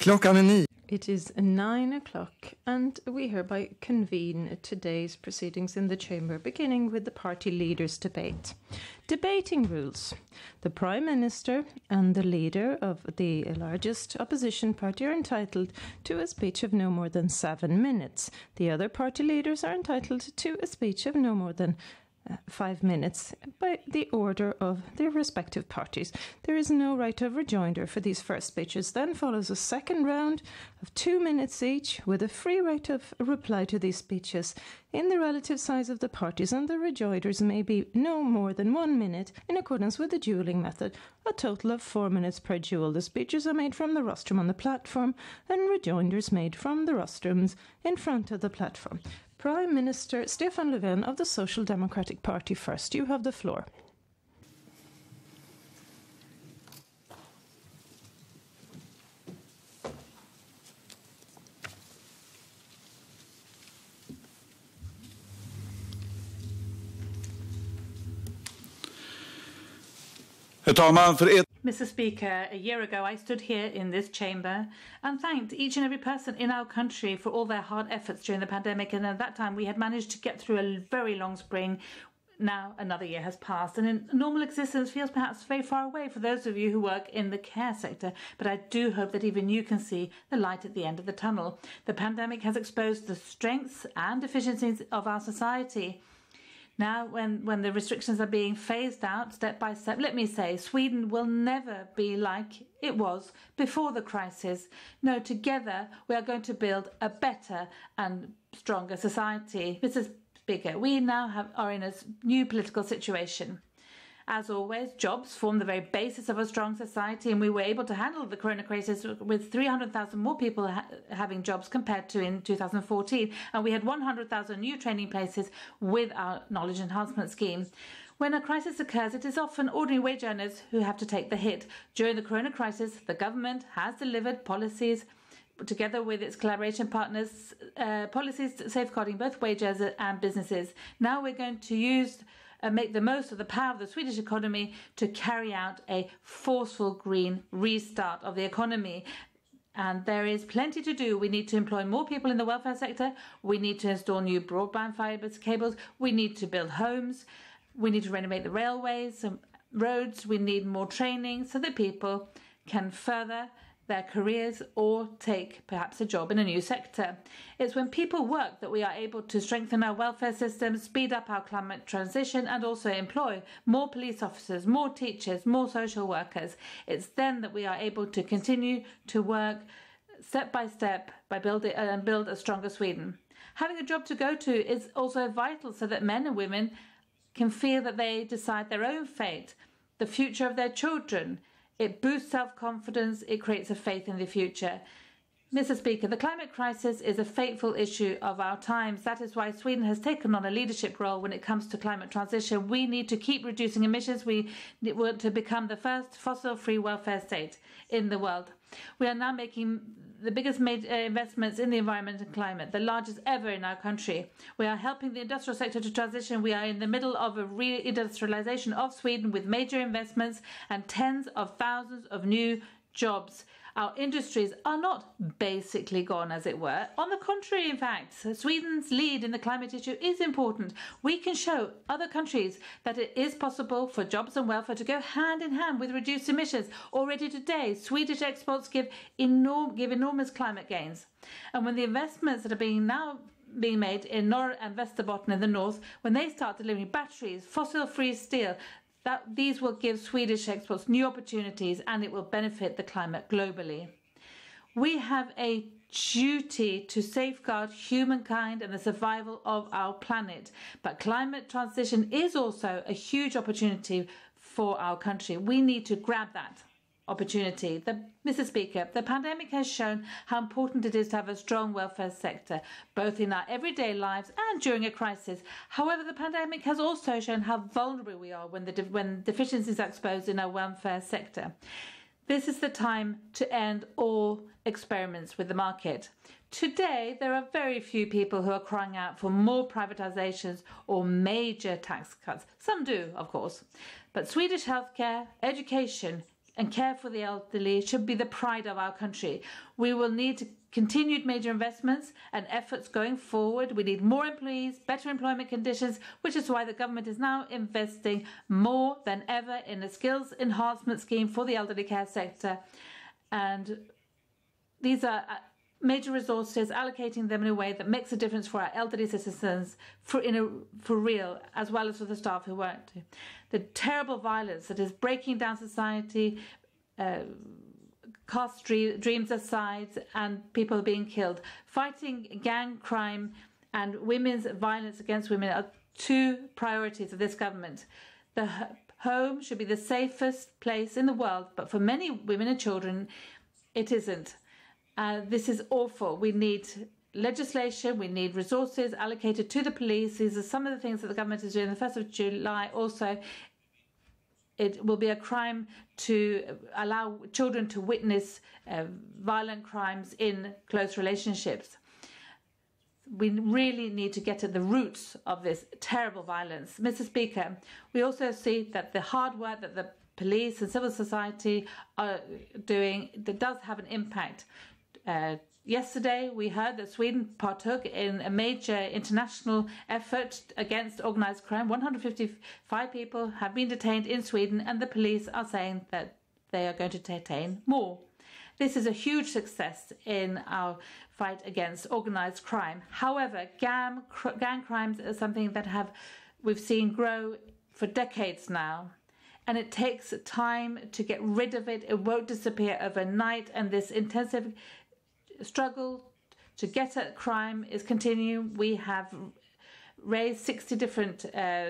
Klockan är 9. It is 9 o'clock, and we hereby convene today's proceedings in the chamber, beginning with the party leaders' debate. Debating rules. The Prime Minister and the leader of the largest opposition party are entitled to a speech of no more than 7 minutes. The other party leaders are entitled to a speech of no more than 5 minutes by the order of their respective parties. There is no right of rejoinder for these first speeches. Then follows a second round of 2 minutes each with a free right of reply to these speeches in the relative size of the parties, and the rejoinders may be no more than 1 minute in accordance with the duelling method, a total of 4 minutes per duel. The speeches are made from the rostrum on the platform and rejoinders made from the rostrums in front of the platform. Prime Minister Stefan Löfven of the Social Democratic Party first. You have the floor. Mr. Speaker, a year ago I stood here in this chamber and thanked each and every person in our country for all their hard efforts during the pandemic, and at that time we had managed to get through a very long spring. Now another year has passed, and in normal existence feels perhaps very far away for those of you who work in the care sector, but I do hope that even you can see the light at the end of the tunnel. The pandemic has exposed the strengths and deficiencies of our society. Now, when the restrictions are being phased out step by step, let me say, Sweden will never be like it was before the crisis. No, together we are going to build a better and stronger society. Mr. Speaker, we now are in a new political situation. As always, jobs form the very basis of a strong society, and we were able to handle the corona crisis with 300,000 more people having jobs compared to in 2014, and we had 100,000 new training places with our knowledge enhancement scheme. When a crisis occurs, it is often ordinary wage earners who have to take the hit. During the corona crisis, the government has delivered policies together with its collaboration partners, policies safeguarding both wage earners and businesses. Now we're going to make the most of the power of the Swedish economy to carry out a forceful green restart of the economy. And there is plenty to do. We need to employ more people in the welfare sector. We need to install new broadband fibre cables. We need to build homes. We need to renovate the railways and roads. We need more training so that people can further their careers or take perhaps a job in a new sector. It's when people work that we are able to strengthen our welfare system, speed up our climate transition, and also employ more police officers, more teachers, more social workers. It's then that we are able to continue to work step by step by build a stronger Sweden. Having a job to go to is also vital so that men and women can feel that they decide their own fate, the future of their children. It boosts self-confidence, it creates a faith in the future. Mr. Speaker, the climate crisis is a fateful issue of our times. That is why Sweden has taken on a leadership role when it comes to climate transition. We need to keep reducing emissions. We want to become the first fossil-free welfare state in the world. We are now making the biggest investments in the environment and climate, the largest ever in our country. We are helping the industrial sector to transition. We are in the middle of a reindustrialization of Sweden with major investments and tens of thousands of new jobs. Our industries are not basically gone, as it were. On the contrary, in fact, Sweden's lead in the climate issue is important. We can show other countries that it is possible for jobs and welfare to go hand in hand with reduced emissions. Already today, Swedish exports give enormous climate gains. And when the investments that are being made in Norr and Västerbotten in the north, when they start delivering batteries, fossil-free steel, these will give Swedish exports new opportunities, and it will benefit the climate globally. We have a duty to safeguard humankind and the survival of our planet, but climate transition is also a huge opportunity for our country. We need to grab that opportunity. Mr. Speaker, the pandemic has shown how important it is to have a strong welfare sector, both in our everyday lives and during a crisis. However, the pandemic has also shown how vulnerable we are when deficiencies are exposed in our welfare sector. This is the time to end all experiments with the market. Today, there are very few people who are crying out for more privatizations or major tax cuts. Some do, of course. But Swedish healthcare, education, and care for the elderly should be the pride of our country. We will need continued major investments and efforts going forward. We need more employees, better employment conditions, which is why the government is now investing more than ever in a skills enhancement scheme for the elderly care sector. And these are major resources, allocating them in a way that makes a difference for our elderly citizens for real, as well as for the staff who work. The terrible violence that is breaking down society, cast dreams aside, and people being killed. Fighting gang crime and women's violence against women are two priorities of this government. The home should be the safest place in the world, but for many women and children, it isn't. This is awful. We need legislation, we need resources allocated to the police. These are some of the things that the government is doing. The 1st of July also, it will be a crime to allow children to witness violent crimes in close relationships. We really need to get at the roots of this terrible violence. Mr. Speaker, we also see that the hard work that the police and civil society are doing, that does have an impact. Yesterday, we heard that Sweden partook in a major international effort against organised crime. 155 people have been detained in Sweden, and the police are saying that they are going to detain more. This is a huge success in our fight against organised crime. However, gang crimes are something that we've seen grow for decades now. And it takes time to get rid of it. It won't disappear overnight, and this intensive struggle to get at crime is continuing. We have raised 60 different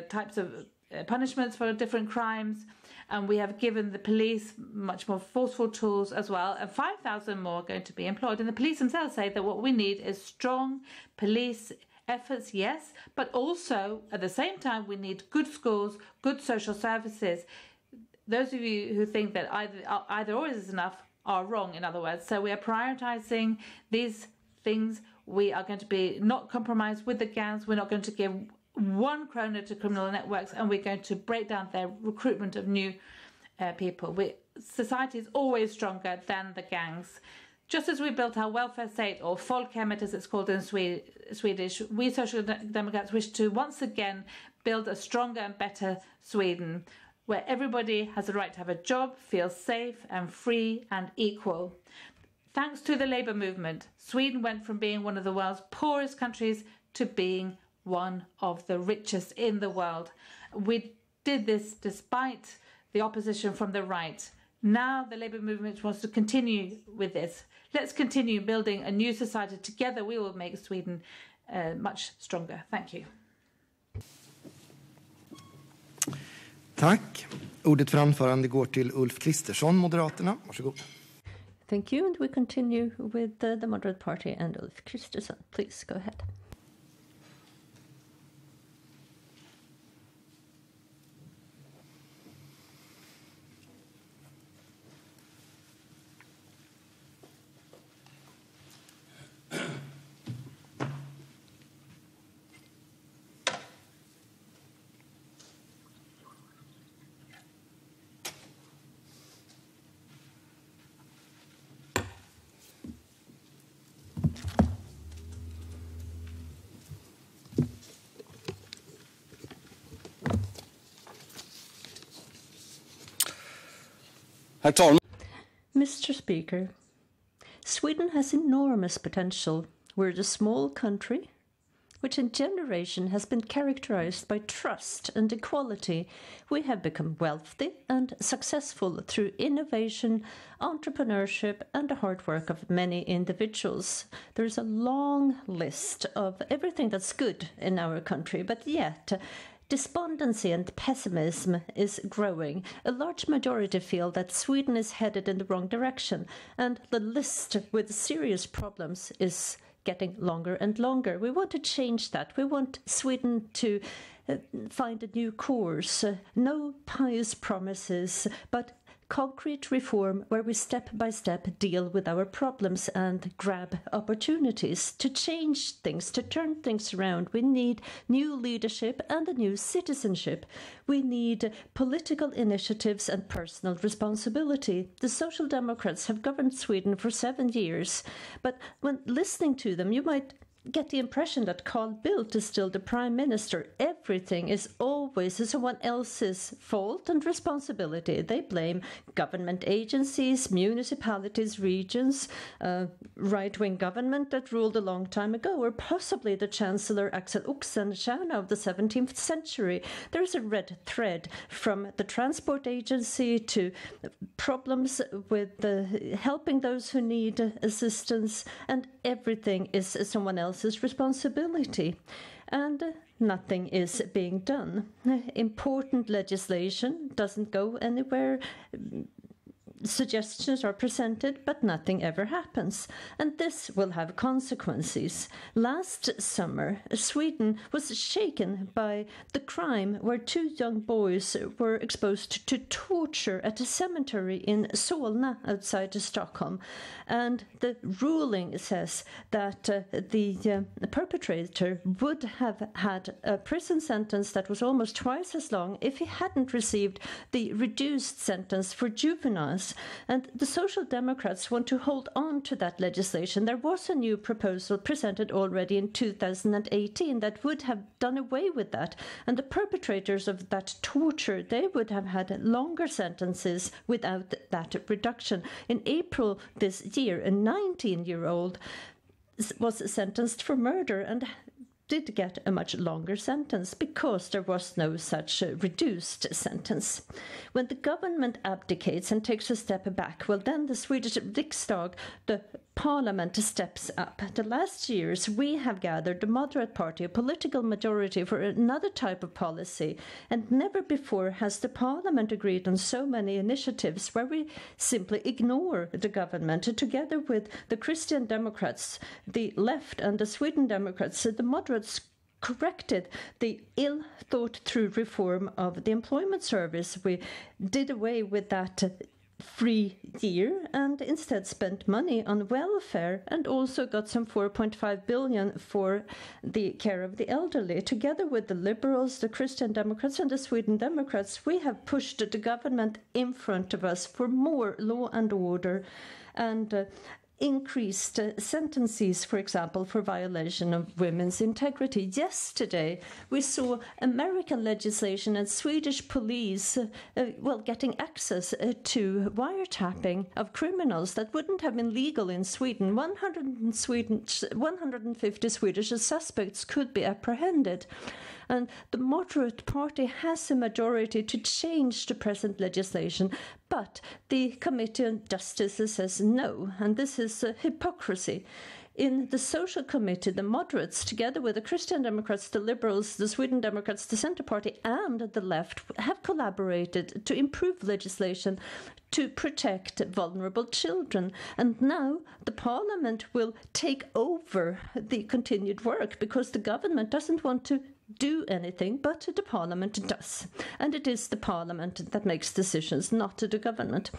types of punishments for different crimes, and we have given the police much more forceful tools as well, and 5,000 more are going to be employed. And the police themselves say that what we need is strong police efforts, yes, but also at the same time we need good schools, good social services. Those of you who think that either or is enough are wrong, in other words. So we are prioritizing these things. We are going to be not compromised with the gangs. We're not going to give 1 krona to criminal networks, and we're going to break down their recruitment of new people. Society is always stronger than the gangs. Just as we built our welfare state, or folkhemmet as it's called in Swedish, we Social Democrats wish to once again build a stronger and better Sweden, where everybody has the right to have a job, feel safe and free and equal. Thanks to the labour movement, Sweden went from being one of the world's poorest countries to being one of the richest in the world. We did this despite the opposition from the right. Now the labour movement wants to continue with this. Let's continue building a new society. Together we will make Sweden much stronger. Thank you. Tack. Ordet för anförande går till Ulf Kristersson, Moderaterna. Varsågod. Thank you, and we continue with the Moderate Party and Ulf Kristersson. Please go ahead. Mr. Speaker, Sweden has enormous potential. We're a small country, which in generation has been characterized by trust and equality. We have become wealthy and successful through innovation, entrepreneurship, and the hard work of many individuals. There's a long list of everything that's good in our country, but yet despondency and pessimism is growing. A large majority feel that Sweden is headed in the wrong direction, and the list with serious problems is getting longer and longer. We want to change that. We want Sweden to find a new course. No pious promises, but concrete reform where we step by step deal with our problems and grab opportunities to change things, to turn things around. We need new leadership and a new citizenship. We need political initiatives and personal responsibility. The Social Democrats have governed Sweden for 7 years, but when listening to them, you might get the impression that Carl Bildt is still the prime minister. Everything is always someone else's fault and responsibility. They blame government agencies, municipalities, regions, right-wing government that ruled a long time ago, or possibly the Chancellor Axel Oxenstierna of the 17th century. There is a red thread from the transport agency to problems with helping those who need assistance, and everything is someone else's responsibility, and nothing is being done. Important legislation doesn't go anywhere. Suggestions are presented, but nothing ever happens, and this will have consequences. Last summer, Sweden was shaken by the crime where 2 young boys were exposed to torture at a cemetery in Solna outside Stockholm, and the ruling says that the perpetrator would have had a prison sentence that was almost twice as long if he hadn't received the reduced sentence for juveniles. And the Social Democrats want to hold on to that legislation. There was a new proposal presented already in 2018 that would have done away with that. And the perpetrators of that torture, they would have had longer sentences without that reduction. In April this year, a 19-year-old was sentenced for murder and did get a much longer sentence because there was no such reduced sentence. When the government abdicates and takes a step back, well, then the Swedish Riksdag, the parliament, steps up. The last years we have gathered the moderate party, a political majority, for another type of policy, and never before has the parliament agreed on so many initiatives where we simply ignore the government. Together with the Christian Democrats, the left, and the Sweden Democrats, the moderates corrected the ill-thought-through reform of the employment service. We did away with that free year and instead spent money on welfare, and also got some 4.5 billion for the care of the elderly. Together with the Liberals, the Christian Democrats, and the Sweden Democrats, we have pushed the government in front of us for more law and order and increased sentences, for example, for violation of women's integrity. Yesterday, we saw American legislation and Swedish police, getting access to wiretapping of criminals that wouldn't have been legal in Sweden. 150 Swedish suspects could be apprehended. And the moderate party has a majority to change the present legislation, but the Committee on Justice says no, and this is hypocrisy. In the Social Committee, the moderates, together with the Christian Democrats, the Liberals, the Sweden Democrats, the Centre Party, and the left, have collaborated to improve legislation to protect vulnerable children. And now the Parliament will take over the continued work because the government doesn't want to do anything, but the Parliament does. And it is the Parliament that makes decisions, not the government.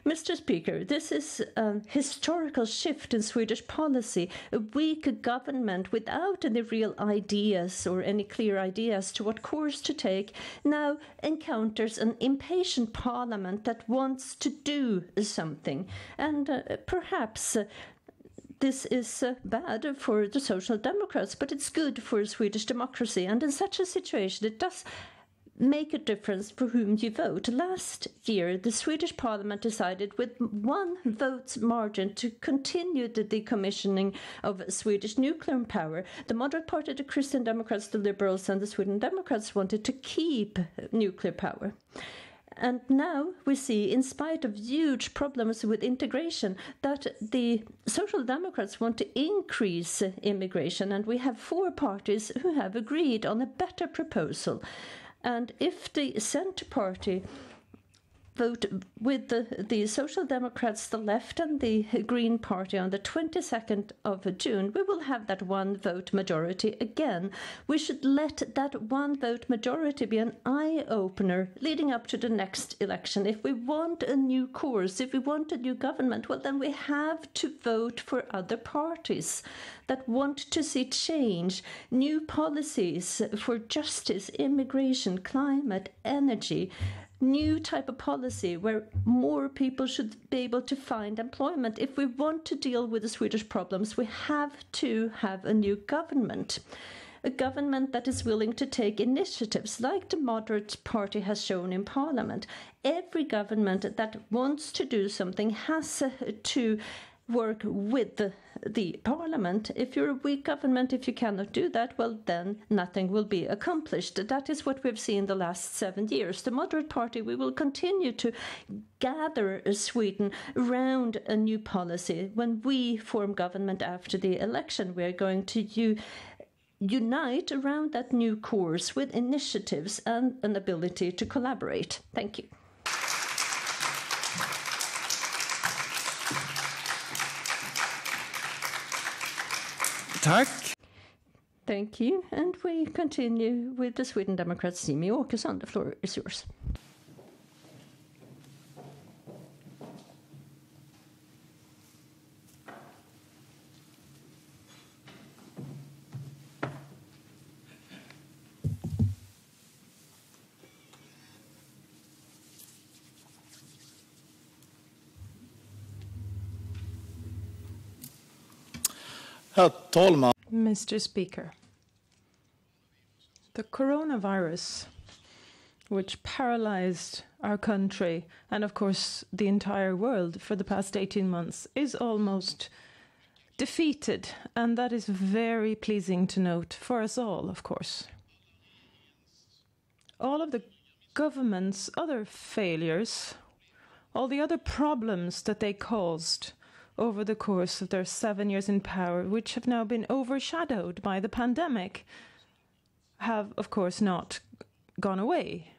Mr. Speaker, this is a historical shift in Swedish policy. A weak government without any real ideas or any clear ideas to what course to take now encounters an impatient Parliament that wants to do something. And perhaps this is bad for the Social Democrats, but it's good for Swedish democracy. And in such a situation, it does make a difference for whom you vote. Last year, the Swedish Parliament decided with 1 vote's margin to continue the decommissioning of Swedish nuclear power. The moderate party, the Christian Democrats, the Liberals, and the Sweden Democrats wanted to keep nuclear power. And now we see, in spite of huge problems with integration, that the Social Democrats want to increase immigration, and we have 4 parties who have agreed on a better proposal. And if the Centre Party vote with the Social Democrats, the Left and the Green Party on the 22nd of June, we will have that one vote majority again. We should let that one vote majority be an eye-opener leading up to the next election. If we want a new course, if we want a new government, well, then we have to vote for other parties that want to see change, new policies for justice, immigration, climate, energy, new type of policy where more people should be able to find employment. If we want to deal with the Swedish problems, we have to have a new government. A government that is willing to take initiatives like the moderate party has shown in parliament. Every government that wants to do something has to work with the parliament. If you're a weak government, if you cannot do that, well, then nothing will be accomplished. That is what we've seen the last 7 years. The moderate party, we will continue to gather Sweden around a new policy. When we form government after the election, we are going to unite around that new course with initiatives and an ability to collaborate. Thank you. Tack. Thank you. And we continue with the Sweden Democrats, Jimmie Åkesson. The floor is yours. Herr talman. Mr. Speaker, the coronavirus, which paralyzed our country and, of course, the entire world for the past 18 months, is almost defeated, and that is very pleasing to note for us all, of course. All of the government's other failures, all the other problems that they caused over the course of their 7 years in power, which have now been overshadowed by the pandemic, have, of course, not gone away.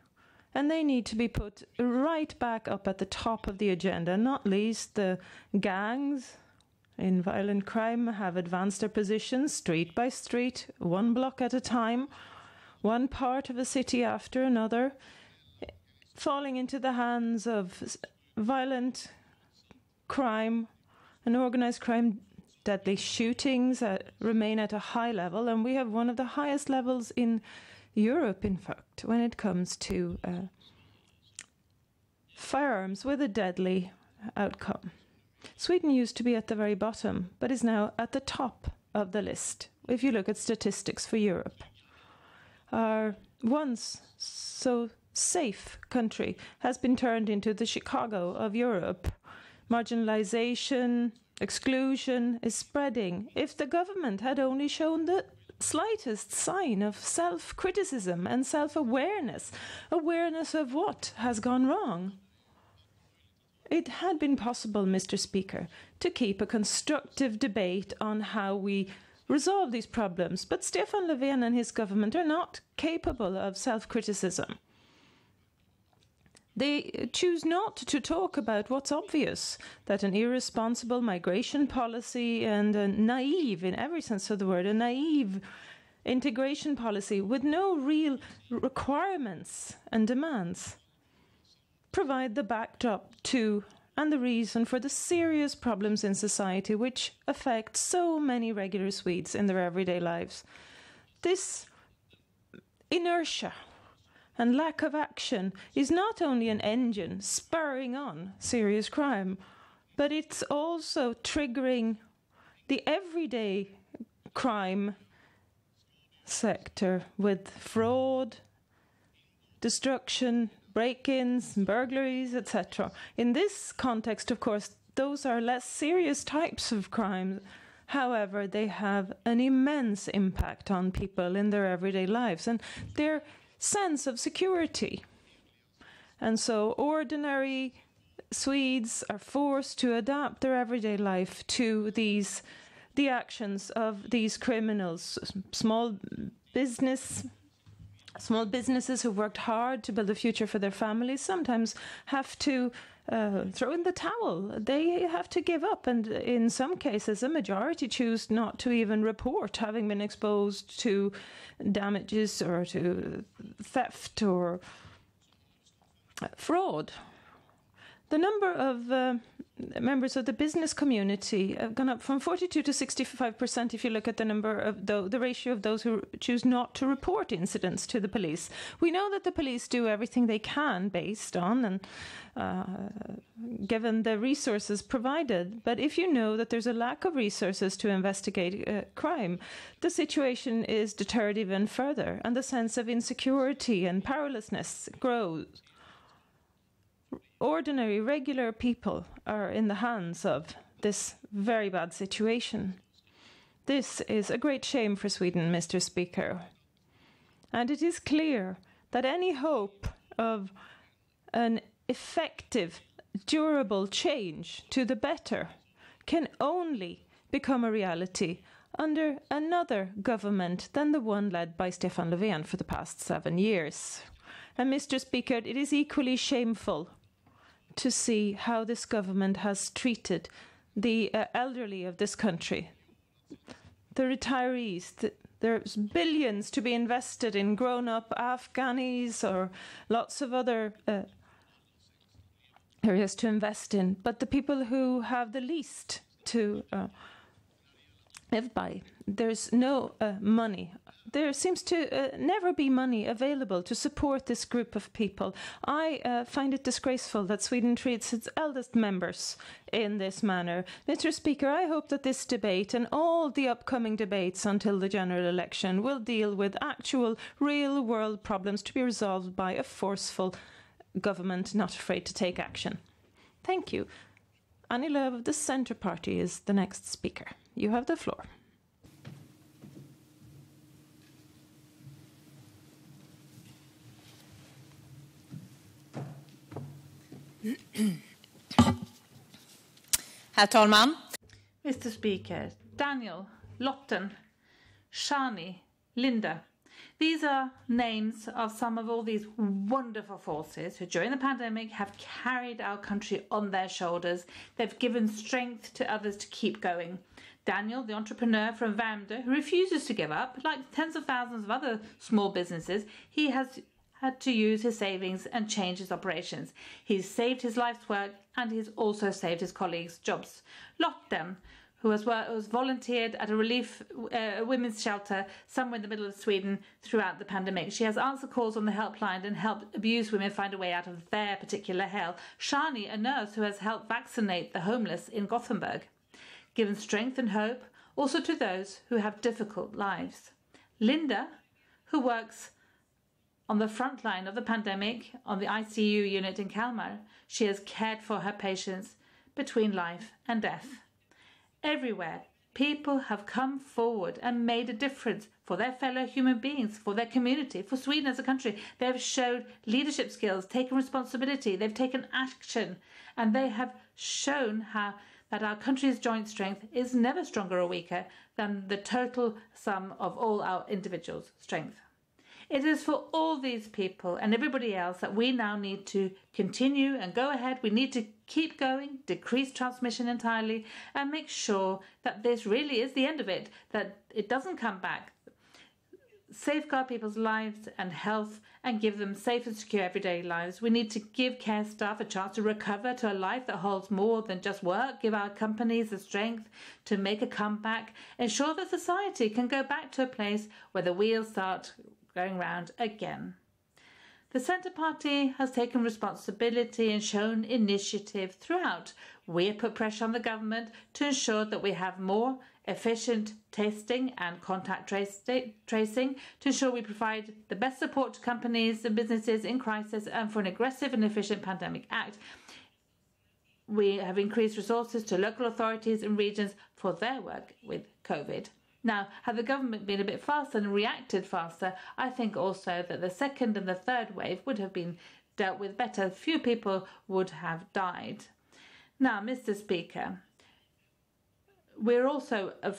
And they need to be put right back up at the top of the agenda, not least the gangs in violent crime have advanced their positions street by street, one block at a time, one part of a city after another, falling into the hands of violent crime and organised crime. Deadly shootings remain at a high level, and we have one of the highest levels in Europe, in fact, when it comes to firearms with a deadly outcome. Sweden used to be at the very bottom, but is now at the top of the list, if you look at statistics for Europe. Our once so safe country has been turned into the Chicago of Europe. Marginalization, exclusion is spreading. If the government had only shown the slightest sign of self-criticism and self-awareness, awareness of what has gone wrong, it had been possible, Mr. Speaker, to keep a constructive debate on how we resolve these problems. But Stefan Löfven and his government are not capable of self-criticism. They choose not to talk about what's obvious, that an irresponsible migration policy and a naive, in every sense of the word, a naive integration policy with no real requirements and demands provide the backdrop to and the reason for the serious problems in society which affect so many regular Swedes in their everyday lives. This inertia and lack of action is not only an engine spurring on serious crime, but it's also triggering the everyday crime sector with fraud, destruction, break-ins, burglaries, etc. In this context, of course, those are less serious types of crimes. However, they have an immense impact on people in their everyday lives and their sense of security. And so ordinary Swedes are forced to adapt their everyday life to the actions of these criminals. Small business Small businesses who worked hard to build a future for their families sometimes have to throw in the towel. They have to give up, and in some cases a majority choose not to even report having been exposed to damages or to theft or fraud. The number of members of the business community have gone up from 42 to 65% if you look at the number of the ratio of those who choose not to report incidents to the police. We know that the police do everything they can based on and given the resources provided. But if you know that there's a lack of resources to investigate crime, the situation is deterred even further, and the sense of insecurity and powerlessness grows. Ordinary, regular people are in the hands of this very bad situation. This is a great shame for Sweden, Mr. Speaker. And it is clear that any hope of an effective, durable change to the better can only become a reality under another government than the one led by Stefan Löfven for the past 7 years. And Mr. Speaker, it is equally shameful to see how this government has treated the elderly of this country, the retirees. There's billions to be invested in grown-up Afghanis or lots of other areas to invest in, but the people who have the least to live by, there's no money. There seems to never be money available to support this group of people. I find it disgraceful that Sweden treats its eldest members in this manner. Mr. Speaker, I hope that this debate and all the upcoming debates until the general election will deal with actual, real-world problems to be resolved by a forceful government not afraid to take action. Thank you. Annie Lööf of the Centre Party is the next speaker. You have the floor. Herr talman. Mr. Speaker, Daniel, Lotten, Shani, Linda. These are names of some of all these wonderful forces who during the pandemic have carried our country on their shoulders. They've given strength to others to keep going. Daniel, the entrepreneur from Värmdö, who refuses to give up, like tens of thousands of other small businesses, he has had to use his savings and change his operations. He's saved his life's work and he's also saved his colleagues' jobs. Lotten, who was volunteered at a relief women's shelter somewhere in the middle of Sweden throughout the pandemic. She has answered calls on the helpline and helped abused women find a way out of their particular hell. Shani, a nurse who has helped vaccinate the homeless in Gothenburg. Given strength and hope also to those who have difficult lives. Linda, who works on the front line of the pandemic on the ICU unit in Kalmar. She has cared for her patients between life and death. Everywhere, people have come forward and made a difference for their fellow human beings, for their community, for Sweden as a country. They have showed leadership skills, taken responsibility, they've taken action, and they have shown how that our country's joint strength is never stronger or weaker than the total sum of all our individuals' strength. It is for all these people and everybody else that we now need to continue and go ahead. We need to keep going, decrease transmission entirely, and make sure that this really is the end of it, that it doesn't come back. Safeguard people's lives and health and give them safe and secure everyday lives. We need to give care staff a chance to recover to a life that holds more than just work, give our companies the strength to make a comeback, ensure that society can go back to a place where the wheels start going round again. The Centre Party has taken responsibility and shown initiative throughout. We have put pressure on the government to ensure that we have more efficient testing and contact tracing, to ensure we provide the best support to companies and businesses in crisis, and for an aggressive and efficient pandemic act. We have increased resources to local authorities and regions for their work with COVID. Now, had the government been a bit faster and reacted faster, I think also that the second and the third wave would have been dealt with better. Few people would have died. Now, Mr. Speaker, we're also a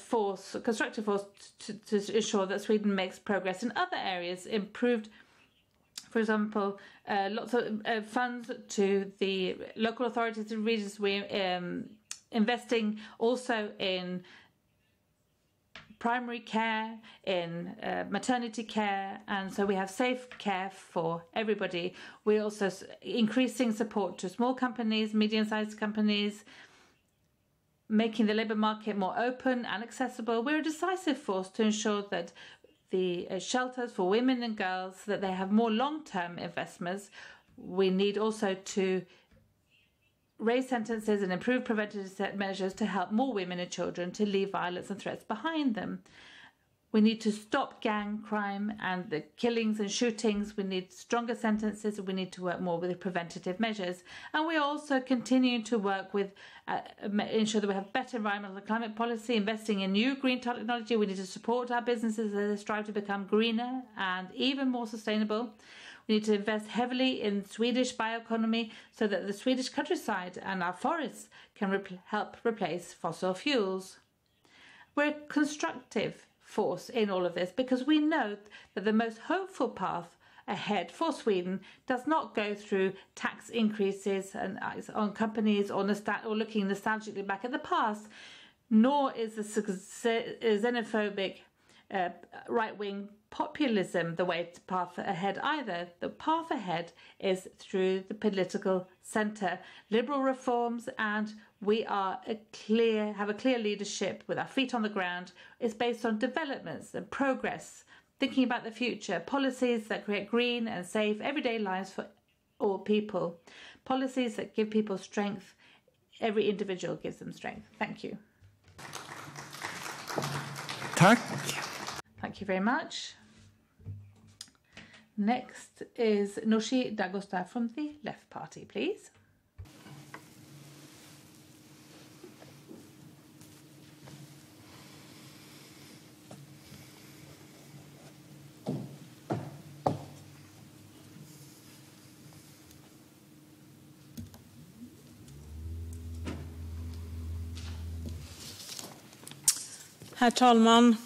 constructive force to ensure that Sweden makes progress in other areas, improved For example, lots of funds to the local authorities and regions. We're investing also in primary care, in maternity care, and so we have safe care for everybody. We're also increasing support to small companies, medium-sized companies, making the labour market more open and accessible. We're a decisive force to ensure that the shelters for women and girls, that they have more long-term investments. We need also to raise sentences and improve preventative measures to help more women and children to leave violence and threats behind them. We need to stop gang crime and the killings and shootings. We need stronger sentences. We need to work more with the preventative measures. And we also continue to work with ensure that we have better environmental and climate policy, investing in new green technology. We need to support our businesses as they strive to become greener and even more sustainable. We need to invest heavily in Swedish bioeconomy so that the Swedish countryside and our forests can help replace fossil fuels. We're a constructive force in all of this because we know that the most hopeful path ahead for Sweden does not go through tax increases and on companies or looking nostalgically back at the past, nor is the xenophobic right-wing populism the path ahead either. The path ahead is through the political centre, liberal reforms, and we have a clear leadership with our feet on the ground. It's based on developments and progress, thinking about the future, policies that create green and safe everyday lives for all people, policies that give people strength. Every individual gives them strength. Thank you. Tack. Thank you very much. Next is Nooshi Dadgostar from the Left Party, please. Herr talman.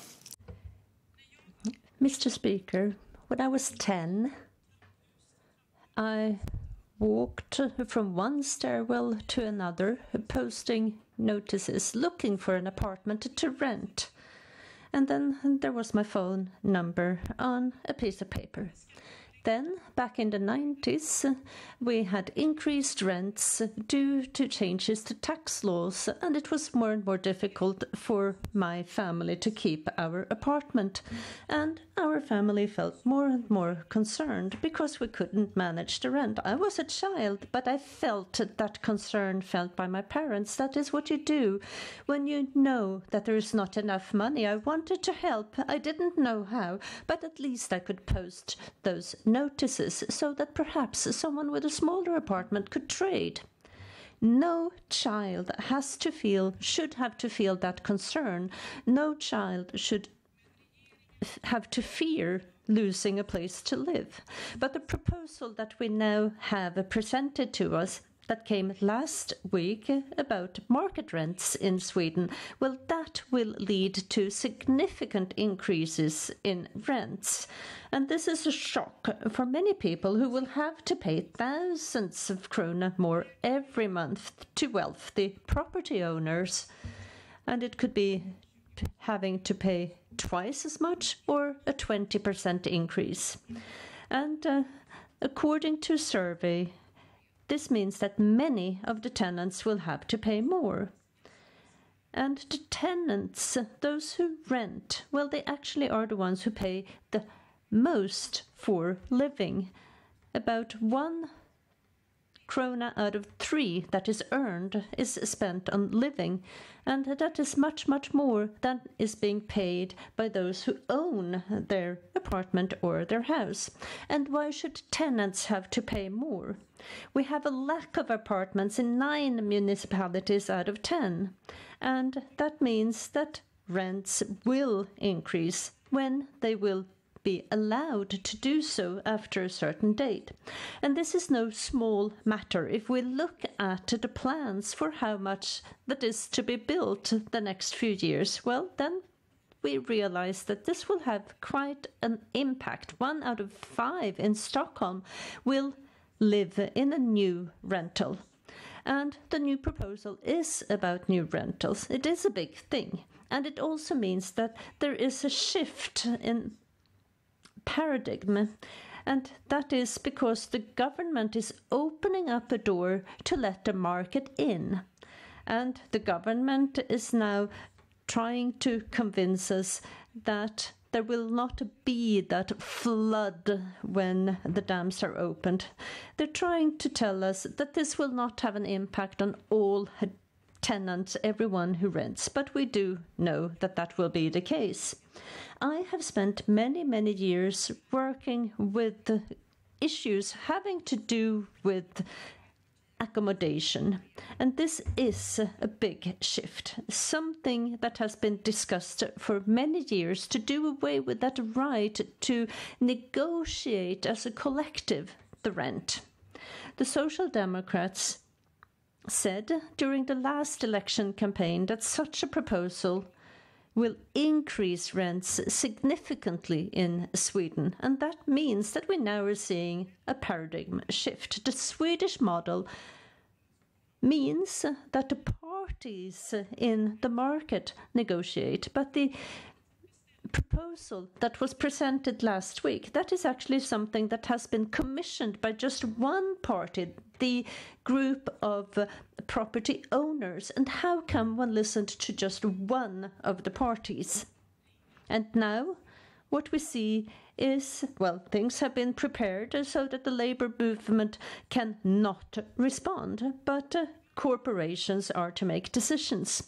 Mr. Speaker, when I was 10, I walked from one stairwell to another, posting notices, looking for an apartment to rent. And then there was my phone number on a piece of paper. Then, back in the 90s, we had increased rents due to changes to tax laws, and it was more and more difficult for my family to keep our apartment. And our family felt more and more concerned because we couldn't manage the rent. I was a child, but I felt that concern felt by my parents. That is what you do when you know that there is not enough money. I wanted to help. I didn't know how, but at least I could post those notices so that perhaps someone with a smaller apartment could trade. No child should have to feel that concern. No child should have to fear losing a place to live. But the proposal that we now have presented to us that came last week about market rents in Sweden, well, that will lead to significant increases in rents. And this is a shock for many people who will have to pay thousands of krona more every month to wealthy property owners. And it could be having to pay twice as much or a 20% increase. And according to a survey, this means that many of the tenants will have to pay more. And the tenants, those who rent, well, they actually are the ones who pay the most for living. About 1 krona out of 3 that is earned is spent on living, and that is much, much more than is being paid by those who own their apartment or their house. And why should tenants have to pay more? We have a lack of apartments in 9 municipalities out of 10, and that means that rents will increase when they will be allowed to do so after a certain date. And this is no small matter. If we look at the plans for how much that is to be built the next few years, well, then we realize that this will have quite an impact. 1 out of 5 in Stockholm will live in a new rental. And the new proposal is about new rentals. It is a big thing. And it also means that there is a shift in paradigm. And that is because the government is opening up a door to let the market in. And the government is now trying to convince us that there will not be that flood when the dams are opened. They're trying to tell us that this will not have an impact on all tenants, everyone who rents, but we do know that that will be the case. I have spent many, many years working with issues having to do with accommodation, and this is a big shift, something that has been discussed for many years, to do away with that right to negotiate as a collective the rent. The Social Democrats said during the last election campaign that such a proposal will increase rents significantly in Sweden, and that means that we now are seeing a paradigm shift. The Swedish model means that the parties in the market negotiate, but the proposal that was presented last week, that is actually something that has been commissioned by just one party, the group of property owners. And how come one listened to just one of the parties? And now what we see is, well, things have been prepared so that the labor movement cannot respond, but corporations are to make decisions.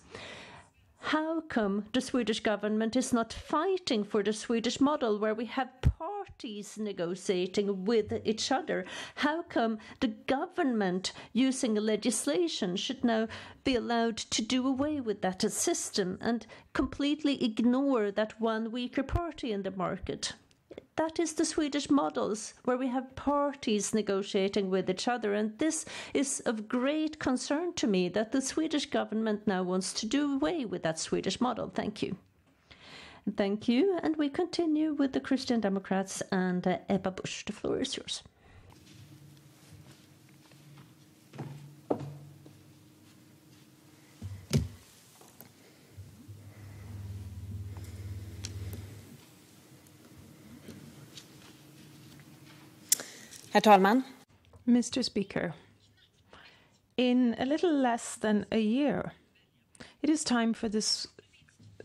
How come the Swedish government is not fighting for the Swedish model where we have parties negotiating with each other? How come the government using legislation should now be allowed to do away with that system and completely ignore that one weaker party in the market? That is the Swedish models, where we have parties negotiating with each other. And this is of great concern to me, that the Swedish government now wants to do away with that Swedish model. Thank you. Thank you. And we continue with the Christian Democrats and Ebba Busch. The floor is yours. Herr talman. Mr. Speaker, in a little less than a year, it is time for the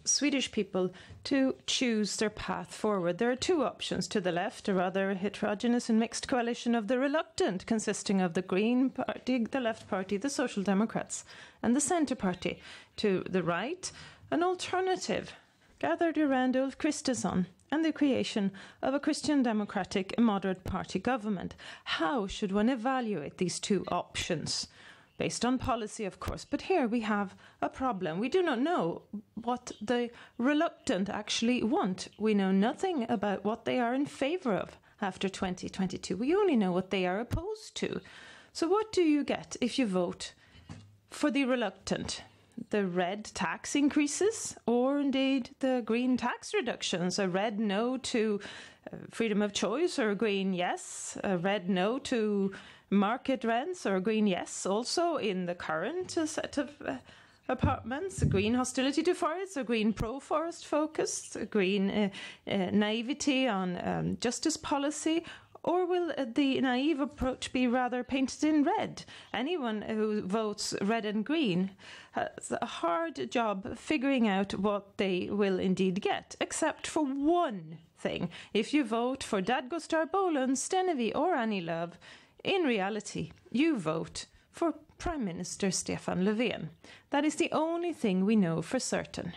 Swedish people to choose their path forward. There are two options to the left, a rather heterogeneous and mixed coalition of the reluctant, consisting of the Green Party, the Left Party, the Social Democrats, and the Centre Party. To the right, an alternative gathered around Ulf Kristersson and the creation of a Christian Democratic moderate party government. How should one evaluate these two options? Based on policy, of course, but here we have a problem. We do not know what the reluctant actually want. We know nothing about what they are in favour of after 2022. We only know what they are opposed to. So what do you get if you vote for the reluctant? The red tax increases, or indeed the green tax reductions? A red no to freedom of choice, or a green yes? A red no to market rents, or a green yes also in the current set of apartments? A green hostility to forests, a green pro-forest focus, a green naivety on justice policy? Or will the naive approach be rather painted in red? Anyone who votes red and green has a hard job figuring out what they will indeed get, except for one thing. If you vote for Dadgostar Bolund, Stenevi or Annie Lööf, in reality, you vote for Prime Minister Stefan Löfven. That is the only thing we know for certain.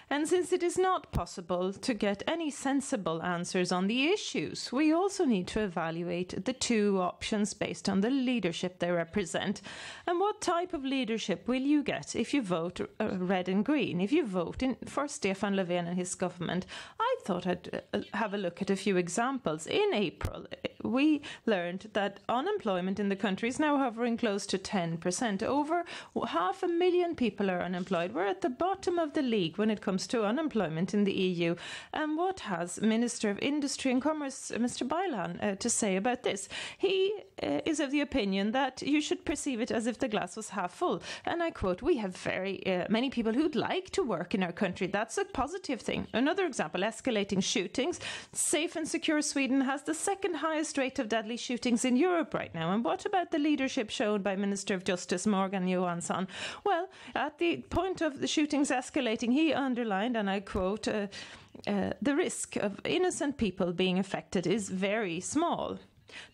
And since it is not possible to get any sensible answers on the issues, we also need to evaluate the two options based on the leadership they represent. And what type of leadership will you get if you vote red and green? If you vote for Stefan Löfven and his government? I thought I'd have a look at a few examples. In April, we learned that unemployment in the country is now hovering close to 10%. Over 500,000 people are unemployed. We're at the bottom of the league when it comes to unemployment in the EU. And what has Minister of Industry and Commerce, Mr. Baylan, to say about this? He is of the opinion that you should perceive it as if the glass was half full. And I quote, "We have very many people who'd like to work in our country. That's a positive thing." Another example, escalating shootings. Safe and secure Sweden has the second highest rate of deadly shootings in Europe right now. And what about the leadership shown by Minister of Justice Morgan Johansson? Well, at the point of the shootings escalating, he underlined, and I quote, "the risk of innocent people being affected is very small."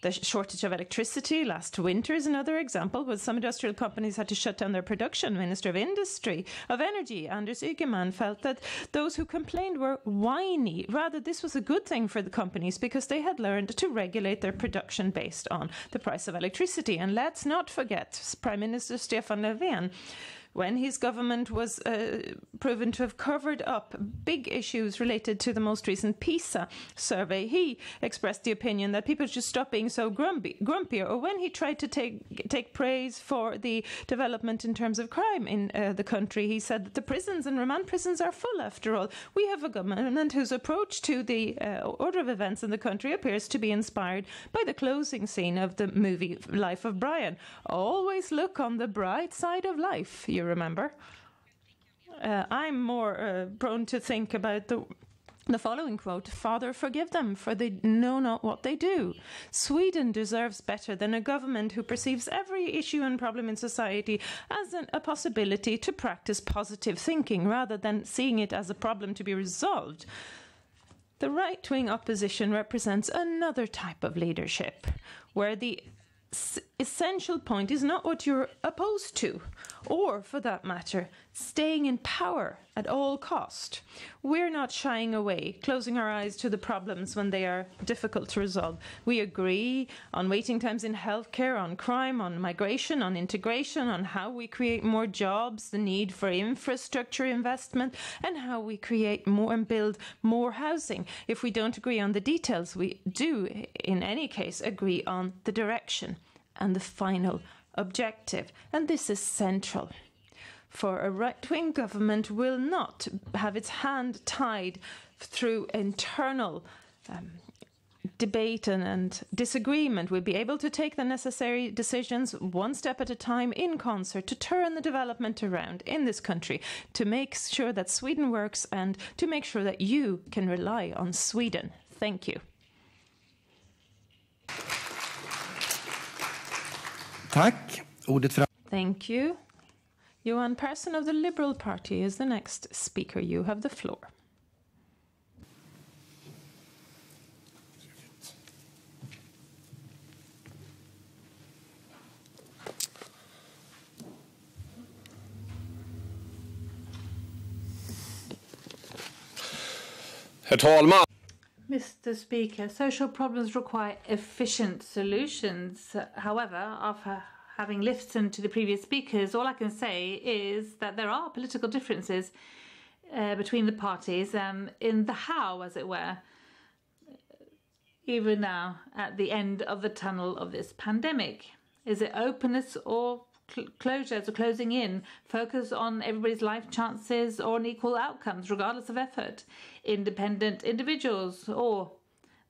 The shortage of electricity last winter is another example, where some industrial companies had to shut down their production. Minister of Energy, Anders Ygeman, felt that those who complained were whiny. Rather, this was a good thing for the companies because they had learned to regulate their production based on the price of electricity. And let's not forget Prime Minister Stefan Löfven. When his government was proven to have covered up big issues related to the most recent PISA survey, he expressed the opinion that people should stop being so grumpy. Or when he tried to take praise for the development in terms of crime in the country, he said that the prisons and remand prisons are full after all. We have a government whose approach to the order of events in the country appears to be inspired by the closing scene of the movie Life of Brian. Always look on the bright side of life, you remember. I'm more prone to think about the following quote: "Father, forgive them, for they know not what they do." Sweden deserves better than a government who perceives every issue and problem in society as a possibility to practice positive thinking rather than seeing it as a problem to be resolved. The right-wing opposition represents another type of leadership, where the essential point is not what you're opposed to, or, for that matter, staying in power at all cost. We're not shying away, closing our eyes to the problems when they are difficult to resolve. We agree on waiting times in healthcare, on crime, on migration, on integration, on how we create more jobs, the need for infrastructure investment, and how we create more and build more housing. If we don't agree on the details, we do, in any case, agree on the direction and the final objective. And this is central. For a right-wing government will not have its hand tied through internal debate and disagreement. We'll be able to take the necessary decisions one step at a time in concert to turn the development around in this country, to make sure that Sweden works and to make sure that you can rely on Sweden. Thank you. Tack. Ordet för... Thank you. Johan Persson of the Liberal Party is the next speaker. You have the floor. Herr talman! Mr. Speaker, social problems require efficient solutions. However, after having listened to the previous speakers, all I can say is that there are political differences between the parties in the how, as it were, even now at the end of the tunnel of this pandemic. Is it openness or closures or closing in, focus on everybody's life chances or on equal outcomes regardless of effort, independent individuals or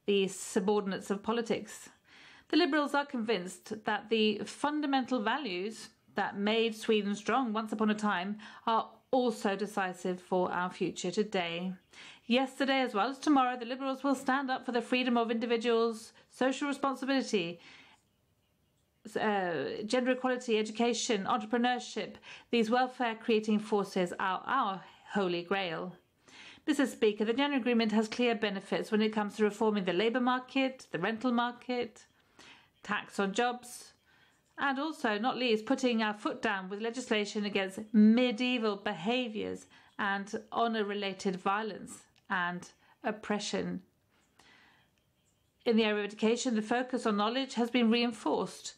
the subordinates of politics? The Liberals are convinced that the fundamental values that made Sweden strong once upon a time are also decisive for our future today. Yesterday as well as tomorrow, the Liberals will stand up for the freedom of individuals, social responsibility, gender equality, education, entrepreneurship. These welfare-creating forces are our holy grail. Mr. Speaker, the General Agreement has clear benefits when it comes to reforming the labour market, the rental market, tax on jobs, and also, not least, putting our foot down with legislation against medieval behaviours and honour-related violence and oppression. In the area of education, the focus on knowledge has been reinforced.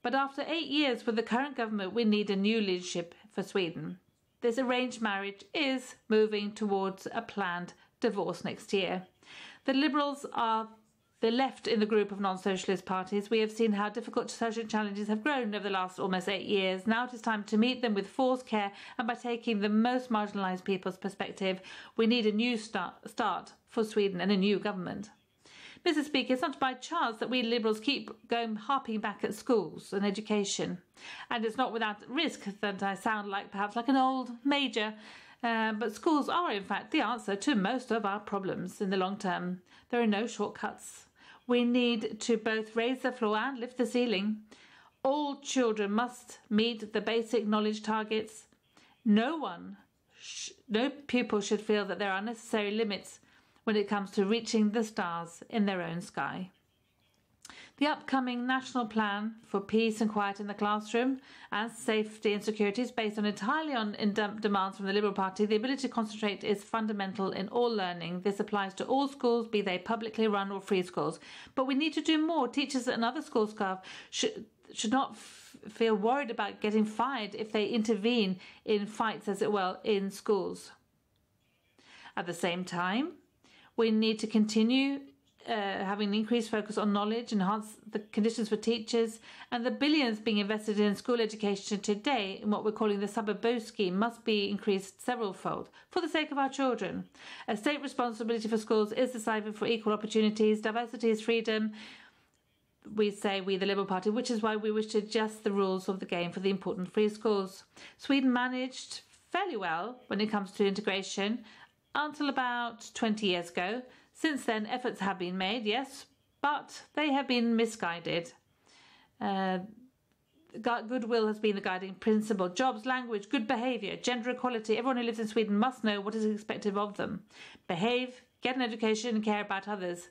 But after 8 years with the current government, we need a new leadership for Sweden. This arranged marriage is moving towards a planned divorce next year. The Liberals are the left in the group of non-socialist parties, we have seen how difficult social challenges have grown over the last almost 8 years. Now it is time to meet them with force, care, and by taking the most marginalised people's perspective. We need a new start for Sweden and a new government. Mr. Speaker, it's not by chance that we Liberals keep harping back at schools and education. And it's not without risk that I sound perhaps like an old major. But schools are, in fact, the answer to most of our problems in the long term. There are no shortcuts. We need to both raise the floor and lift the ceiling. All children must meet the basic knowledge targets. No pupil should feel that there are unnecessary limits when it comes to reaching the stars in their own sky. The upcoming national plan for peace and quiet in the classroom and safety and security is based entirely on demands from the Liberal Party. The ability to concentrate is fundamental in all learning. This applies to all schools, be they publicly run or free schools. But we need to do more. Teachers and other school staff should not feel worried about getting fired if they intervene in fights, as it were, in schools. At the same time, we need to continue having an increased focus on knowledge, enhance the conditions for teachers, and the billions being invested in school education today in what we're calling the Suburbo scheme must be increased several-fold for the sake of our children. A state responsibility for schools is decisive for equal opportunities. Diversity is freedom, we say, we the Liberal Party, which is why we wish to adjust the rules of the game for the important free schools. Sweden managed fairly well when it comes to integration until about 20 years ago. Since then, efforts have been made, yes, but they have been misguided. Goodwill has been the guiding principle. Jobs, language, good behaviour, gender equality. Everyone who lives in Sweden must know what is expected of them. Behave, get an education and care about others.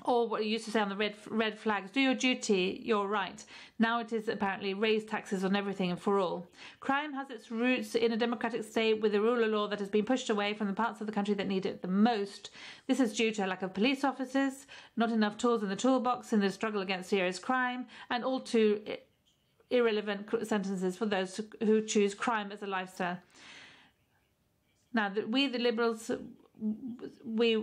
Or what you used to say on the red flags, do your duty, you're right. Now it is apparently raise taxes on everything and for all. Crime has its roots in a democratic state with a rule of law that has been pushed away from the parts of the country that need it the most. This is due to a lack of police officers, not enough tools in the toolbox in the struggle against serious crime, and all too irrelevant sentences for those who choose crime as a lifestyle. Now, we the Liberals, we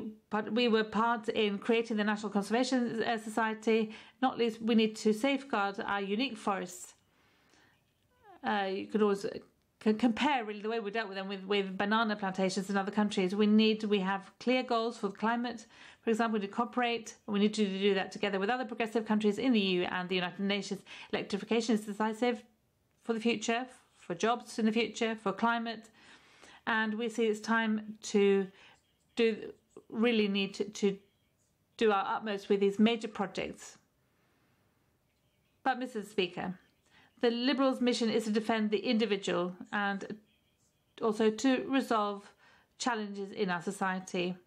were part in creating the National Conservation Society. Not least, we need to safeguard our unique forests. You could always compare really the way we dealt with them with banana plantations in other countries. We have clear goals for the climate. For example, we need to cooperate. We need to do that together with other progressive countries in the EU and the United Nations. Electrification is decisive for the future, for jobs in the future, for climate. And we see it's time to need to do our utmost with these major projects. But, Mr. Speaker, the Liberals' mission is to defend the individual and also to resolve challenges in our society.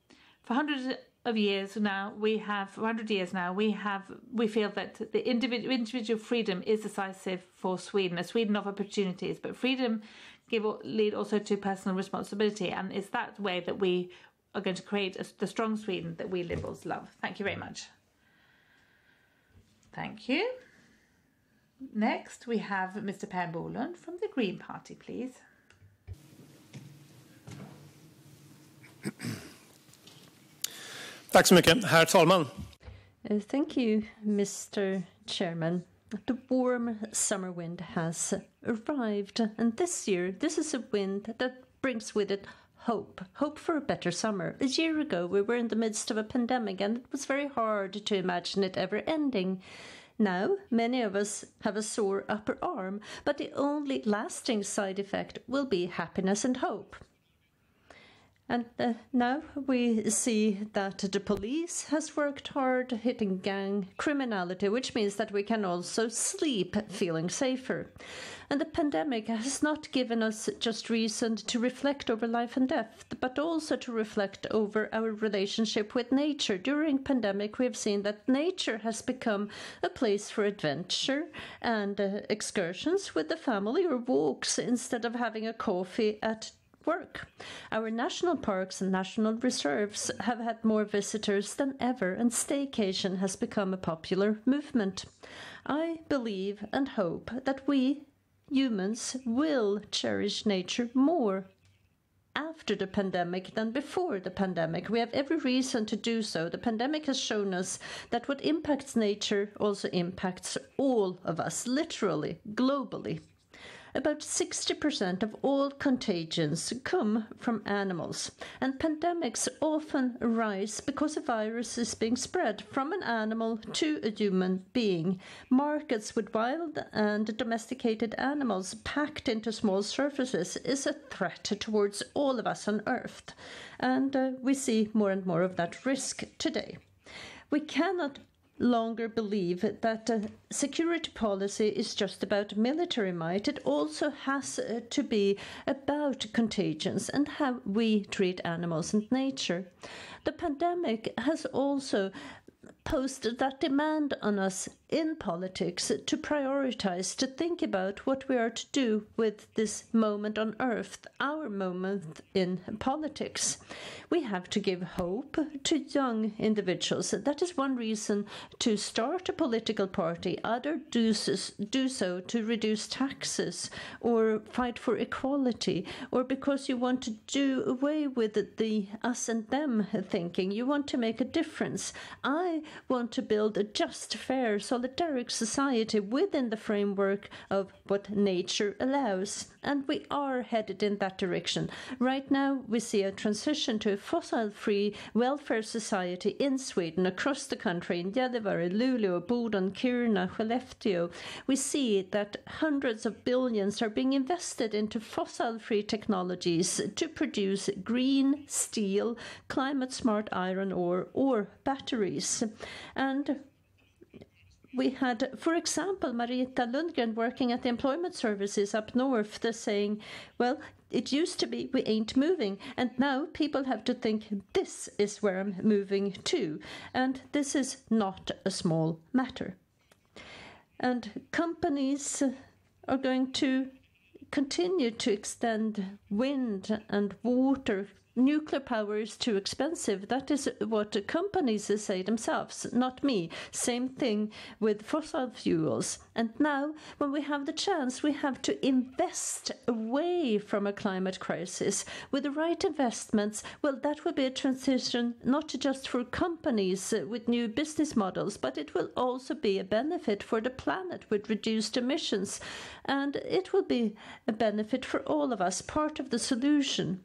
For 100 years now, we feel that the individual freedom is decisive for Sweden, a Sweden of opportunities. But freedom lead also to personal responsibility, and it's that way that we are going to create the strong Sweden that we Liberals love. Thank you very much. Thank you. Next, we have Mr. Per Bolund from the Green Party, please. Tack så mycket, herr talman. Thank you, Mr. Chairman. The warm summer wind has arrived, and this year, this is a wind that brings with it hope for a better summer. A year ago, we were in the midst of a pandemic, and it was very hard to imagine it ever ending. Now, many of us have a sore upper arm, but the only lasting side effect will be happiness and hope. And now we see that the police has worked hard hitting gang criminality, which means that we can also sleep feeling safer. And the pandemic has not given us just reason to reflect over life and death, but also to reflect over our relationship with nature. During pandemic, we have seen that nature has become a place for adventure and excursions with the family or walks instead of having a coffee at work. Our national parks and national reserves have had more visitors than ever, and staycation has become a popular movement. I believe and hope that we humans will cherish nature more after the pandemic than before the pandemic. We have every reason to do so. The pandemic has shown us that what impacts nature also impacts all of us, literally, globally. About 60% of all contagions come from animals, and pandemics often arise because a virus is being spread from an animal to a human being. Markets with wild and domesticated animals packed into small surfaces is a threat towards all of us on Earth, and we see more and more of that risk today. We cannot longer believe that security policy is just about military might. It also has to be about contagions and how we treat animals and nature. The pandemic has also posed that demand on us in politics to prioritize, to think about what we are to do with this moment on Earth, our moment in politics. We have to give hope to young individuals. That is one reason to start a political party. Others do so to reduce taxes or fight for equality, or because you want to do away with the us and them thinking. You want to make a difference. I want to build a just, fair, solidaric society within the framework of what nature allows, and we are headed in that direction. Right now we see a transition to a fossil-free welfare society in Sweden, across the country, in Gällivare, Luleå, Boden, Kiruna, Skellefteå. We see that hundreds of billions are being invested into fossil-free technologies to produce green steel, climate-smart iron ore, or batteries. And we had, for example, Marita Lundgren working at the employment services up north, saying, well, it used to be we ain't moving, and now people have to think this is where I'm moving to. And this is not a small matter. And companies are going to continue to extend wind and water. Nuclear power is too expensive. That is what companies say themselves, not me. Same thing with fossil fuels. And now, when we have the chance, we have to invest away from a climate crisis. With the right investments, well, that will be a transition not just for companies with new business models, but it will also be a benefit for the planet with reduced emissions. And it will be a benefit for all of us, part of the solution.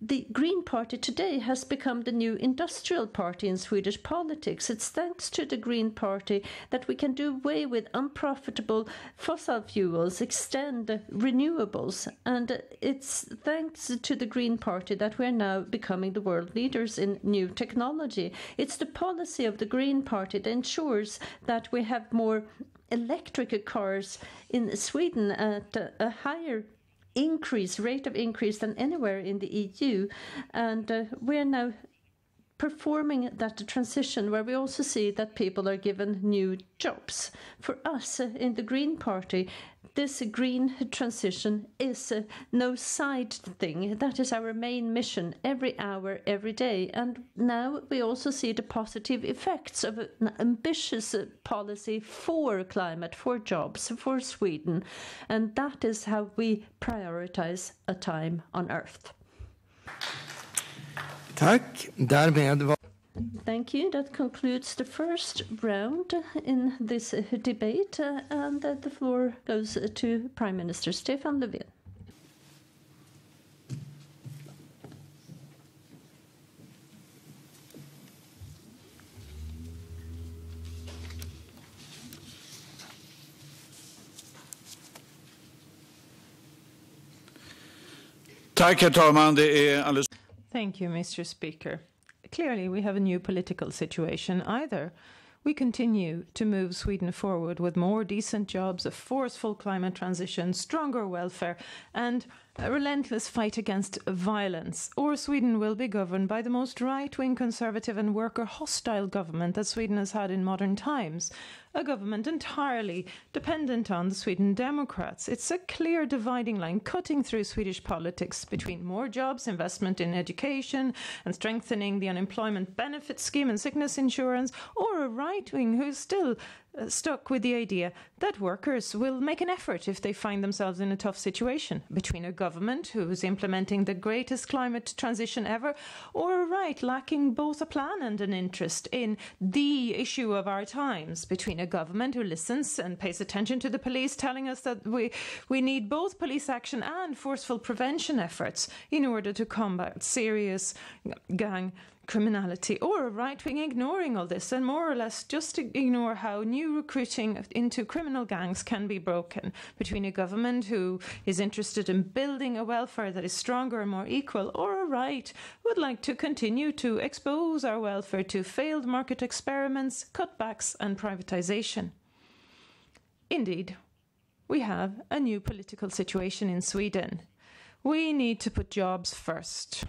The Green Party today has become the new industrial party in Swedish politics. It's thanks to the Green Party that we can do away with unprofitable fossil fuels, extend renewables, and it's thanks to the Green Party that we're now becoming the world leaders in new technology. It's the policy of the Green Party that ensures that we have more electric cars in Sweden at a higher rate of increase than anywhere in the EU, and we are now performing that transition where we also see that people are given new jobs. For us in the Green Party, this green transition is no side thing. That is our main mission every hour, every day. And now we also see the positive effects of an ambitious policy for climate, for jobs, for Sweden. And that is how we prioritize a time on Earth. Tack. Därmed var... Thank you. That concludes the first round in this debate, and the floor goes to Prime Minister Stefan Löfven. Tack, herr talman. Det är alldeles... Thank you, Mr. Speaker. Clearly, we have a new political situation. Either we continue to move Sweden forward with more decent jobs, a forceful climate transition, stronger welfare, and a relentless fight against violence, or Sweden will be governed by the most right-wing, conservative and worker-hostile government that Sweden has had in modern times. a government entirely dependent on the Sweden Democrats. It's a clear dividing line cutting through Swedish politics between more jobs, investment in education, and strengthening the unemployment benefit scheme and sickness insurance, or a right wing who's still stuck with the idea that workers will make an effort if they find themselves in a tough situation, between a government who's implementing the greatest climate transition ever, or a right lacking both a plan and an interest in the issue of our times, between a government who listens and pays attention to the police telling us that we need both police action and forceful prevention efforts in order to combat serious gang criminality, or a right wing ignoring all this and more or less just ignore how new recruiting into criminal gangs can be broken, between a government who is interested in building a welfare that is stronger and more equal, or a right who would like to continue to expose our welfare to failed market experiments, cutbacks and privatization. Indeed, we have a new political situation in Sweden. We need to put jobs first,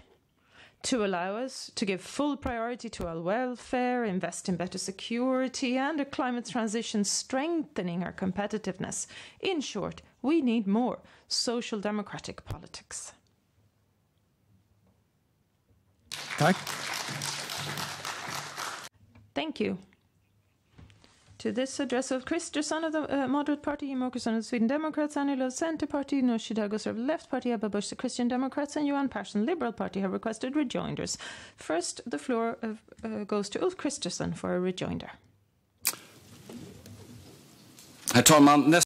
to allow us to give full priority to our welfare, invest in better security and a climate transition strengthening our competitiveness. In short, we need more social democratic politics. Tack. Thank you. To this address of Kristersson of the Moderate Party, Jimmie Åkesson of the Sweden Democrats, Annie Lööf Center Party, Nooshi Dadgostar of the Left Party, Ebba Busch the Christian Democrats, and Johan Persson Liberal Party have requested rejoinders. First, the floor goes to Ulf Kristersson for a rejoinder. Herr talman,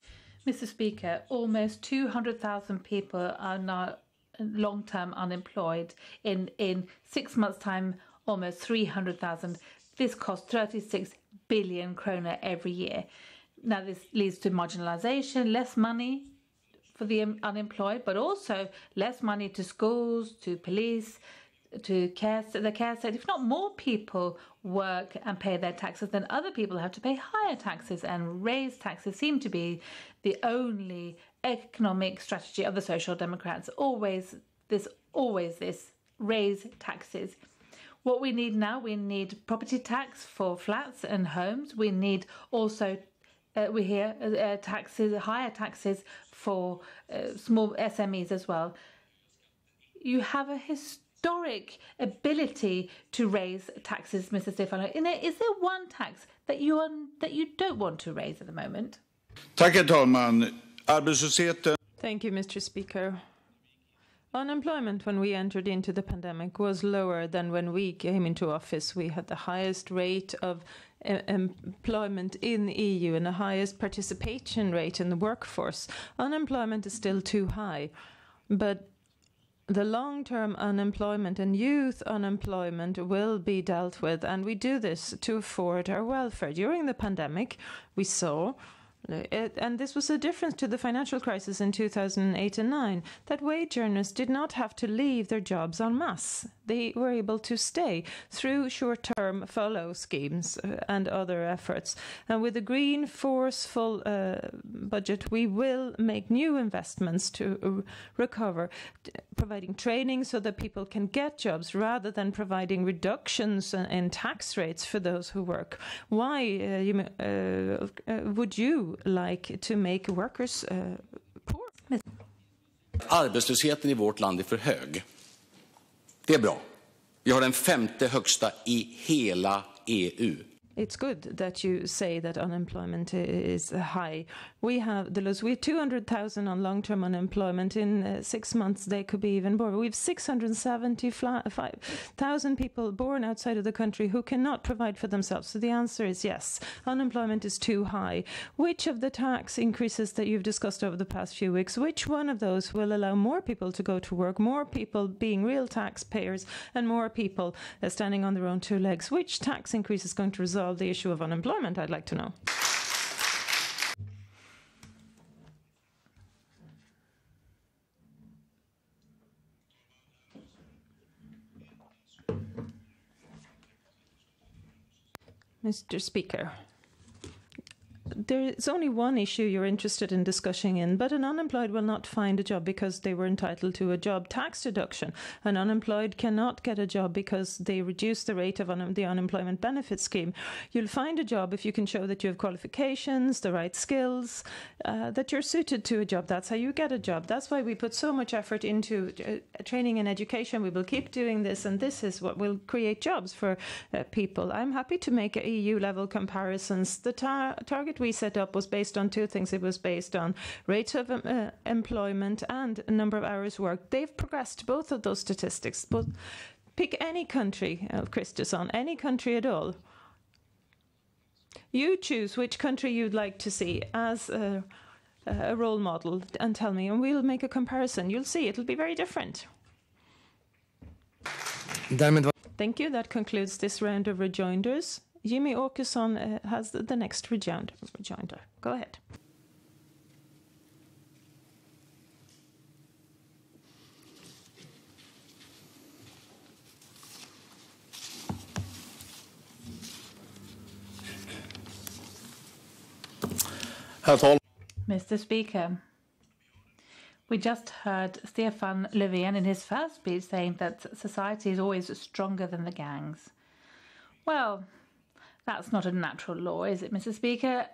Mr. Speaker, almost 200,000 people are now long-term unemployed. In 6 months' time, almost 300,000. This costs 36 billion krona every year. Now, this leads to marginalization, less money for the unemployed, but also less money to schools, to police, to the care sector. If not more people work and pay their taxes, then other people have to pay higher taxes, and raise taxes seem to be the only economic strategy of the Social Democrats. Always this, raise taxes. What we need now, we need property tax for flats and homes. We need also, we hear, higher taxes for small SMEs as well. You have a historic ability to raise taxes, Mr. Stefano. Is there one tax that you don't want to raise at the moment? Tack, herr talman. Arbetslösheten. Thank you, Mr. Speaker. Unemployment when we entered into the pandemic was lower than when we came into office. We had the highest rate of employment in the EU and the highest participation rate in the workforce. Unemployment is still too high, but the long-term unemployment and youth unemployment will be dealt with, and we do this to afford our welfare. During the pandemic, we saw and this was a difference to the financial crisis in 2008 and 2009, that wage earners did not have to leave their jobs en masse. They were able to stay through short-term furlough schemes and other efforts. And with the green, forceful budget, we will make new investments to recover, providing training so that people can get jobs rather than providing reductions in tax rates for those who work. Why would you like to make workers poor? Arbetslösheten i vårt land är för hög. Det är bra. Vi har den 5:e högsta i hela EU. It's good that you say that unemployment is high. We have 200,000 on long-term unemployment. In 6 months, they could be even more. We have 675,000 people born outside of the country who cannot provide for themselves. So the answer is yes. Unemployment is too high. Which of the tax increases that you've discussed over the past few weeks, which one of those will allow more people to go to work, more people being real taxpayers, and more people standing on their own two legs? Which tax increase is going to resolve the issue of unemployment? I'd like to know. Mr. Speaker, there's only one issue you're interested in discussing in, but an unemployed will not find a job because they were entitled to a job tax deduction. An unemployed cannot get a job because they reduce the rate of the unemployment benefit scheme. You'll find a job if you can show that you have qualifications, the right skills, that you're suited to a job. That's how you get a job. That's why we put so much effort into training and education. We will keep doing this, and this is what will create jobs for people. I'm happy to make EU-level comparisons. The target we set up was based on two things. It was based on rates of employment and number of hours worked. They've progressed, both of those statistics. Pick any country, Kristersson, any country at all. You choose which country you'd like to see as a role model and tell me, and we'll make a comparison. You'll see it'll be very different. Thank you. That concludes this round of rejoinders. Jimmy Åkesson has the next rejoinder. Go ahead. Mr. Speaker, we just heard Stefan Löfven in his first speech saying that society is always stronger than the gangs. Well, that's not a natural law, is it, Mr. Speaker?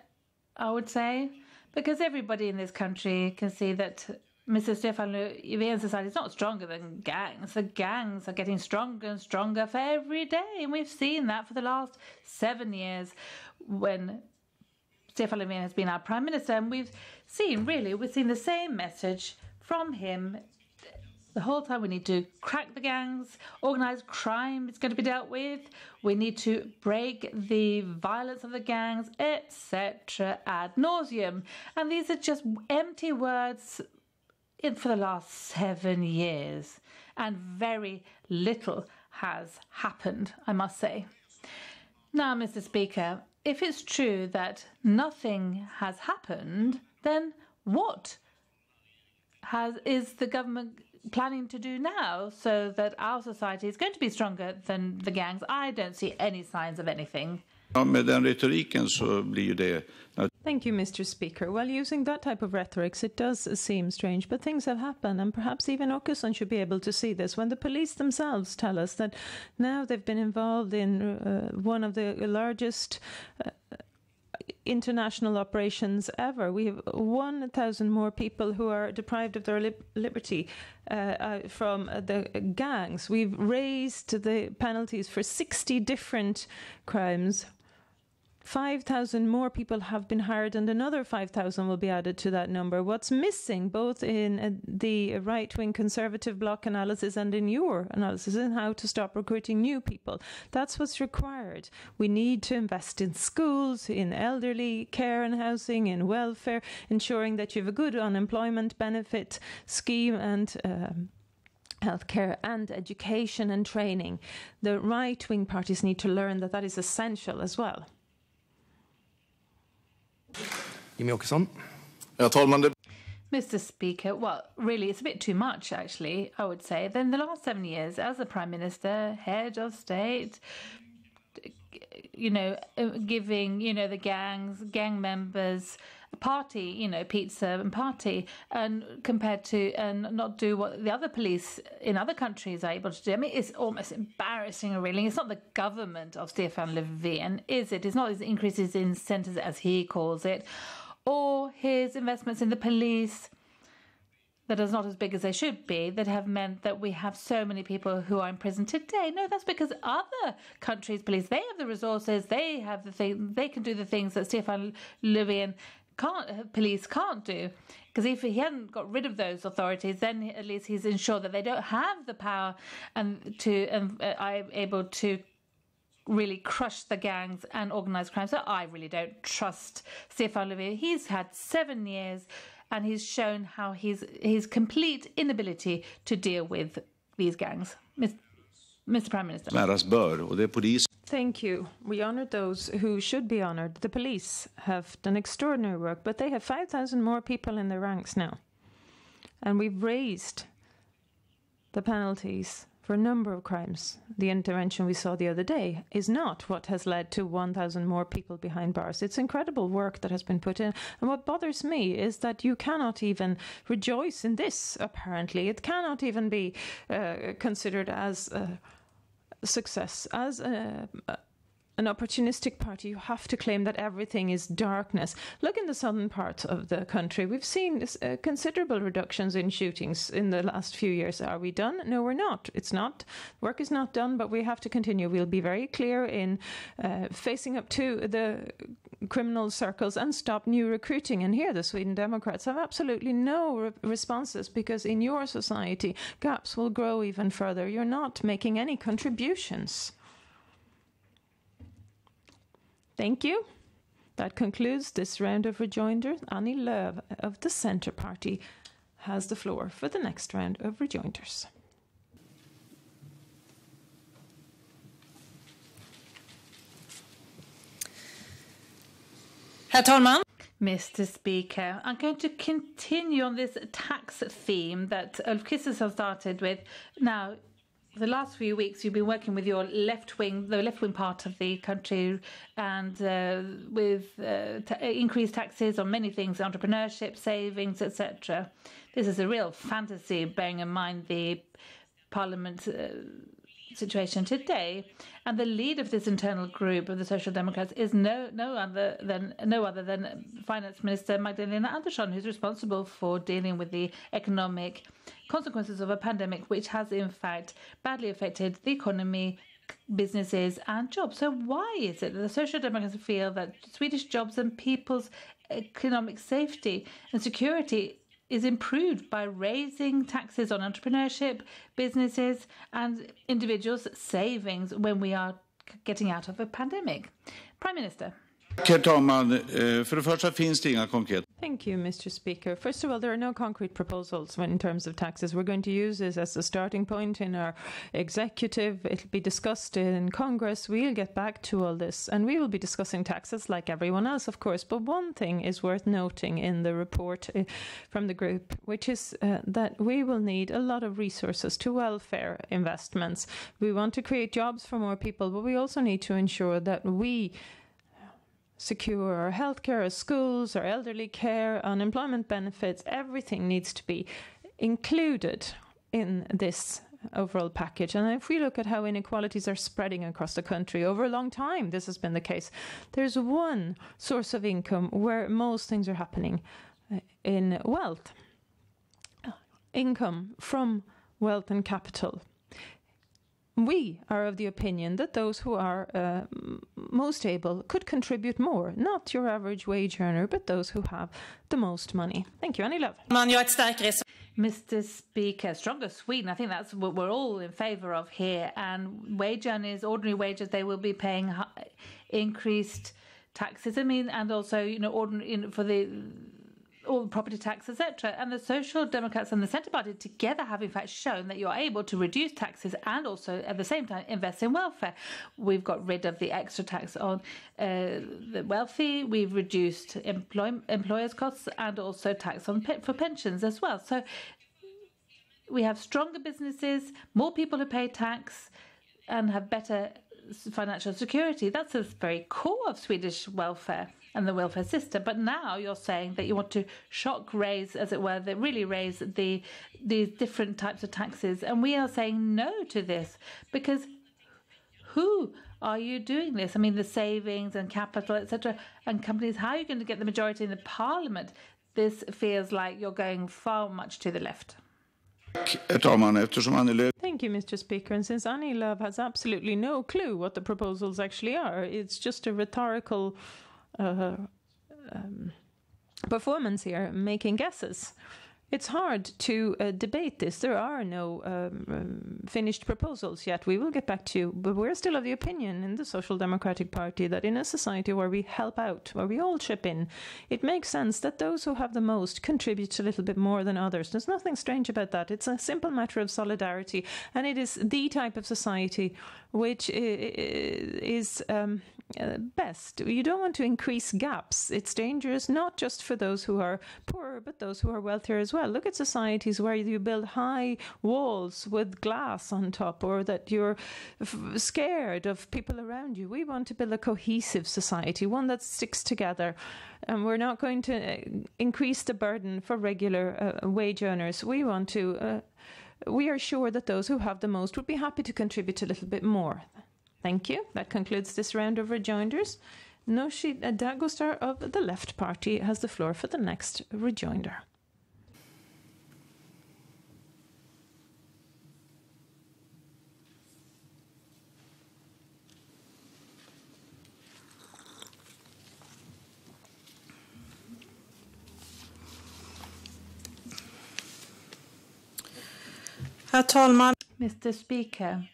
I would say, because everybody in this country can see that Mr. Stefan Löfven's society is not stronger than gangs. The gangs are getting stronger and stronger for every day, and we've seen that for the last 7 years when Stefan Löfven has been our Prime Minister, and we've seen the same message from him the whole time. We need to crack the gangs, organised crime is going to be dealt with, we need to break the violence of the gangs, etc. ad nauseum. And these are just empty words for the last 7 years, and very little has happened, I must say. Now, Mr. Speaker, if it's true that nothing has happened, then what is the government planning to do now so that our society is going to be stronger than the gangs? I don't see any signs of anything. Med den retoriken så blir ju det. Thank you, Mr. Speaker. Well, using that type of rhetoric, it does seem strange, but things have happened, and perhaps even Åkesson should be able to see this. When the police themselves tell us that now they've been involved in one of the largest international operations ever. We have 1,000 more people who are deprived of their liberty from the gangs. We've raised the penalties for 60 different crimes. 5,000 more people have been hired, and another 5,000 will be added to that number. What's missing, both in the right-wing conservative bloc analysis and in your analysis, in how to stop recruiting new people. That's what's required. We need to invest in schools, in elderly care and housing, in welfare, ensuring that you have a good unemployment benefit scheme and healthcare and education and training. The right-wing parties need to learn that that is essential as well. Jimmy Åkesson. Mr. Speaker, well, really, it's a bit too much, actually, I would say. Then the last 7 years, as a Prime Minister, head of state, giving, the gang members a party, pizza and party, and compared to, and not do what the other police in other countries are able to do. I mean, it's almost embarrassing, really. It's not the government of Stefan Löfven, is it? It's not his increases in centres, as he calls it, or his investments in the police that are not as big as they should be, that have meant that we have so many people who are in prison today. No, that's because other countries' police, they have the resources, they have the thing, they can do the things that Stefan Löfven police can't do. Because if he hadn't got rid of those authorities, then at least he's ensured that they don't have the power and are able to really crush the gangs and organised crime. So I really don't trust Stefan Löfven. He's had 7 years and he's shown how his complete inability to deal with these gangs. Mr. Prime Minister. Thank you. We honour those who should be honoured. The police have done extraordinary work, but they have 5,000 more people in their ranks now. And we've raised the penalties for a number of crimes. The intervention we saw the other day is not what has led to 1,000 more people behind bars. It's incredible work that has been put in. And what bothers me is that you cannot even rejoice in this, apparently. It cannot even be considered as a success. As an opportunistic party, you have to claim that everything is darkness. Look in the southern part of the country. We've seen considerable reductions in shootings in the last few years. Are we done? No, we're not. It's not. Work is not done, but we have to continue. We'll be very clear in facing up to the criminal circles and stop new recruiting. And here the Sweden Democrats have absolutely no responses, because in your society, gaps will grow even further. You're not making any contributions. Thank you. That concludes this round of rejoinders. Annie Lööf of the Centre Party has the floor for the next round of rejoinders. Herr talman! Mr. Speaker, I'm going to continue on this tax theme that Ulf Kristersson started with. Now, the last few weeks, you've been working with your the left-wing part of the country, and with increased taxes on many things, entrepreneurship, savings, etc. This is a real fantasy, bearing in mind the Parliament situation today. And the lead of this internal group of the Social Democrats is no other than Finance Minister Magdalena Andersson, who's responsible for dealing with the economic consequences of a pandemic, which has in fact badly affected the economy, businesses and jobs. So why is it that the Social Democrats feel that Swedish jobs and people's economic safety and security is improved by raising taxes on entrepreneurship, businesses and individuals' savings when we are getting out of a pandemic? Prime Minister. Herr talman, för det första finns det inga konkreta. Thank you, Mr. Speaker. First of all, there are no concrete proposals in terms of taxes. We're going to use this as a starting point in our executive. It'll be discussed in Congress. We'll get back to all this, and we will be discussing taxes like everyone else, of course. But one thing is worth noting in the report from the group, which is that we will need a lot of resources to welfare investments. We want to create jobs for more people, but we also need to ensure that we secure our healthcare, our schools, our elderly care, unemployment benefits. Everything needs to be included in this overall package. And if we look at how inequalities are spreading across the country over a long time, this has been the case. There's one source of income where most things are happening in wealth. Income from wealth and capital. We are of the opinion that those who are most able could contribute more, not your average wage earner, but those who have the most money. Thank you, Annie Lööf. Mr. Speaker, stronger Sweden, I think that's what we're all in favour of here. And wage earners, ordinary wages, they will be paying increased taxes. I mean, and also, for all the property tax, etc. And the Social Democrats and the Centre Party together have in fact shown that you're able to reduce taxes and also at the same time invest in welfare. We've got rid of the extra tax on the wealthy. We've reduced employers' costs and also tax on for pensions as well. So we have stronger businesses, more people who pay tax and have better financial security. That's the very core of Swedish welfare and the welfare system. But now you're saying that you want to raise, as it were, raise these different types of taxes. And we are saying no to this, because who are you doing this? I mean, the savings and capital, etc., and companies, how are you going to get the majority in the parliament? This feels like you're going far much to the left. Herr talman, eftersom Annie Lööf... Thank you, Mr. Speaker. And since Annie Lööf has absolutely no clue what the proposals actually are, it's just a rhetorical performance here, making guesses. It's hard to debate this. There are no finished proposals yet. We will get back to you, but we're still of the opinion in the Social Democratic Party that in a society where we help out, where we all chip in, it makes sense that those who have the most contribute a little bit more than others. There's nothing strange about that. It's a simple matter of solidarity, and it is the type of society which is best. You don't want to increase gaps. It's dangerous not just for those who are poorer, but those who are wealthier as well. Look at societies where you build high walls with glass on top, or that you're scared of people around you. We want to build a cohesive society, one that sticks together. And we're not going to increase the burden for regular wage earners. We are sure that those who have the most would be happy to contribute a little bit more. Thank you. That concludes this round of rejoinders. Nooshi Dadgostar of the Left Party has the floor for the next rejoinder. Herr talman. Mr. Speaker,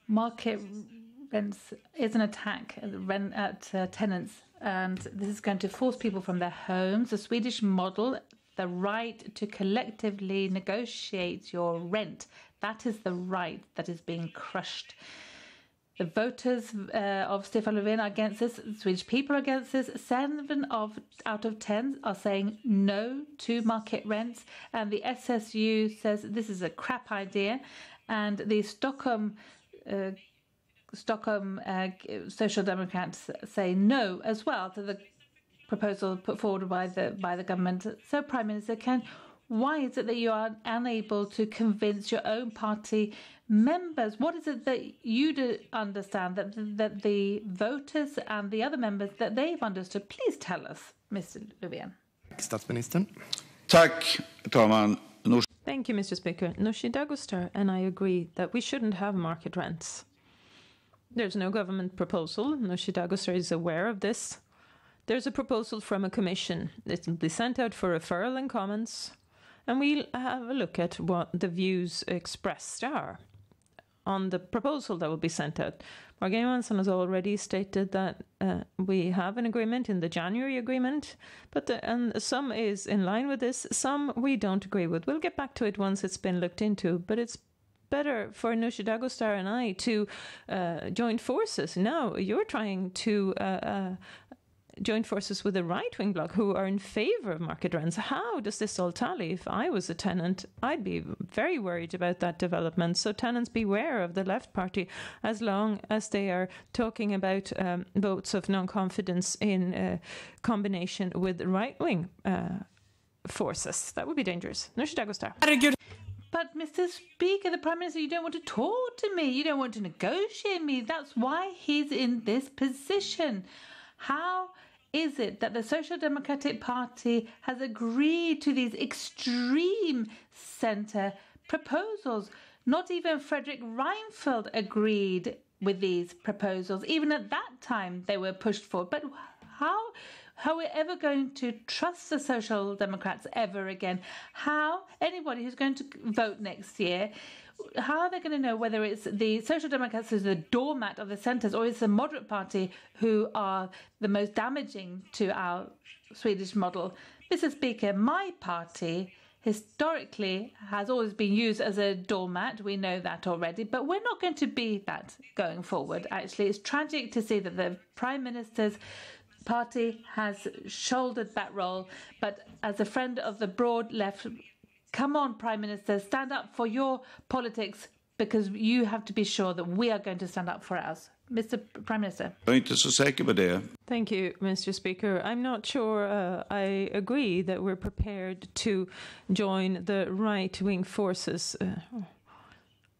market rents is an attack at tenants, and this is going to force people from their homes. The Swedish model, the right to collectively negotiate your rent, that is the right that is being crushed. The voters of Stefan Löfven are against this. The Swedish people are against this. 7 out of 10 are saying no to market rents. And the SSU says this is a crap idea. And the Stockholm Social Democrats say no as well to the proposal put forward by the government. So, Prime Minister, why is it that you are unable to convince your own party members? What is it that you do understand that the voters and the other members that they've understood? Please tell us, Mr. Löfven. Statsministern. Tack, talman. Thank you, Mr. Speaker. Nooshi Dadgostar and I agree that we shouldn't have market rents. There's no government proposal. Nooshi Dadgostar is aware of this. There's a proposal from a commission. It will be sent out for referral and comments, and we'll have a look at what the views expressed are on the proposal that will be sent out. Morgan Johansson has already stated that we have an agreement in the January agreement, and some is in line with this, some we don't agree with. We'll get back to it once it's been looked into, but it's better for Nooshi Dadgostar and I to join forces. No, you're trying to join forces with the right-wing bloc who are in favour of market rents. How does this all tally? If I was a tenant, I'd be very worried about that development. So tenants, beware of the Left Party as long as they are talking about votes of non-confidence in combination with right-wing forces. That would be dangerous. Nooshi Dadgostar. But, Mr. Speaker, the Prime Minister, you don't want to talk to me. You don't want to negotiate me. That's why he's in this position. How is it that the Social Democratic Party has agreed to these extreme centre proposals? Not even Fredrik Reinfeldt agreed with these proposals. Even at that time, they were pushed forward. But how are we ever going to trust the Social Democrats ever again? How anybody who's going to vote next year, how are they going to know whether it's the Social Democrats who's the doormat of the centres or it's the moderate party who are the most damaging to our Swedish model? Mr. Speaker, my party historically has always been used as a doormat. We know that already, but we're not going to be that going forward. Actually, it's tragic to see that the Prime Minister's party has shouldered that role, but as a friend of the broad left, come on, Prime Minister, stand up for your politics, because you have to be sure that we are going to stand up for ours. Mr. Prime Minister. Jag är inte så säker på det. Thank you, Mr. Speaker. I'm not sure I agree that we're prepared to join the right-wing forces.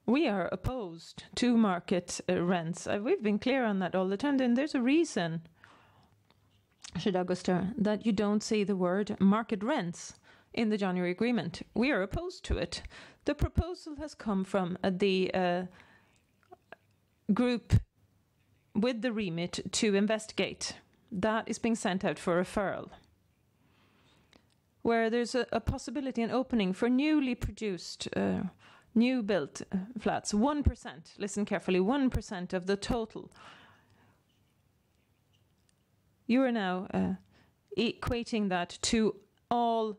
We are opposed to market rents. We've been clear on that all the time. And there's a reason, Dadgostar, that you don't see the word market rents in the January agreement. We are opposed to it. The proposal has come from the group with the remit to investigate. That is being sent out for referral, where there's a possibility, an opening for newly produced, new built flats. 1%, listen carefully, 1% of the total. You are now equating that to all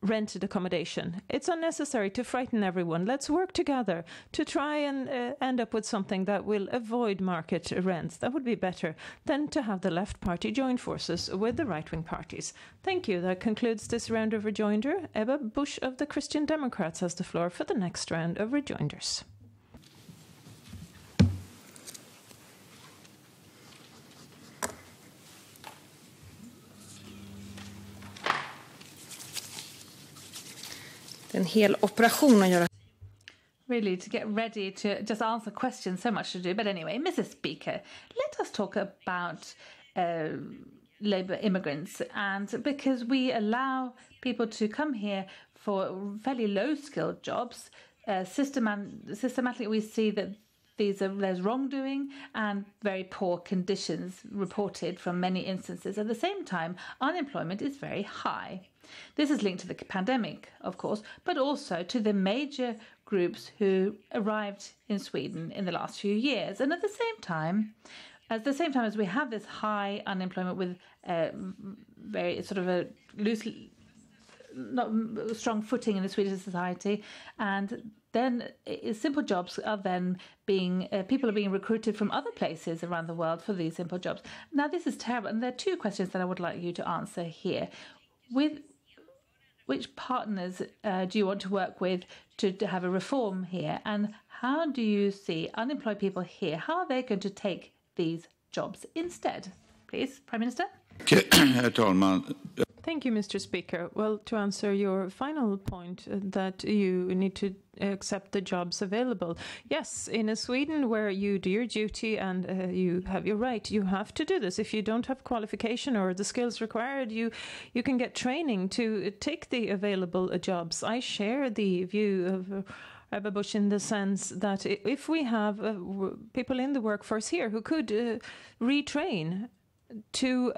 rented accommodation. It's unnecessary to frighten everyone. Let's work together to try and end up with something that will avoid market rents. That would be better than to have the left party join forces with the right-wing parties. Thank you. That concludes this round of rejoinder. Ebba Busch of the Christian Democrats has the floor for the next round of rejoinders. En hel operation att göra. Really, to get ready to just answer questions, so much to do. But anyway, Mrs. Speaker, let us talk about Labour immigrants. And because we allow people to come here for fairly low-skilled jobs, systematically we see that there's wrongdoing and very poor conditions reported from many instances. At the same time, unemployment is very high. This is linked to the pandemic, of course, but also to the major groups who arrived in Sweden in the last few years. And at the same time as we have this high unemployment with very sort of a loose, not strong footing in the Swedish society, and then simple jobs are then being people are being recruited from other places around the world for these simple jobs. Now this is terrible, and there are two questions that I would like you to answer here. With which partners do you want to work with to have a reform here, and how do you see unemployed people here? How are they going to take these jobs instead? Please, Prime Minister. Herr talman. Thank you, Mr. Speaker. Well, to answer your final point that you need to accept the jobs available. Yes, in a Sweden where you do your duty and you have your right, you have to do this. If you don't have qualification or the skills required, you can get training to take the available jobs. I share the view of Ebba Busch in the sense that if we have people in the workforce here who could retrain to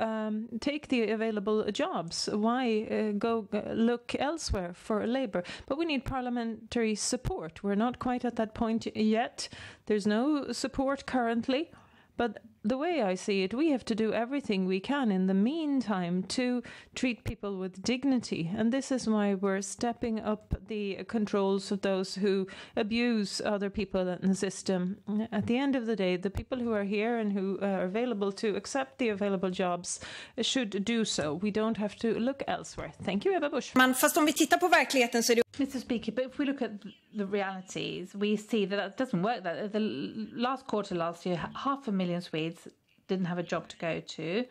take the available jobs, why go look elsewhere for labour? But we need parliamentary support. We're not quite at that point yet. There's no support currently. But the way I see it, we have to do everything we can in the meantime to treat people with dignity. And this is why we're stepping up the controls of those who abuse other people in the system. At the end of the day, the people who are here and who are available to accept the available jobs should do so. We don't have to look elsewhere. Thank you, Ebba Busch. Fast om vi tittar på verkligheten så är det... Mr. Speaker, but if we look at the realities, we see that doesn't work. That the last quarter last year, 500,000 Swedes didn't have a job to go to.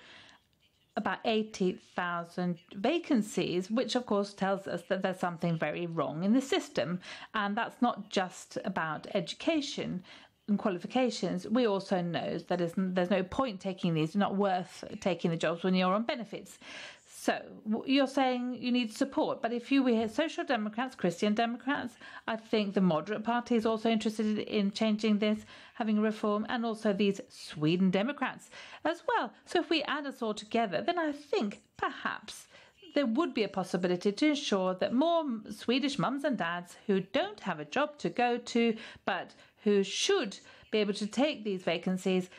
About 80,000 vacancies, which of course tells us that there's something very wrong in the system. And that's not just about education and qualifications. We also know that there's no point taking these, not worth taking the jobs when you're on benefits. So you're saying you need support, but if you were Social Democrats, Christian Democrats, I think the moderate party is also interested in changing this, having a reform, and also these Sweden Democrats as well. So if we add us all together, then I think perhaps there would be a possibility to ensure that more Swedish mums and dads who don't have a job to go to, but who should be able to take these vacancies,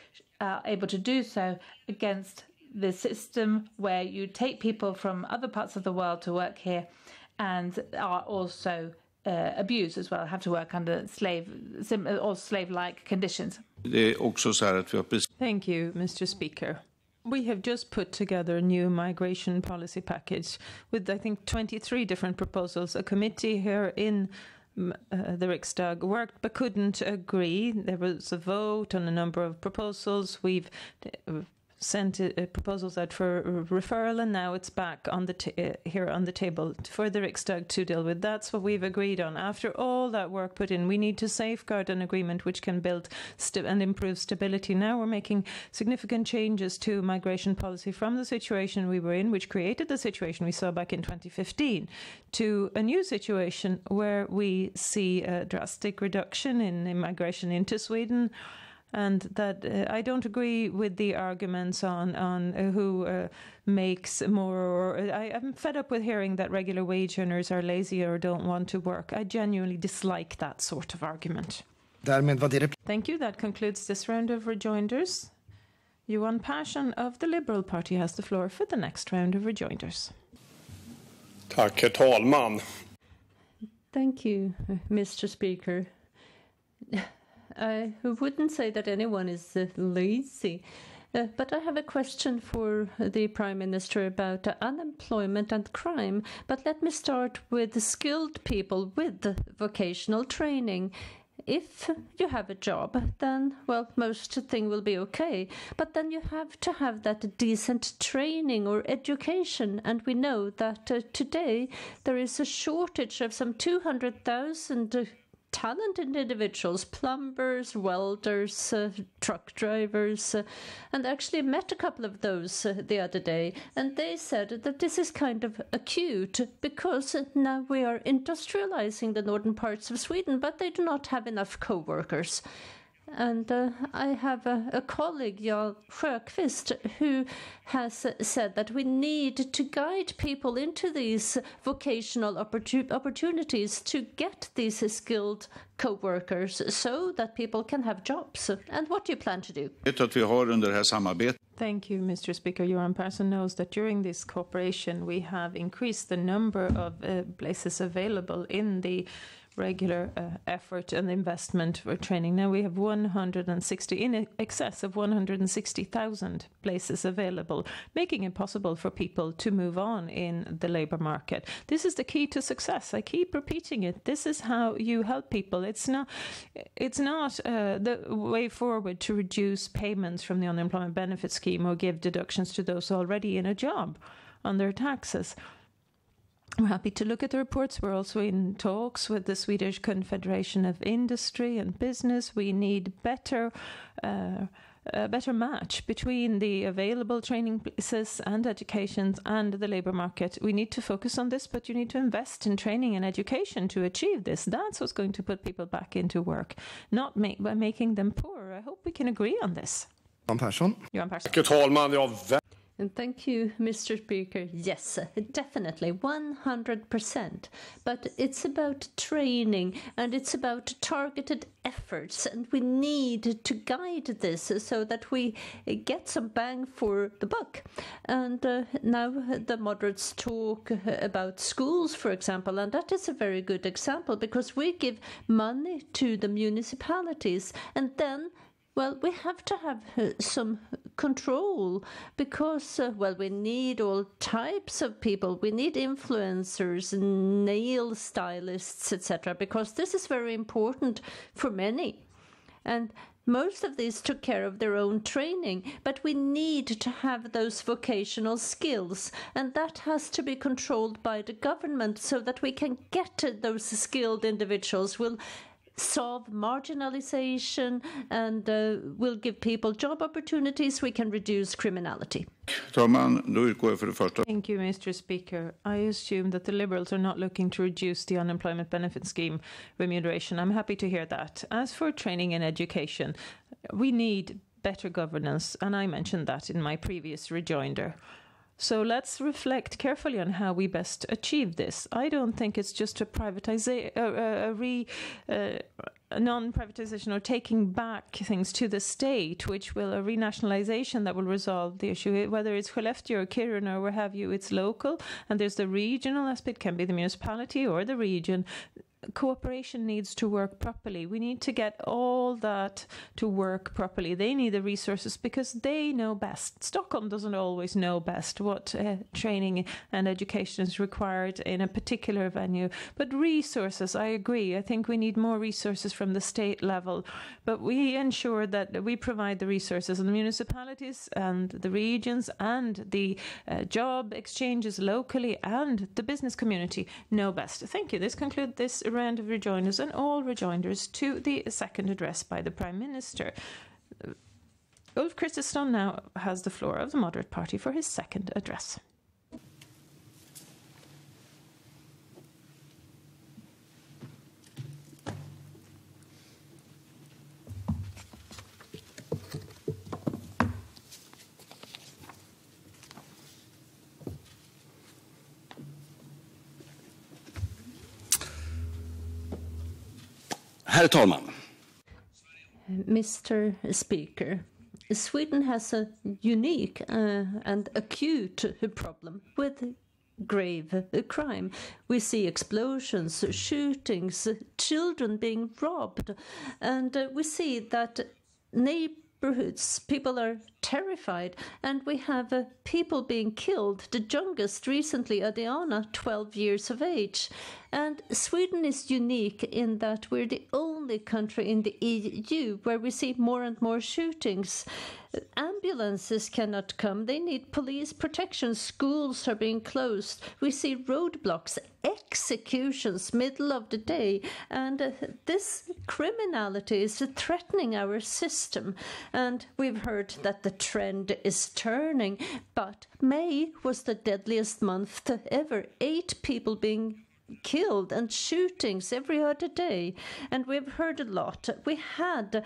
are able to do so against the system where you take people from other parts of the world to work here and are also abused as well, have to work under slave-like conditions. Thank you, Mr. Speaker. We have just put together a new migration policy package with, I think, 23 different proposals. A committee here in the Riksdag worked but couldn't agree. There was a vote on a number of proposals. We've sent proposals out for referral, and now it's back on the here on the table for the Riksdag to deal with. That's what we've agreed on. After all that work put in, we need to safeguard an agreement which can build and improve stability. Now we're making significant changes to migration policy from the situation we were in, which created the situation we saw back in 2015, to a new situation where we see a drastic reduction in immigration into Sweden. And that I don't agree with the arguments on who makes more. Or I'm fed up with hearing that regular wage earners are lazy or don't want to work. I genuinely dislike that sort of argument. Thank you. That concludes this round of rejoinders. Johan Persson of the Liberal Party has the floor for the next round of rejoinders. Tack, herr talman. Thank you, Mr. Speaker. I wouldn't say that anyone is lazy, but I have a question for the Prime Minister about unemployment and crime. But let me start with the skilled people with vocational training. If you have a job, then, well, most thing will be okay. But then you have to have that decent training or education. And we know that today there is a shortage of some 200,000 talented individuals, plumbers, welders, truck drivers, and I actually met a couple of those the other day, and they said that this is kind of acute because now we are industrializing the northern parts of Sweden, but they do not have enough co-workers. And I have a colleague, Jan Sjöqvist, who has said that we need to guide people into these vocational opportunities to get these skilled co-workers so that people can have jobs. And what do you plan to do? Thank you, Mr. Speaker. Göran Persson knows that during this cooperation we have increased the number of places available in the regular effort and investment for training. Now we have 160, in excess of 160,000 places available, making it possible for people to move on in the labour market. This is the key to success. I keep repeating it. This is how you help people. It's not the way forward to reduce payments from the unemployment benefit scheme or give deductions to those already in a job on their taxes. We're happy to look at the reports. We're also in talks with the Swedish Confederation of Industry and Business. We need a better match between the available training places and education and the labour market. We need to focus on this, but you need to invest in training and education to achieve this. That's what's going to put people back into work, not by making them poorer. I hope we can agree on this. Göran Persson. Herr talman, And thank you, Mr. Speaker. Yes, definitely, 100%. But it's about training and it's about targeted efforts. And we need to guide this so that we get some bang for the buck. And now the moderates talk about schools, for example. And that is a very good example because we give money to the municipalities and then well, we have to have some control because, we need all types of people. We need influencers, nail stylists, etc. because this is very important for many. And most of these took care of their own training, but we need to have those vocational skills, and that has to be controlled by the government so that we can get to those skilled individuals. We'll solve marginalization and will give people job opportunities. We can reduce criminality. Thank you, Mr. Speaker. I assume that the Liberals are not looking to reduce the unemployment benefit scheme remuneration. I'm happy to hear that. As for training and education, we need better governance, and I mentioned that in my previous rejoinder. So let's reflect carefully on how we best achieve this. I don't think it's just a non-privatization or taking back things to the state, which will a renationalization that will resolve the issue. Whether it's Skellefteå or Kiruna or where have you, it's local, and there's the regional aspect, can be the municipality or the region. Cooperation needs to work properly. We need to get all that to work properly. They need the resources because they know best. Stockholm doesn't always know best what training and education is required in a particular venue. But resources, I agree. I think we need more resources from the state level. But we ensure that we provide the resources, and the municipalities and the regions and the job exchanges locally and the business community know best. Thank you. This concludes this round of rejoinders and all rejoinders to the second address by the Prime Minister. Ulf Kristersson now has the floor of the Moderate Party for his second address. Herr talman. Mr. Speaker, Sweden has a unique and acute problem with grave crime. We see explosions, shootings, children being robbed, and we see that neighborhoods, people are terrified, and we have people being killed. The youngest recently, Adriana, 12 years of age. And Sweden is unique in that we're the only country in the EU where we see more and more shootings. Ambulances cannot come. They need police protection. Schools are being closed. We see roadblocks, executions middle of the day. And this criminality is threatening our system. And we've heard that the trend is turning. But May was the deadliest month ever. 8 people being killed and shootings every other day, and we've heard a lot. We had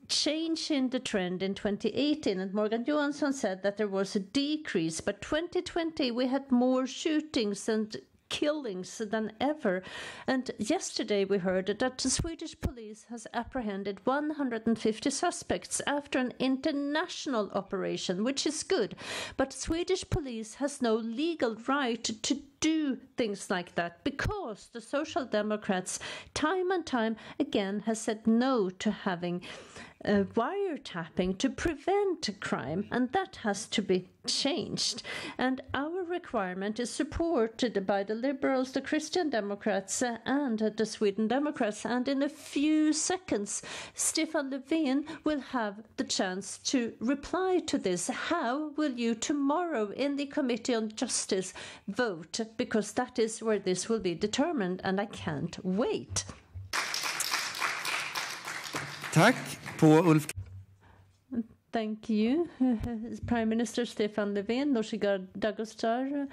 change in the trend in 2018, and Morgan Johansson said that there was a decrease, but 2020 we had more shootings and killings than ever. And yesterday we heard that the Swedish police has apprehended 150 suspects after an international operation, which is good. But Swedish police has no legal right to do things like that because the Social Democrats time and time again has said no to having wiretapping to prevent crime, and that has to be changed. And our requirement is supported by the Liberals, the Christian Democrats and the Sweden Democrats. And in a few seconds, Stefan Löfven will have the chance to reply to this. How will you tomorrow in the Committee on Justice vote? Because that is where this will be determined, and I can't wait. Tack. På Ulf. Thank you, Prime Minister Stefan Löfven, Nooshi Dadgostar,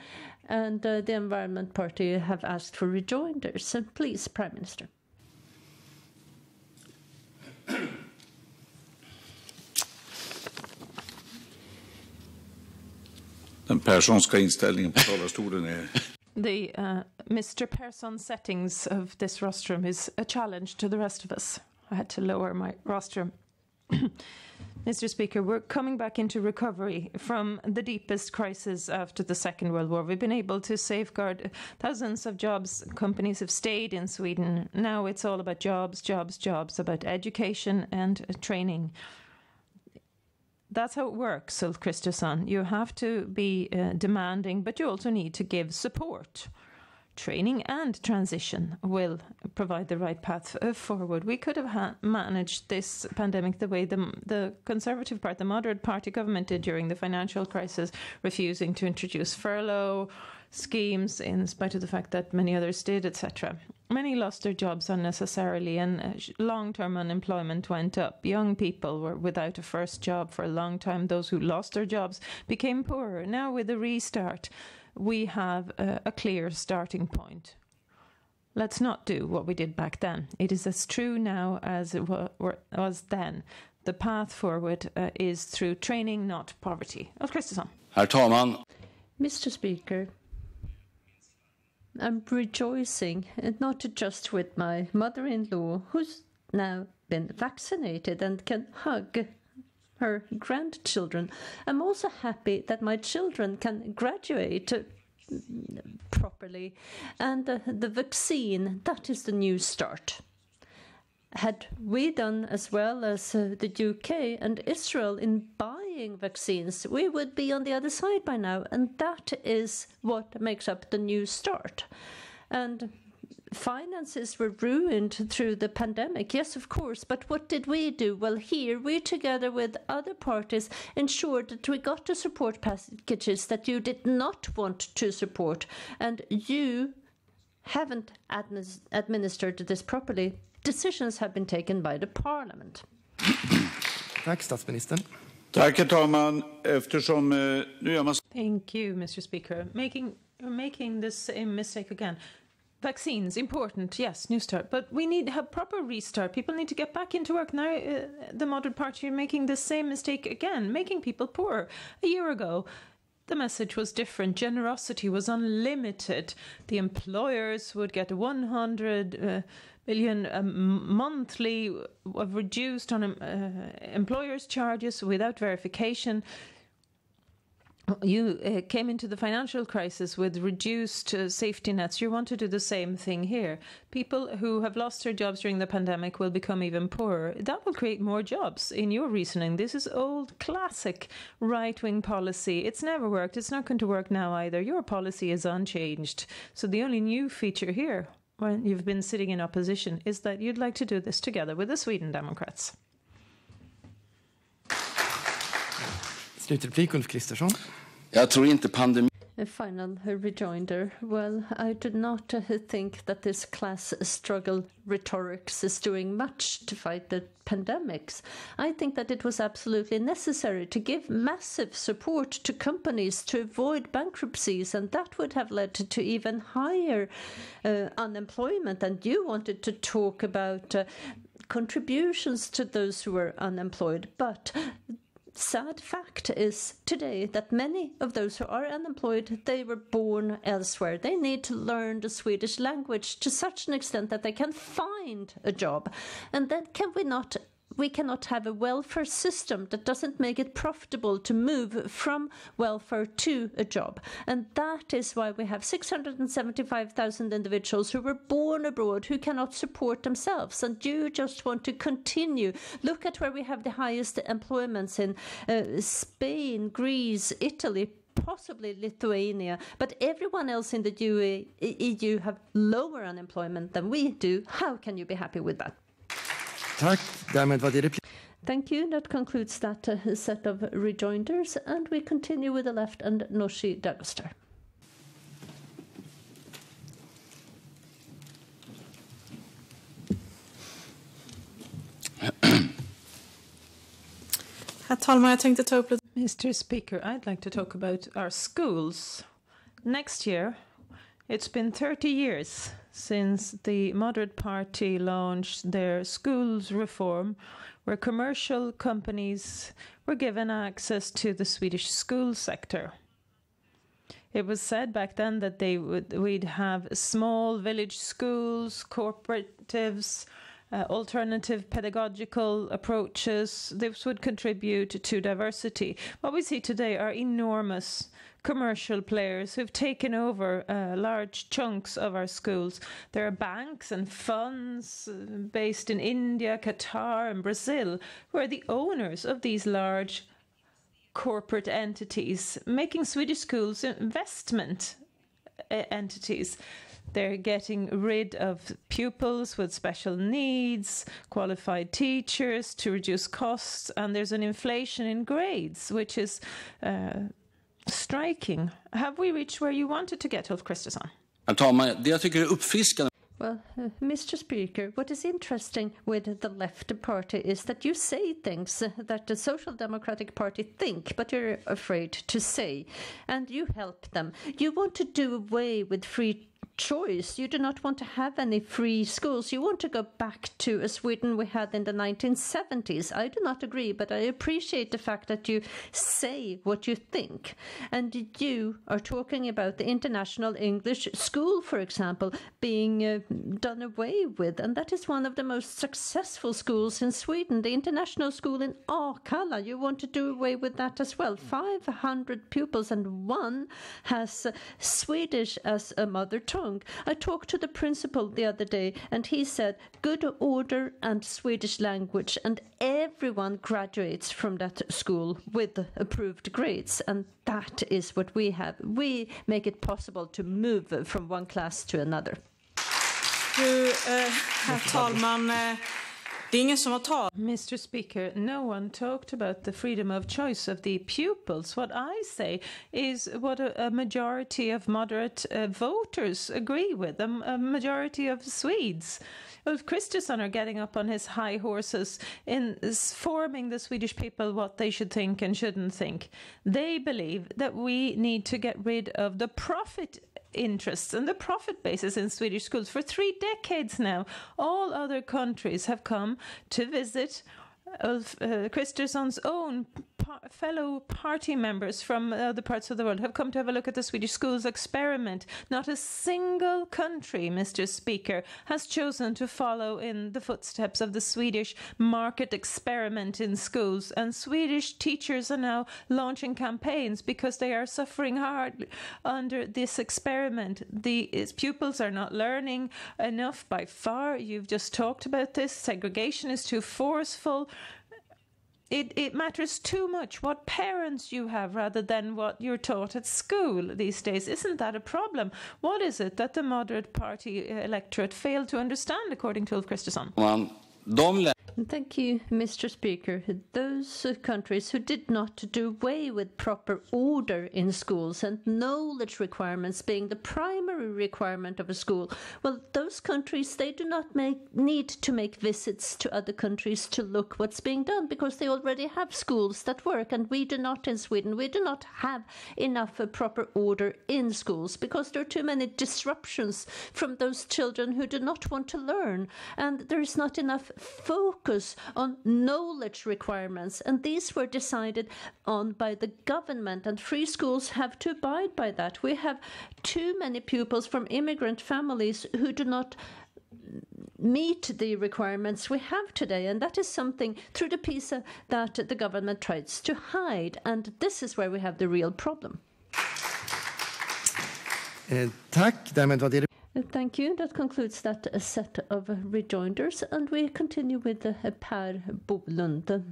and the Environment Party have asked for rejoinders. So please, Prime Minister. Den Perssonska inställningen på talarstolen är... The Mr. Persson settings of this rostrum is a challenge to the rest of us. I had to lower my rostrum. Mr. Speaker, we're coming back into recovery from the deepest crisis after the Second World War. We've been able to safeguard thousands of jobs. Companies have stayed in Sweden. Now it's all about jobs, jobs, jobs, about education and training. That's how it works, Ulf Kristersson. You have to be demanding, but you also need to give support. Training and transition will provide the right path forward. We could have managed this pandemic the way the Conservative Party, the moderate party government did during the financial crisis, refusing to introduce furlough schemes in spite of the fact that many others did, etc. Many lost their jobs unnecessarily, and long-term unemployment went up. Young people were without a first job for a long time. Those who lost their jobs became poorer. Now with the restart, we have a clear starting point. Let's not do what we did back then. It is as true now as it was then. The path forward is through training, not poverty. Ulf Kristersson. Herr talman. Mr. Speaker, I'm rejoicing, not just with my mother-in-law, who's now been vaccinated and can hug her grandchildren. I'm also happy that my children can graduate properly. And the vaccine, that is the new start. Had we done as well as the UK and Israel in buying vaccines, we would be on the other side by now. And that is what makes up the new start. And finances were ruined through the pandemic, yes, of course, but what did we do? Well, here, we together with other parties ensured that we got the support packages that you did not want to support, and you haven't administered this properly. Decisions have been taken by the parliament. Tack, statsministern. Tack, herr talman. Eftersom nu gör man... Thank you, Mr. Speaker. Making the same mistake again. Vaccines, important, yes, new start. But we need to have proper restart. People need to get back into work. Now the moderate party are making the same mistake again, making people poorer. A year ago, the message was different. Generosity was unlimited. The employers would get 100 billion monthly of reduced on employers' charges without verification. You came into the financial crisis with reduced safety nets. You want to do the same thing here. People who have lost their jobs during the pandemic will become even poorer. That will create more jobs. In your reasoning, this is old, classic right-wing policy. It's never worked. It's not going to work now either. Your policy is unchanged. So the only new feature here, when you've been sitting in opposition, is that you'd like to do this together with the Sweden Democrats. Slutreplik, Ulf Kristersson. Jag tror inte pandemin. A final rejoinder. Well, I do not think that this class struggle rhetorics is doing much to fight the pandemics. I think that it was absolutely necessary to give massive support to companies to avoid bankruptcies, and that would have led to even higher unemployment. And you wanted to talk about contributions to those who were unemployed, but sad fact is today that many of those who are unemployed, they were born elsewhere. They need to learn the Swedish language to such an extent that they can find a job. And then we cannot have a welfare system that doesn't make it profitable to move from welfare to a job. And that is why we have 675,000 individuals who were born abroad who cannot support themselves. And you just want to continue. Look at where we have the highest employments in Spain, Greece, Italy, possibly Lithuania, but everyone else in the EU have lower unemployment than we do. How can you be happy with that? Tack. Därmed var det replik. Thank you. That concludes that set of rejoinders, and we continue with the left and Nooshi Dadgostar. Herr talman, jag tänkte ta upp lite. Mr. Speaker, I'd like to talk about our schools. Next year, it's been 30 years since the Moderate Party launched their schools reform, where commercial companies were given access to the Swedish school sector. It was said back then that we'd have small village schools, cooperatives, alternative pedagogical approaches. This would contribute to diversity. What we see today are enormous commercial players who've taken over large chunks of our schools. There are banks and funds based in India, Qatar and Brazil who are the owners of these large corporate entities, making Swedish schools investment entities. They're getting rid of pupils with special needs, qualified teachers to reduce costs, and there's an inflation in grades, which is striking. Have we reached where you wanted to get, Ulf Kristersson? Herr talman, det jag tycker är uppfriskande. Well, Mr. Speaker, what is interesting with the left party is that you say things that the Social Democratic Party think, but you're afraid to say, and you help them. You want to do away with free choice. You do not want to have any free schools. You want to go back to a Sweden we had in the 1970s. I do not agree, but I appreciate the fact that you say what you think. And you are talking about the International English School, for example, being done away with. And that is one of the most successful schools in Sweden. The International School in Akalla, you want to do away with that as well. 500 pupils and one has Swedish as a mother tongue. I talked to the principal the other day and he said good order and Swedish language, and everyone graduates from that school with approved grades, and that is what we have. We make it possible to move from one class to another. Herr talman, det är ingen som har talat. Mr. Speaker, no one talked about the freedom of choice of the pupils. What I say is what a majority of moderate voters agree with, a majority of Swedes. Ulf Kristersson are getting up on his high horses in forming the Swedish people what they should think and shouldn't think. They believe that we need to get rid of the profit interests and the profit basis in Swedish schools. For 3 decades now, all other countries have come to visit Ulf Kristersson's own fellow party members from other parts of the world have come to have a look at the Swedish schools experiment. Not a single country, Mr. Speaker, has chosen to follow in the footsteps of the Swedish market experiment in schools. And Swedish teachers are now launching campaigns because they are suffering hard under this experiment. The pupils are not learning enough by far. You've just talked about this. Segregation is too forceful. It matters too much what parents you have rather than what you're taught at school these days. Isn't that a problem? What is it that the moderate party electorate failed to understand, according to Ulf Kristersson? Thank you, Mr. Speaker. Those countries who did not do away with proper order in schools and knowledge requirements being the primary requirement of a school, well, those countries, they do not need to make visits to other countries to look what's being done because they already have schools that work, and we do not in Sweden. We do not have enough proper order in schools because there are too many disruptions from those children who do not want to learn, and there is not enough focus on knowledge requirements, and these were decided on by the government, and free schools have to abide by that. We have too many pupils from immigrant families who do not meet the requirements we have today, and that is something through the PISA that the government tries to hide, and this is where we have the real problem. Tack. Därmed var det. Thank you. That concludes that set of rejoinders, and we continue with Per Bolund.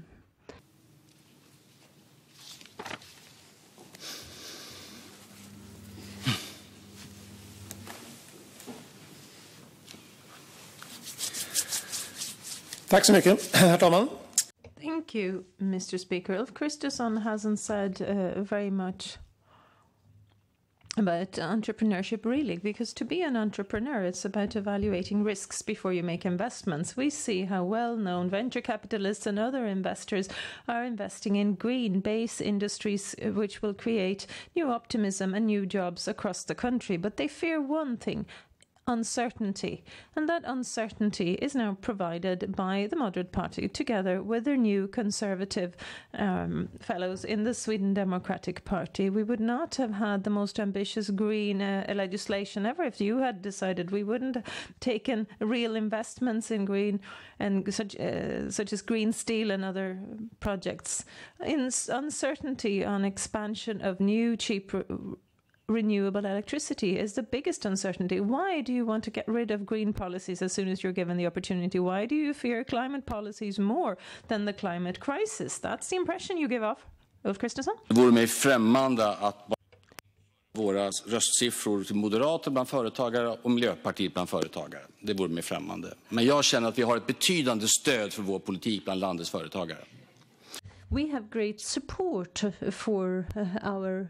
Tack så mycket, herr talman. Thank you, Mr. Speaker. Ulf Kristersson hasn't said very much about entrepreneurship, really, because to be an entrepreneur, it's about evaluating risks before you make investments. We see how well-known venture capitalists and other investors are investing in green base industries, which will create new optimism and new jobs across the country. But they fear one thing: uncertainty, and that uncertainty is now provided by the Moderate Party together with their new conservative fellows in the Sweden Democratic Party. We would not have had the most ambitious green legislation ever if you had decided. We wouldn't have taken real investments in green and such as green steel and other projects. In uncertainty on expansion of new cheap renewable electricity is the biggest uncertainty. Why do you want to get rid of green policies as soon as you're given the opportunity? Why do you fear climate policies more than the climate crisis? That's the impression you give off. Ulf Kristersson? Det vore mig främmande att våra röstsiffror till moderater bland företagare och Miljöpartiet bland företagare. Det vore mig främmande. Men jag känner att vi har ett betydande stöd för vår politik bland landets företagare. We have great support for our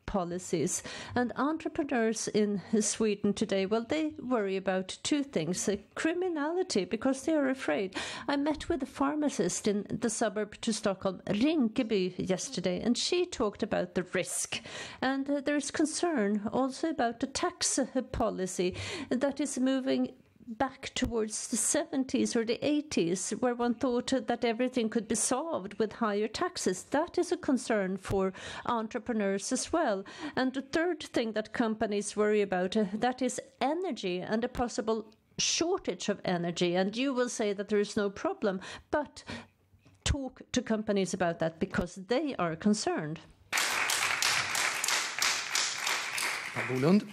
policies, and entrepreneurs in Sweden today, well, they worry about two things: criminality, because they are afraid. I met with a pharmacist in the suburb to Stockholm, Rinkeby, yesterday, and she talked about the risk. And there's concern also about the tax policy that is moving back towards the 70s or the 80s, where one thought that everything could be solved with higher taxes. That is a concern for entrepreneurs as well. And the third thing that companies worry about, that is energy and a possible shortage of energy. And you will say that there is no problem, but talk to companies about that because they are concerned. Per Bolund.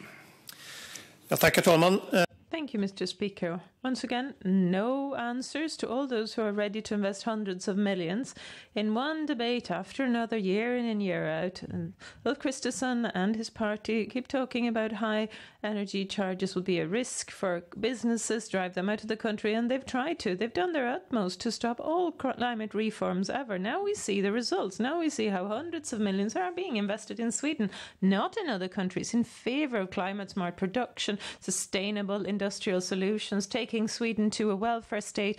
Ja, tack, herr talman. Thank you, Mr. Speaker. Once again, no answers to all those who are ready to invest hundreds of millions in one debate after another, year in and year out. And Ulf Kristersson and his party keep talking about high energy charges will be a risk for businesses, drive them out of the country, and they've tried to. They've done their utmost to stop all climate reforms ever. Now we see the results. Now we see how hundreds of millions are being invested in Sweden, not in other countries, in favour of climate-smart production, sustainable industrial solutions, taking making Sweden to a welfare state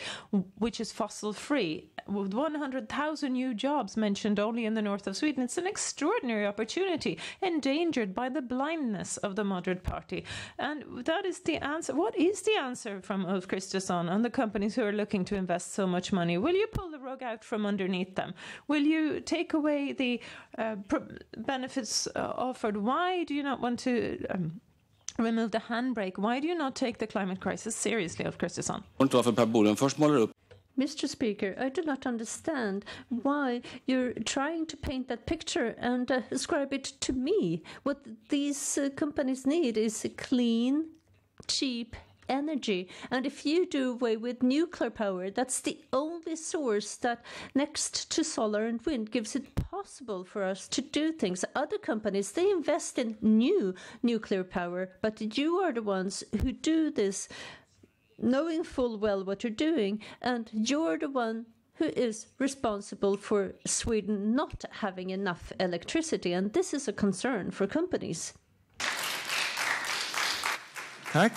which is fossil free. With 100,000 new jobs mentioned only in the north of Sweden, it's an extraordinary opportunity, endangered by the blindness of the moderate party. And that is the answer. What is the answer from Ulf Kristersson and the companies who are looking to invest so much money? Will you pull the rug out from underneath them? Will you take away the benefits offered? Why do you not want to remove the handbrake? Why do you not take the climate crisis seriously, Ulf Kristersson? Mr. Speaker, I do not understand why you're trying to paint that picture and ascribe it to me. What these companies need is clean, cheap energy. And if you do away with nuclear power, that's the only source that, next to solar and wind, gives it possible for us to do things. Other companies, they invest in new nuclear power, but you are the ones who do this knowing full well what you're doing, and you're the one who is responsible for Sweden not having enough electricity, and this is a concern for companies. Tack.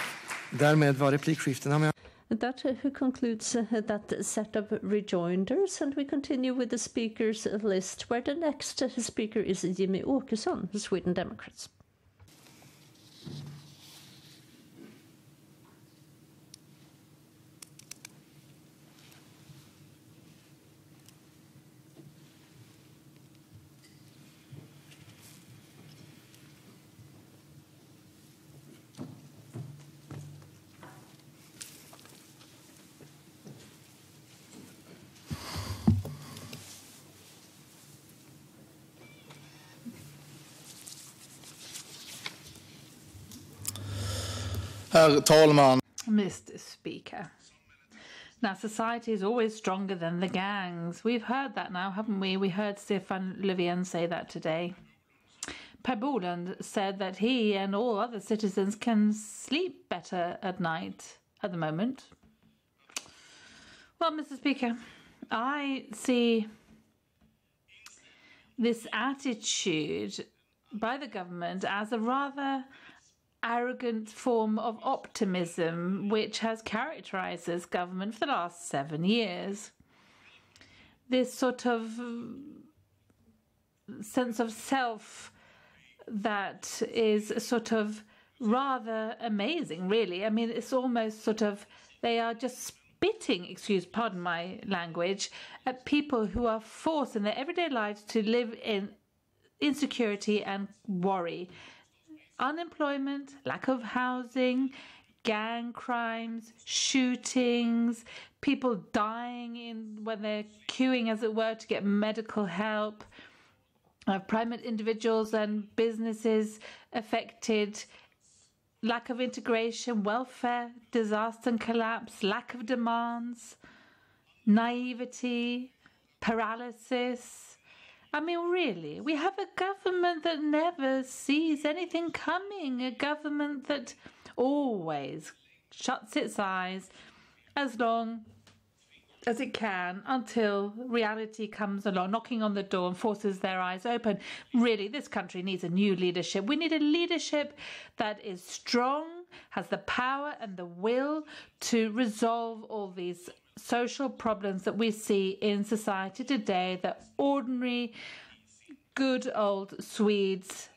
Därmed var replikskiftena med. That concludes that set of rejoinders, and we continue with the speakers list, where the next speaker is Jimmy Åkesson, Sweden Democrats. Herr talman. Mr. Speaker. Now, society is always stronger than the gangs. We've heard that now, haven't we? We heard Stefan Löfven say that today. Per Bolund said that he and all other citizens can sleep better at night at the moment. Well, Mr. Speaker, I see this attitude by the government as a rather arrogant form of optimism which has characterized this government for the last 7 years. This sort of sense of self that is sort of rather amazing, really. I mean, it's almost sort of, they are just spitting, pardon my language, at people who are forced in their everyday lives to live in insecurity and worry. Unemployment, lack of housing, gang crimes, shootings, people dying when they're queuing, as it were, to get medical help, private individuals and businesses affected, lack of integration, welfare, disaster and collapse, lack of demands, naivety, paralysis. I mean, really, we have a government that never sees anything coming, a government that always shuts its eyes as long as it can until reality comes along, knocking on the door and forces their eyes open. Really, this country needs a new leadership. We need a leadership that is strong, has the power and the will to resolve all these social problems that we see in society today, that ordinary, good old Swedes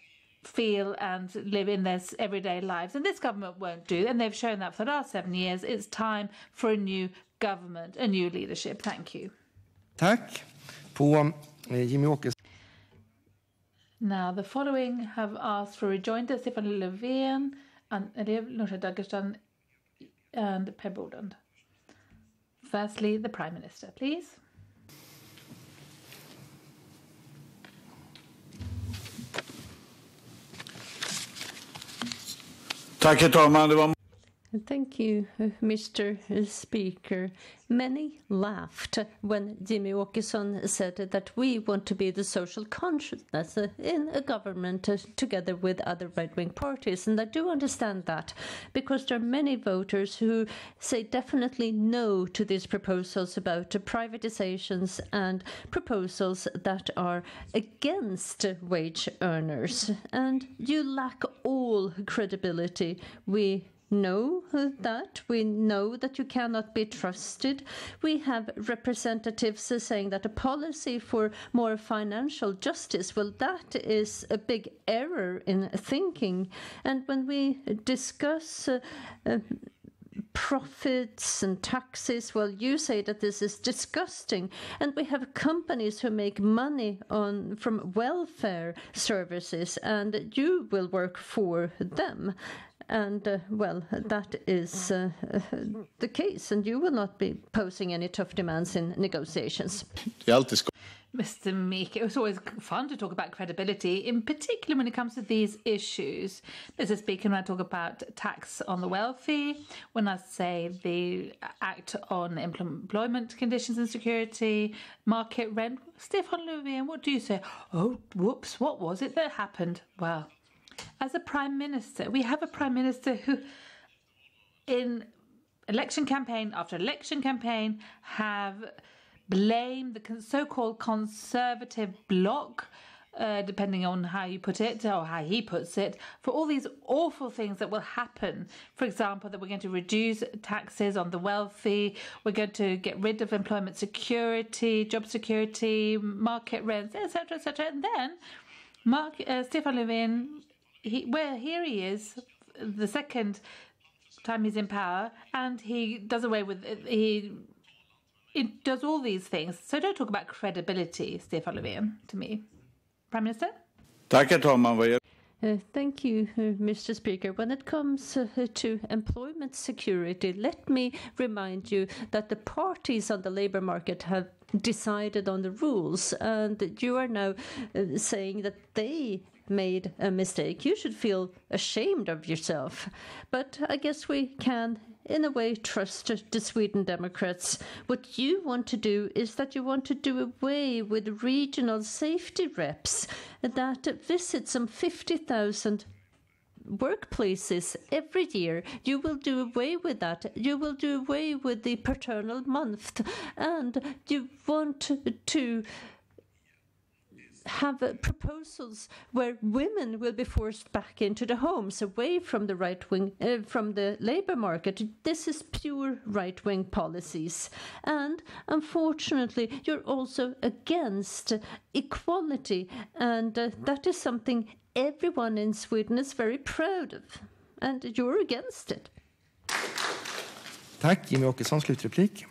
feel and live in their everyday lives. And this government won't do, and they've shown that for the last 7 years. It's time for a new government, a new leadership. Thank you. Tack. På Jimmy Åkesson. Now, the following have asked for rejoinder: Stefan Löfven, Nooshi Dadgostar and Per Bolund. Firstly, the Prime Minister, please. Tack, herr talman. Thank you, Mr. Speaker. Many laughed when Jimmy Åkesson said that we want to be the social consciousness in a government together with other right-wing parties. And I do understand that, because there are many voters who say definitely no to these proposals about privatizations and proposals that are against wage earners. And you lack all credibility. We know that. We know that you cannot be trusted. We have representatives saying that a policy for more financial justice, well, that is a big error in thinking. And when we discuss profits and taxes, well, you say that this is disgusting, and we have companies who make money from welfare services, and you will work for them. And, well, that is the case, and you will not be posing any tough demands in negotiations. Mr. Meek, it was always fun to talk about credibility, in particular when it comes to these issues. Mr. Speaker, when I talk about tax on the wealthy, when I say the Act on Employment Conditions and Security, market rent, Stefan Löfven, what do you say? Oh, whoops, what was it that happened? Well, as a Prime Minister, we have a Prime Minister who, in election campaign after election campaign, have blamed the so-called conservative bloc, depending on how you put it or how he puts it, for all these awful things that will happen. For example, that we're going to reduce taxes on the wealthy, we're going to get rid of employment security, job security, market rents, etc., etc. And then Stefan Löfven, here he is, the second time he's in power, and he does away with it. It does all these things. So don't talk about credibility, Stefan Löfven, to me. Prime Minister? Tack, herr talman. Thank you, Mr. Speaker. When it comes to employment security, let me remind you that the parties on the labour market have decided on the rules, and you are now saying that they made a mistake. You should feel ashamed of yourself. But I guess we can, in a way, trust the Sweden Democrats. What you want to do is that you want to do away with regional safety reps that visit some 50,000 workplaces every year. You will do away with that. You will do away with the paternal month, and you want to have proposals where women will be forced back into the homes, away from the right wing, from the labour market. This is pure right wing policies, and unfortunately, you're also against equality, and that is something everyone in Sweden is very proud of, and you're against it. Tack, Jimmy Åkesson, slutreplik.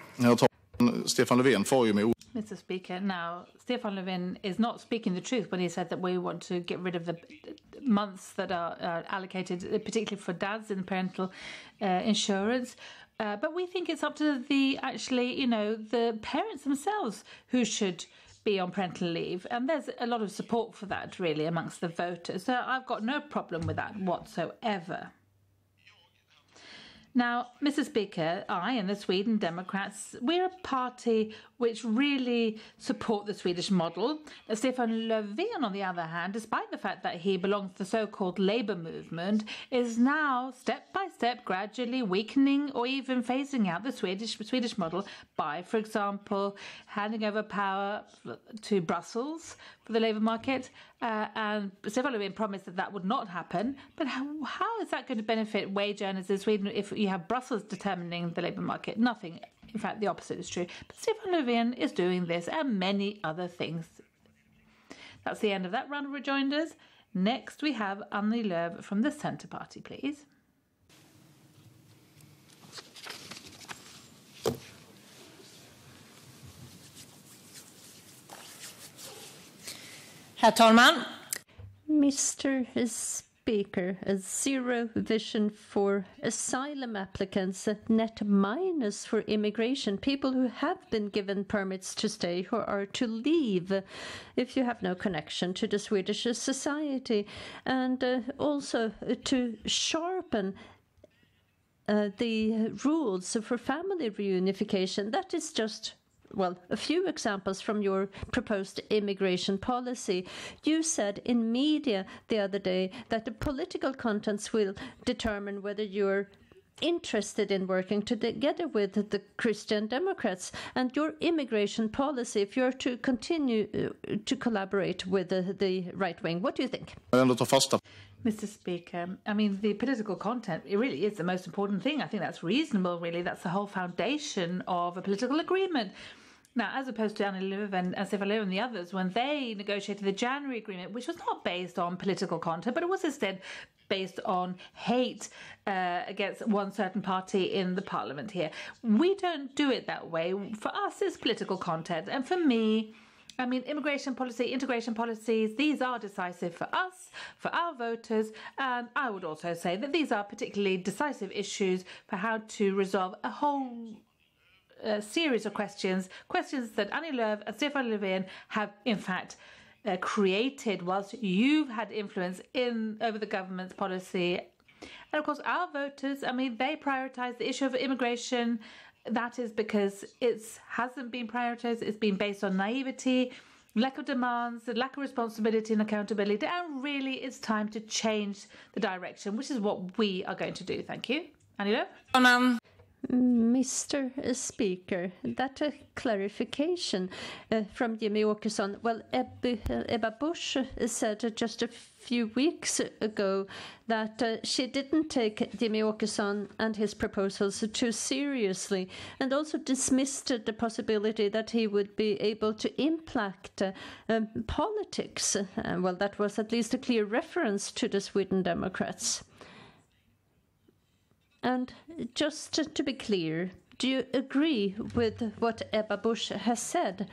Stefan Löfven får ju med. Mr. Speaker, now, Stefan Löfven is not speaking the truth when he said that we want to get rid of the months that are allocated, particularly for dads in parental insurance. But we think it's up to the parents themselves who should be on parental leave. And there's a lot of support for that, really, amongst the voters. So I've got no problem with that whatsoever. Now, Mr. Speaker, I and the Sweden Democrats, we're a party which really support the Swedish model. Stefan Löfven, on the other hand, despite the fact that he belongs to the so-called labour movement, is now step by step gradually weakening or even phasing out the Swedish model by, for example, handing over power to Brussels for the labour market. And Stefan Löfven promised that would not happen. But how is that going to benefit wage earners in Sweden if you have Brussels determining the labour market? Nothing. In fact, the opposite is true. But Stefan Löfven is doing this and many other things. That's the end of that round of rejoinders. Next, we have Annie Lööf from the Centre Party, please. Herr talman. Mr. Speaker, a zero vision for asylum applicants, a net minus for immigration, people who have been given permits to stay who are to leave if you have no connection to the Swedish society, and also to sharpen the rules for family reunification. That is just a few examples from your proposed immigration policy. You said in media the other day that the political contents will determine whether you're interested in working together with the Christian Democrats and your immigration policy if you're to continue to collaborate with the right wing? What do you think? Mr. Speaker, I mean, the political content, it really is the most important thing. I think that's reasonable, really. That's the whole foundation of a political agreement. Now, as opposed to Annie Lööf and Stefan Löfven and the others, when they negotiated the January agreement, which was not based on political content, but it was instead based on hate against one certain party in the parliament here. We don't do it that way. For us, it's political content. And for me, I mean, immigration policy, integration policies, these are decisive for us, for our voters, and I would also say that these are particularly decisive issues for how to resolve a whole series of questions that Annie Lööf and Stefan Löfven have, in fact, created whilst you've had influence over the government's policy. And of course, our voters, I mean, they prioritise the issue of immigration. That is because it hasn't been prioritised. It's been based on naivety, lack of demands, lack of responsibility and accountability. And really, it's time to change the direction, which is what we are going to do. Thank you. Annie Lööf? Mr. Speaker, that clarification from Jimmy Åkesson. Well, Ebba Busch said just a few weeks ago that she didn't take Jimmy Åkesson and his proposals too seriously, and also dismissed the possibility that he would be able to impact politics. Well, that was at least a clear reference to the Sweden Democrats. And just to be clear, do you agree with what Ebba Busch has said,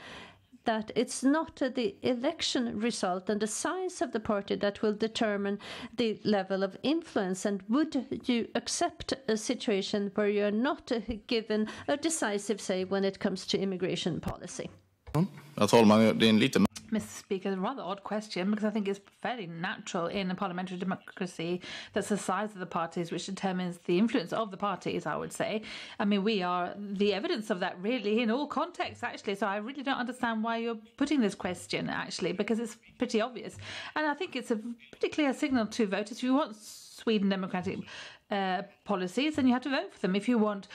that it's not the election result and the size of the party that will determine the level of influence? And would you accept a situation where you're not given a decisive say when it comes to immigration policy? Mr. Speaker, a rather odd question, because I think it's fairly natural in a parliamentary democracy that's the size of the parties which determines the influence of the parties, I would say. I mean, we are the evidence of that, really, in all contexts, actually. So I really don't understand why you're putting this question, actually, because it's pretty obvious. And I think it's a pretty clear signal to voters. If you want Sweden democratic policies, then you have to vote for them. If you want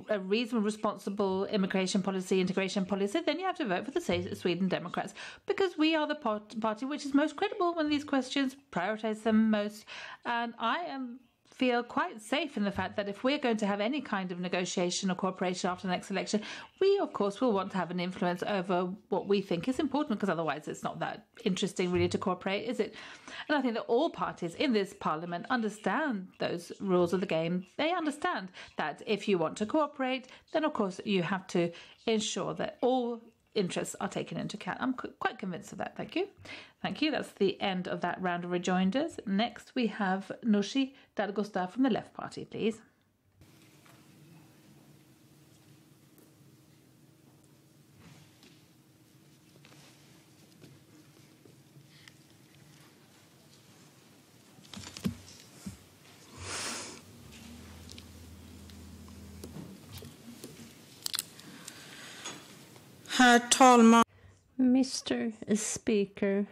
a reasonable, responsible immigration policy, integration policy, then you have to vote for the Sweden Democrats, because we are the party which is most credible when these questions, prioritise them most. And I feel quite safe in the fact that if we're going to have any kind of negotiation or cooperation after the next election, we, of course, will want to have an influence over what we think is important, because otherwise it's not that interesting really to cooperate, is it? And I think that all parties in this parliament understand those rules of the game. They understand that if you want to cooperate, then, of course, you have to ensure that all interests are taken into account. I'm quite convinced of that. Thank you. Thank you. That's the end of that round of rejoinders. Next, we have Nooshi Dadgostar from the Left Party, please. Herr talman. Mr. Speaker,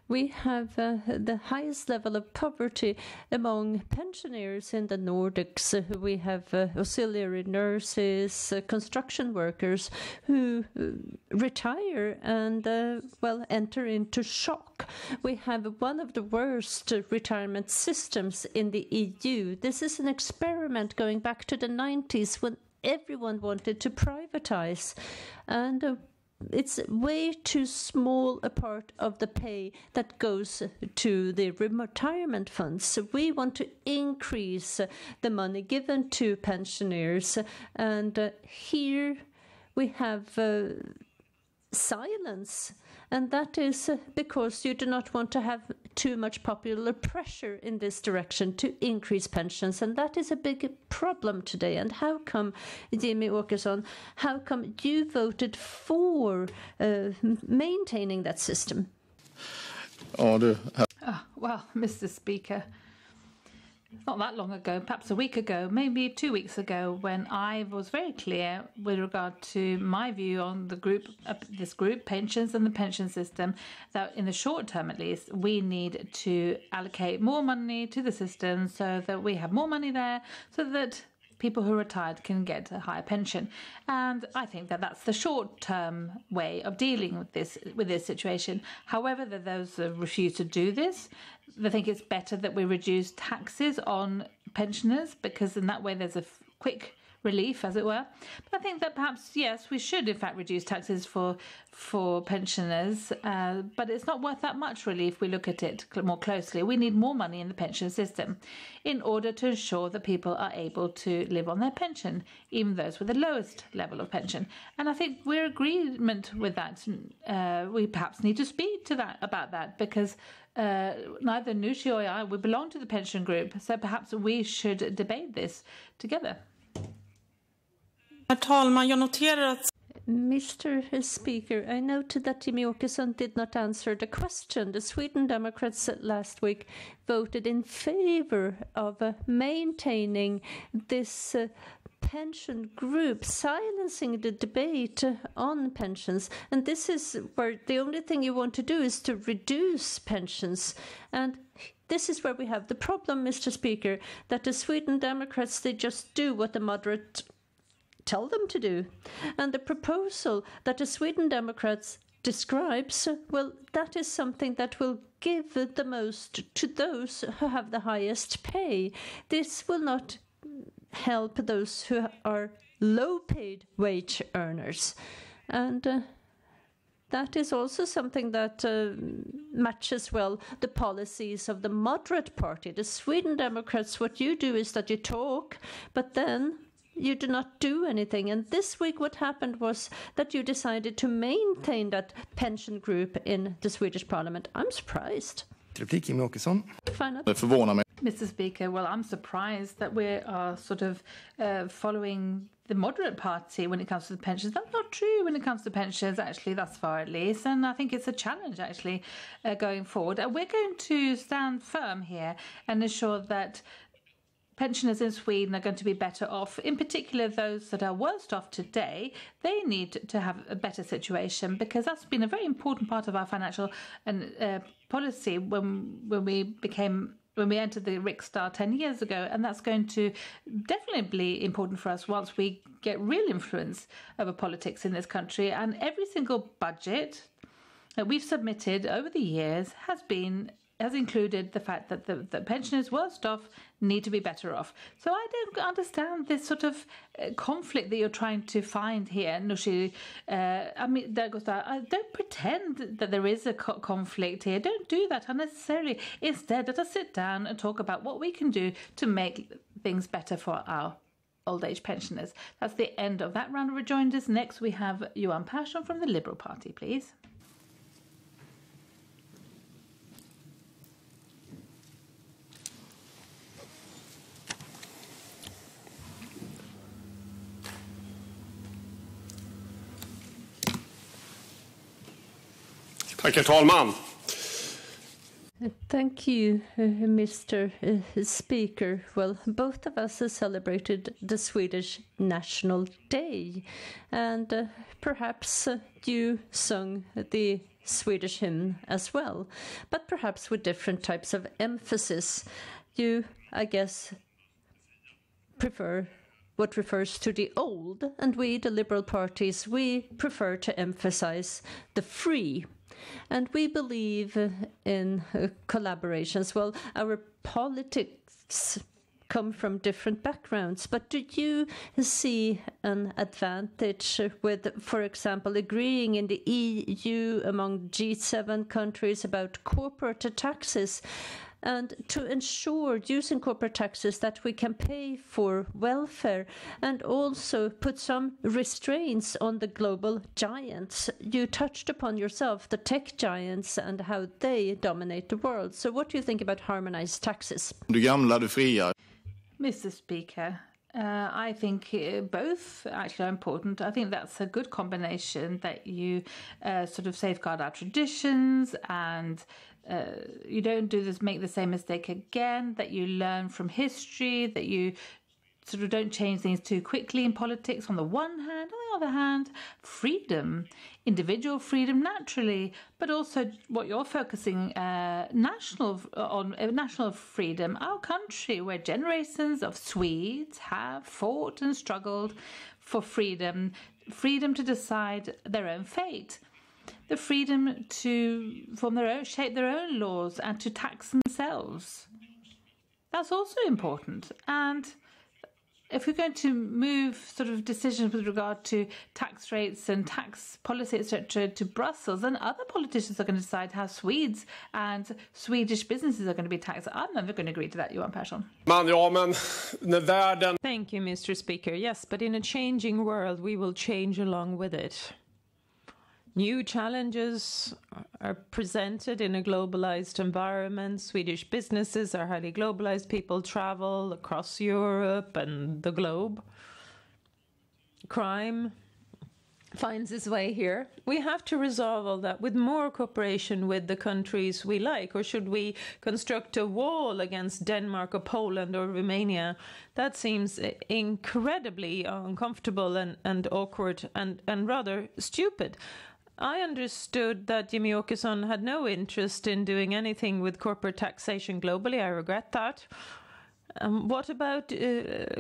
we have the highest level of poverty among pensioners in the Nordics. We have auxiliary nurses, construction workers who retire and, enter into shock. We have one of the worst retirement systems in the EU. This is an experiment going back to the 90s when everyone wanted to privatize, and it's way too small a part of the pay that goes to the retirement funds. So we want to increase the money given to pensioners, and here we have silence, and that is because you do not want to have too much popular pressure in this direction to increase pensions, and that is a big problem today. And how come, Jimmy Åkesson, how come you voted for maintaining that system? Well, Mr. Speaker, not that long ago, perhaps a week ago, maybe 2 weeks ago, when I was very clear with regard to my view on the group, pensions and the pension system, that in the short term at least, we need to allocate more money to the system so that we have more money there, so that people who are retired can get a higher pension. And I think that that's the short-term way of dealing with this situation. However, those who refuse to do this, they think it's better that we reduce taxes on pensioners, because in that way there's a quick relief, as it were. But I think that perhaps, yes, we should in fact reduce taxes for pensioners, but it's not worth that much really if we look at it more closely. We need more money in the pension system in order to ensure that people are able to live on their pension, even those with the lowest level of pension. And I think we're in agreement with that. We perhaps need to speak to about that, because neither Nushi or I, we belong to the pension group, so perhaps we should debate this together. Herr talman, jag noterar att... Mr. Speaker, I noted that Jimmy Åkesson did not answer the question. The Sweden Democrats last week voted in favour of maintaining this pension group, silencing the debate on pensions. And this is where the only thing you want to do is to reduce pensions. And this is where we have the problem, Mr. Speaker, that the Sweden Democrats, they just do what the moderate tell them to do. And the proposal that the Sweden Democrats describes, well, that is something that will give the most to those who have the highest pay. This will not help those who are low-paid wage earners. And that is also something that matches well the policies of the moderate party. The Sweden Democrats, what you do is that you talk, but then you do not do anything. And this week what happened was that you decided to maintain that pension group in the Swedish parliament. I'm surprised. Replik, Jimmy Åkesson. Det förvånar mig. Mr. Speaker, well, I'm surprised that we are sort of following the moderate party when it comes to the pensions. That's not true when it comes to pensions, actually, thus far at least. And I think it's a challenge, actually, going forward. We're going to stand firm here and ensure that pensioners in Sweden are going to be better off. In particular, those that are worst off today, they need to have a better situation, because that's been a very important part of our financial policy when we entered the Riksdag 10 years ago, and that's going to definitely be important for us once we get real influence over politics in this country. And every single budget that we've submitted over the years has included the fact that the pensioners worst off need to be better off. So I don't understand this sort of conflict that you're trying to find here, Nushi. I mean, don't pretend that there is a conflict here. Don't do that unnecessarily. Instead, let us sit down and talk about what we can do to make things better for our old age pensioners. That's the end of that round of rejoinders. Next, we have Johan Persson from the Liberal Party, please. Tack, herr talman. Thank you, Mr. Speaker. Well, both of us have celebrated the Swedish National Day, and perhaps you sung the Swedish hymn as well, but perhaps with different types of emphasis. You, I guess, prefer what refers to the old, and we, the Liberal parties, we prefer to emphasize the free. And we believe in collaborations. Well, our politics come from different backgrounds, but do you see an advantage with, for example, agreeing in the EU among G7 countries about corporate taxes, and to ensure using corporate taxes that we can pay for welfare, and also put some restraints on the global giants? You touched upon yourself the tech giants and how they dominate the world. So what do you think about harmonized taxes? Du gamla, du fria. Mr. Speaker, I think both actually are important. I think that's a good combination, that you sort of safeguard our traditions and you don't make the same mistake again, that you learn from history, that you sort of don't change things too quickly in politics on the one hand. On the other hand, freedom, individual freedom naturally, but also what you're focusing national freedom. Our country, where generations of Swedes have fought and struggled for freedom to decide their own fate, the freedom to shape their own laws and to tax themselves. That's also important. And if we're going to move sort of decisions with regard to tax rates and tax policy, etc., to Brussels, then other politicians are going to decide how Swedes and Swedish businesses are going to be taxed. I'm never going to agree to that, Johan Persson. Thank you, Mr. Speaker. Yes, but in a changing world, we will change along with it. New challenges are presented in a globalized environment. Swedish businesses are highly globalized. People travel across Europe and the globe. Crime finds its way here. We have to resolve all that with more cooperation with the countries we like. Or should we construct a wall against Denmark or Poland or Romania? That seems incredibly uncomfortable and awkward and rather stupid. I understood that Jimmy Åkesson had no interest in doing anything with corporate taxation globally. I regret that. What about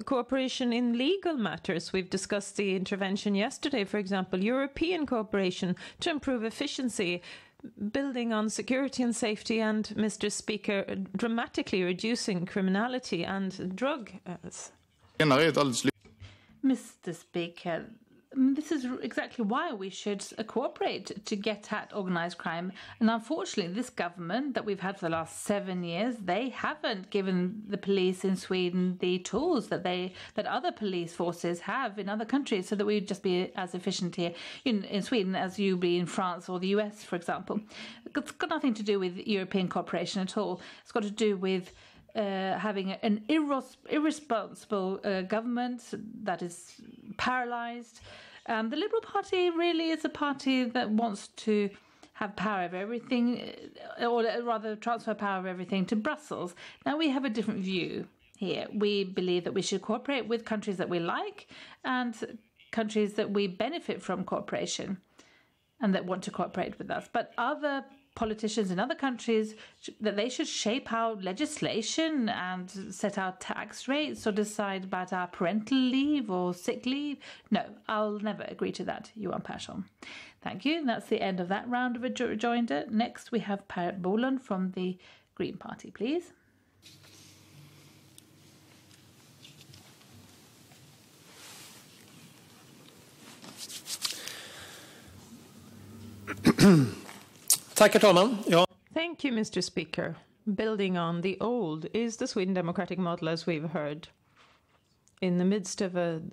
cooperation in legal matters? We've discussed the intervention yesterday, for example, European cooperation to improve efficiency, building on security and safety, and, Mr. Speaker, dramatically reducing criminality and drug. Mr. Speaker, this is exactly why we should cooperate to get at organised crime. And unfortunately, this government that we've had for the last 7 years, they haven't given the police in Sweden the tools that other police forces have in other countries, so that we would just be as efficient here in Sweden as you be in France or the US, for example. It's got nothing to do with European cooperation at all. It's got to do with having an irresponsible government that is paralysed. The Liberal Party really is a party that wants to have power over everything, or rather transfer power over everything to Brussels. Now, we have a different view here. We believe that we should cooperate with countries that we like and countries that we benefit from cooperation and that want to cooperate with us. But other politicians in other countries, that they should shape our legislation and set our tax rates or decide about our parental leave or sick leave. No, I'll never agree to that, Johan Persson. Thank you. That's the end of that round of rejoinder. Next, we have Per Bolund from the Green Party, please. Thank you, Mr. Speaker. Building on the old is the Sweden democratic model, as we've heard. In the midst of an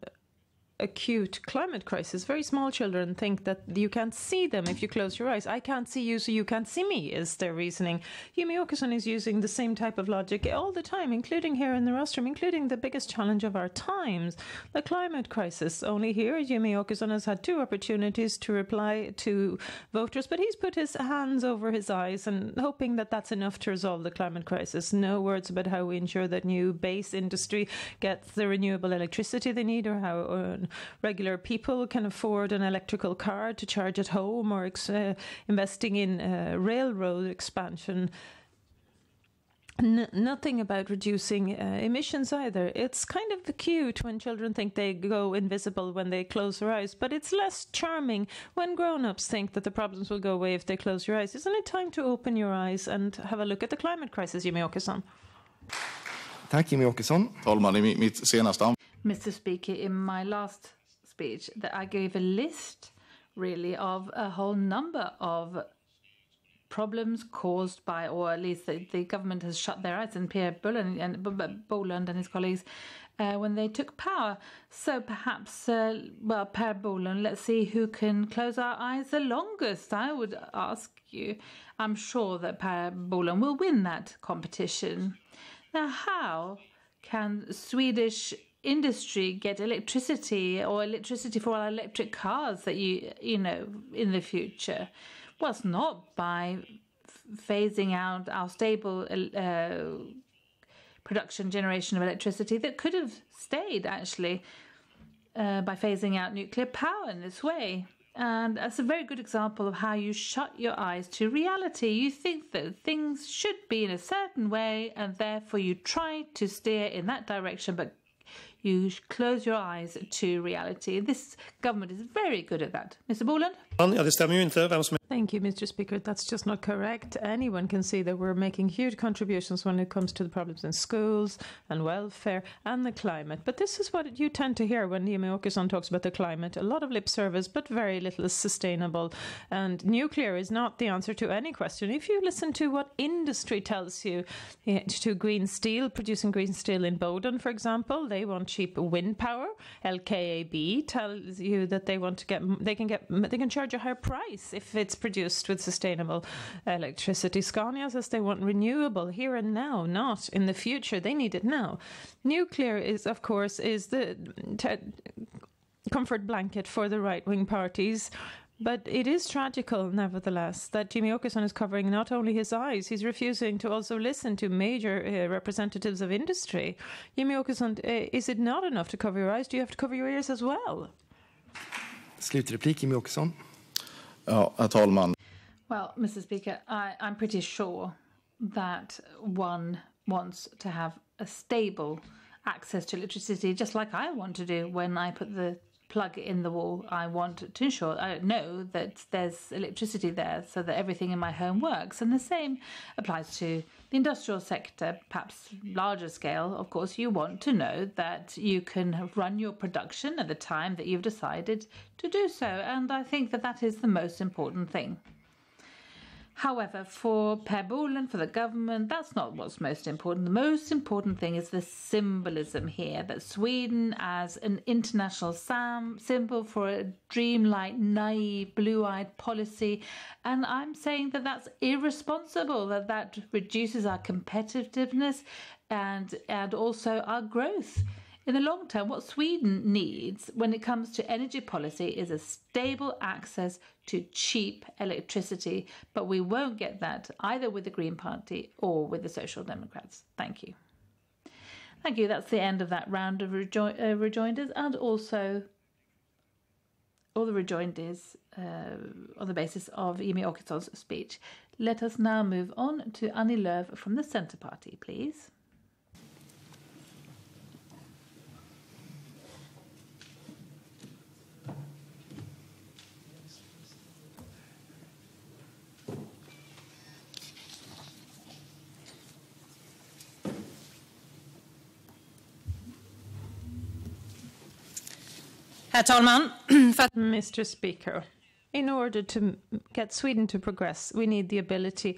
acute climate crisis, very small children think that you can't see them if you close your eyes. I can't see you, so you can't see me, is their reasoning. Jimmy Åkesson is using the same type of logic all the time, including here in the rostrum, including the biggest challenge of our times, the climate crisis. Only here, Jimmy Åkesson has had 2 opportunities to reply to voters, but he's put his hands over his eyes and hoping that that's enough to resolve the climate crisis. No words about how we ensure that new base industry gets the renewable electricity they need, or how regular people can afford an electrical car to charge at home, or investing in railroad expansion. Nothing about reducing emissions either. It's kind of cute when children think they go invisible when they close their eyes, but it's less charming when grown-ups think that the problems will go away if they close your eyes. Isn't it time to open your eyes and have a look at the climate crisis, Jimmy Åkesson? Tack, Jimmy Åkesson. Talman, i mitt senaste Mr. Speaker, in my last speech, that I gave a list, really, of a whole number of problems caused by, or at least the government has shut their eyes, and Per Bolund and his colleagues, when they took power. So perhaps, Per Bolund, let's see who can close our eyes the longest, I would ask you. I'm sure that Per Bolund will win that competition. Now, how can Swedish industry get electricity, or electricity for our electric cars that you know in the future? Well, it's not by phasing out our stable production generation of electricity that could have stayed actually by phasing out nuclear power in this way. And that's a very good example of how you shut your eyes to reality. You think that things should be in a certain way and therefore you try to steer in that direction, but you close your eyes to reality. This government is very good at that. Mr. Boland? Ja, det stämmer ju inte vem som Thank you, Mr. Speaker. That's just not correct. Anyone can see that we're making huge contributions when it comes to the problems in schools and welfare and the climate. But this is what you tend to hear when Jimmie Åkesson talks about the climate. A lot of lip service, but very little is sustainable. And nuclear is not the answer to any question. If you listen to what industry tells you, to green steel, producing green steel in Boden, for example, they want cheap wind power. LKAB tells you that they want to they can charge a higher price if it's produced with sustainable electricity. Scania says they want renewable here and now, not in the future. They need it now. Nuclear is, of course, the comfort blanket for the right-wing parties. But it is tragical, nevertheless, that Jimmie Åkesson is covering not only his eyes, he's refusing to also listen to major representatives of industry. Jimmie Åkesson, is it not enough to cover your eyes? Do you have to cover your ears as well? Slutreplik, Jimmie Åkesson. Ja, herr talman. Well, Mr. Speaker, I'm pretty sure that one wants to have a stable access to electricity, just like I want to do when I put the plug in the wall. I want to ensure, I know that there's electricity there so that everything in my home works. And the same applies to the industrial sector, perhaps larger scale. Of course, you want to know that you can run your production at the time that you've decided to do so. And I think that that is the most important thing. However, for Per Bolund, for the government, that's not what's most important. The most important thing is the symbolism here, that Sweden as an international symbol for a dreamlike, naive, blue-eyed policy. And I'm saying that that's irresponsible, that reduces our competitiveness and also our growth. In the long term, what Sweden needs when it comes to energy policy is a stable access to cheap electricity. But we won't get that either with the Green Party or with the Social Democrats. Thank you. Thank you. That's the end of that round of rejoinders, and also all the rejoinders on the basis of Jimmie Åkesson's speech. Let us now move on to Annie Lööf from the Centre Party, please. Herr talman, Mr. Speaker, in order to get Sweden to progress, we need the ability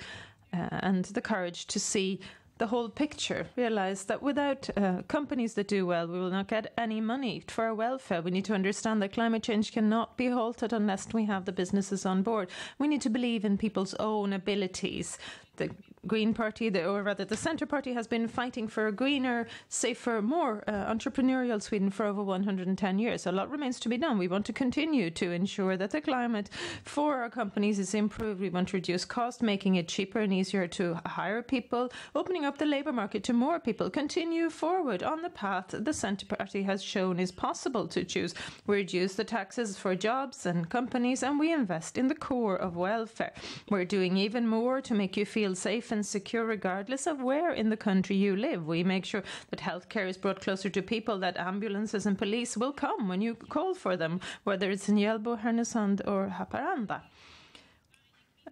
and the courage to see the whole picture, realize that without companies that do well, we will not get any money for our welfare. We need to understand that climate change cannot be halted unless we have the businesses on board. We need to believe in people's own abilities. The Green Party, or rather the Centre Party, has been fighting for a greener, safer, more entrepreneurial Sweden for over 110 years. A lot remains to be done. We want to continue to ensure that the climate for our companies is improved. We want to reduce cost, making it cheaper and easier to hire people, opening up the labour market to more people, continue forward on the path the Centre Party has shown is possible to choose. We reduce the taxes for jobs and companies, and we invest in the core of welfare. We're doing even more to make you feel safe and secure regardless of where in the country you live. We make sure that healthcare is brought closer to people, that ambulances and police will come when you call for them, whether it's in Hjällbo, Härnösand or Haparanda.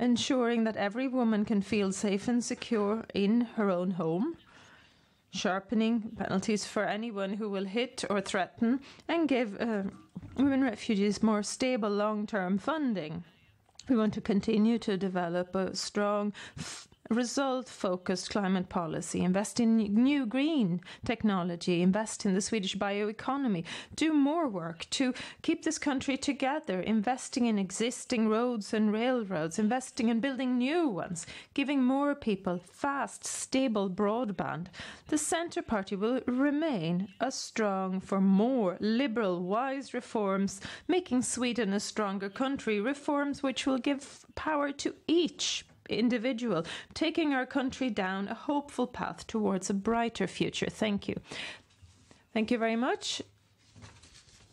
Ensuring that every woman can feel safe and secure in her own home. Sharpening penalties for anyone who will hit or threaten, and give women refugees more stable long-term funding. We want to continue to develop a strong, result-focused climate policy, invest in new green technology, invest in the Swedish bioeconomy, do more work to keep this country together, investing in existing roads and railroads, investing in building new ones, giving more people fast, stable broadband. The Centre Party will remain a strong for more liberal, wise reforms, making Sweden a stronger country, reforms which will give power to each individual, taking our country down a hopeful path towards a brighter future. Thank you. Thank you very much.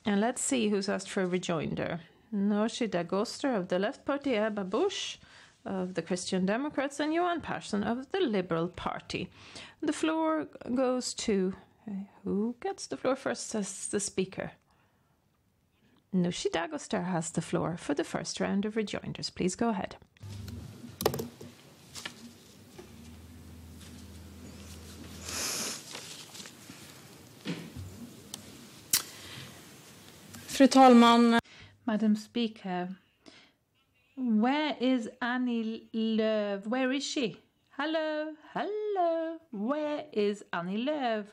And let's see who's asked for a rejoinder. Nooshi Dagoster of the Left Party, Ebba Busch of the Christian Democrats, and Johan Persson of the Liberal Party. The floor goes to... who gets the floor first as the speaker? Nooshi Dagoster has the floor for the first round of rejoinders. Please go ahead. Fru talman. Madam Speaker, where is Annie Lööf? Where is she? Hello, hello. Where is Annie Lööf?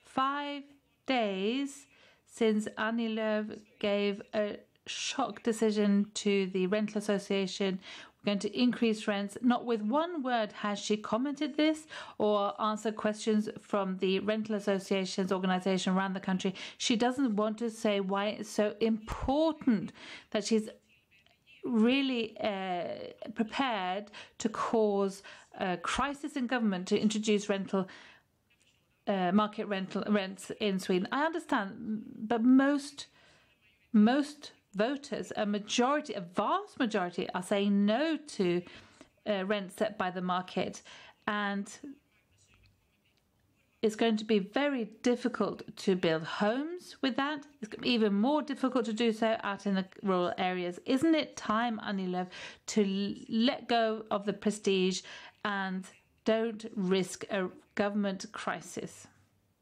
5 days since Annie Lööf gave a shock decision to the Rental Association. We're going to increase rents. Not with one word has she commented this or answered questions from the Rental Association's organisation around the country. She doesn't want to say why it's so important that she's really prepared to cause a crisis in government to introduce market rental rents in Sweden. I understand, but most voters, a vast majority, are saying no to rent set by the market, and it's going to be very difficult to build homes with that. It's going to be even more difficult to do so out in the rural areas. Isn't it time, Annie Lööf, to let go of the prestige and don't risk a government crisis?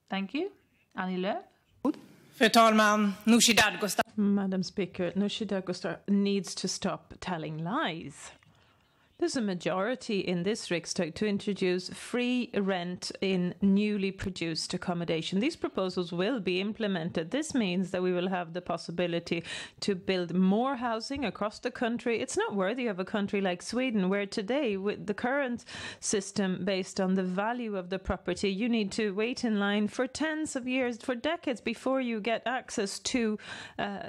Thank you. Annie Lööf. Fru talman, Nooshi Dadgostar. Madam Speaker, Nooshi Dagoster needs to stop telling lies. There's a majority in this Riksdag to introduce free rent in newly produced accommodation. These proposals will be implemented. This means that we will have the possibility to build more housing across the country. It's not worthy of a country like Sweden, where today, with the current system based on the value of the property, you need to wait in line for tens of years, for decades, before you get access to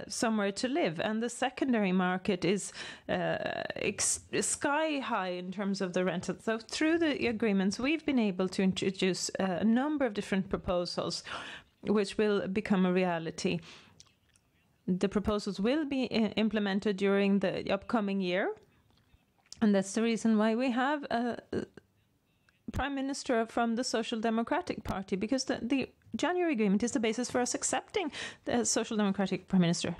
somewhere to live. And the secondary market is sky high in terms of the rental. So through the agreements, we've been able to introduce a number of different proposals which will become a reality. The proposals will be implemented during the upcoming year, and that's the reason why we have a Prime Minister from the Social Democratic Party, because the January agreement is the basis for us accepting the Social Democratic Prime Minister.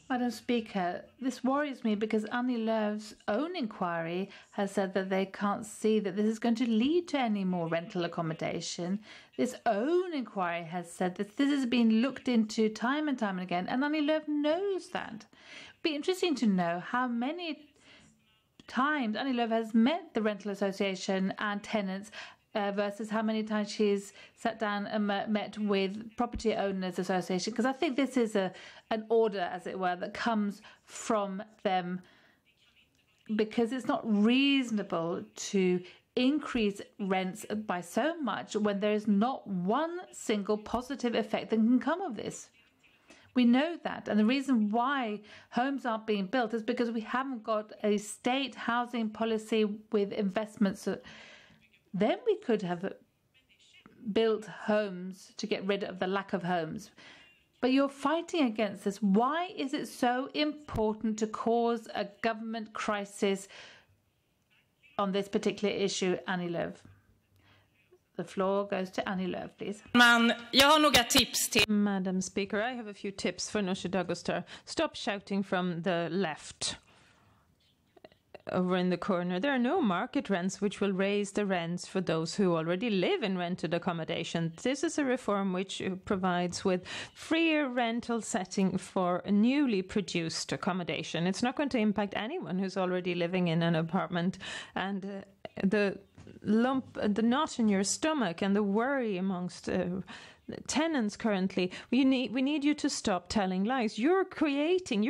Madam Speaker, this worries me because Annie Lööf's own inquiry has said that they can't see that this is going to lead to any more rental accommodation. This own inquiry has said that this has been looked into time and time again, and Annie Lööf knows that. It'd be interesting to know how many times Annie Lööf has met the Rental Association and tenants versus how many times she's sat down and met with Property Owners Association, because I think this is an order, as it were, that comes from them, because it's not reasonable to increase rents by so much when there is not one single positive effect that can come of this. We know that, and the reason why homes aren't being built is because we haven't got a state housing policy with investments. Then we could have built homes to get rid of the lack of homes. But you're fighting against this. Why is it so important to cause a government crisis on this particular issue, Annie Lööf? The floor goes to Annie Lööf, please. Madam Speaker, I have a few tips for Nooshi Dagoster. Stop shouting from the left. Over in the corner, there are no market rents which will raise the rents for those who already live in rented accommodation. This is a reform which provides with freer rental setting for newly produced accommodation. It's not going to impact anyone who's already living in an apartment, and the knot in your stomach and the worry amongst tenants currently, we need you to stop telling lies. You're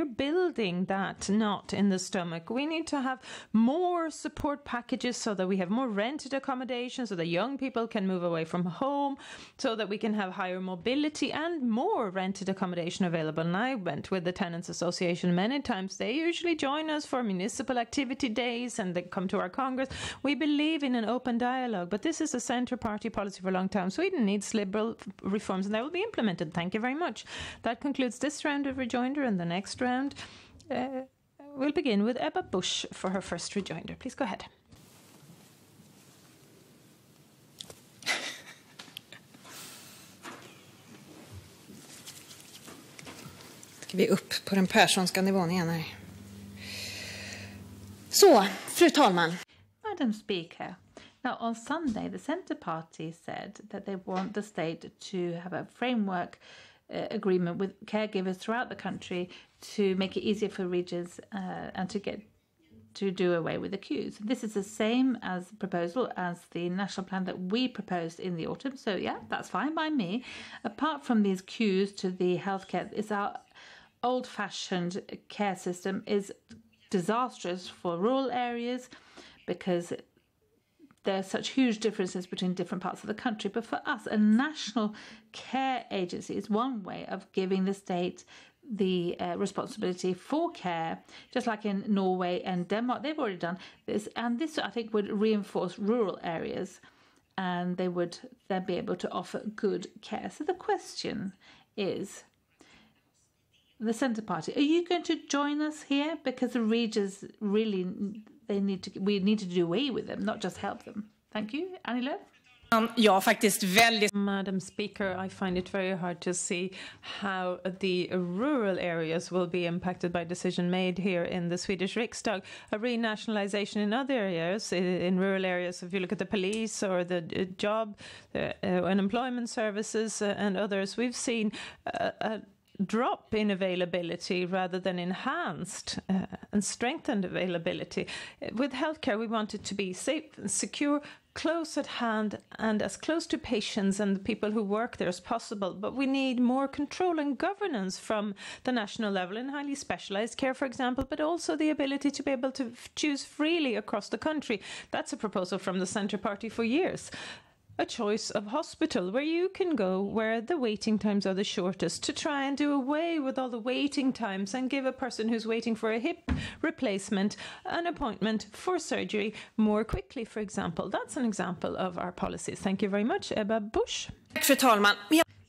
building that knot in the stomach. We need to have more support packages so that we have more rented accommodation, so that young people can move away from home, so that we can have higher mobility and more rented accommodation available. And I went with the Tenants Association many times. They usually join us for municipal activity days and they come to our Congress. We believe in an open dialogue, but this is a centre party policy for a long time. Sweden needs liberal reforms and they will be implemented. Thank you very much. That concludes this round of rejoinder, and the next round we'll begin with Ebba Busch for her first rejoinder. Please go ahead. Ska vi upp på den Perssonska nivån igen här. Så, fru talman. Madam Speaker, now on Sunday the Centre Party said that they want the state to have a framework agreement with caregivers throughout the country to make it easier for regions and to do away with the queues. This is the same as proposal as the national plan that we proposed in the autumn. So yeah, that's fine by me. Apart from these queues to the healthcare, it's our old-fashioned care system is disastrous for rural areas because there are such huge differences between different parts of the country. But for us, a national care agency is one way of giving the state the responsibility for care, just like in Norway and Denmark. They've already done this, and this I think would reinforce rural areas, and they would then be able to offer good care. So the question is, the Centre Party, are you going to join us here? Because the regions really, we need to do away with them, not just help them. Thank you. Annie Lööf? Madam Speaker, I find it very hard to see how the rural areas will be impacted by decision made here in the Swedish Riksdag. A renationalization in other areas, in rural areas, if you look at the police or the job, unemployment services and others, we've seen a drop in availability rather than enhanced and strengthened availability. With healthcare, we want it to be safe and secure, close at hand, and as close to patients and the people who work there as possible. But we need more control and governance from the national level in highly specialized care, for example, but also the ability to be able to choose freely across the country. That's a proposal from the Centre Party for years. A choice of hospital where you can go where the waiting times are the shortest, to try and do away with all the waiting times and give a person who's waiting for a hip replacement an appointment for surgery more quickly, for example. That's an example of our policies. Thank you very much. Ebba Busch. Fru talman.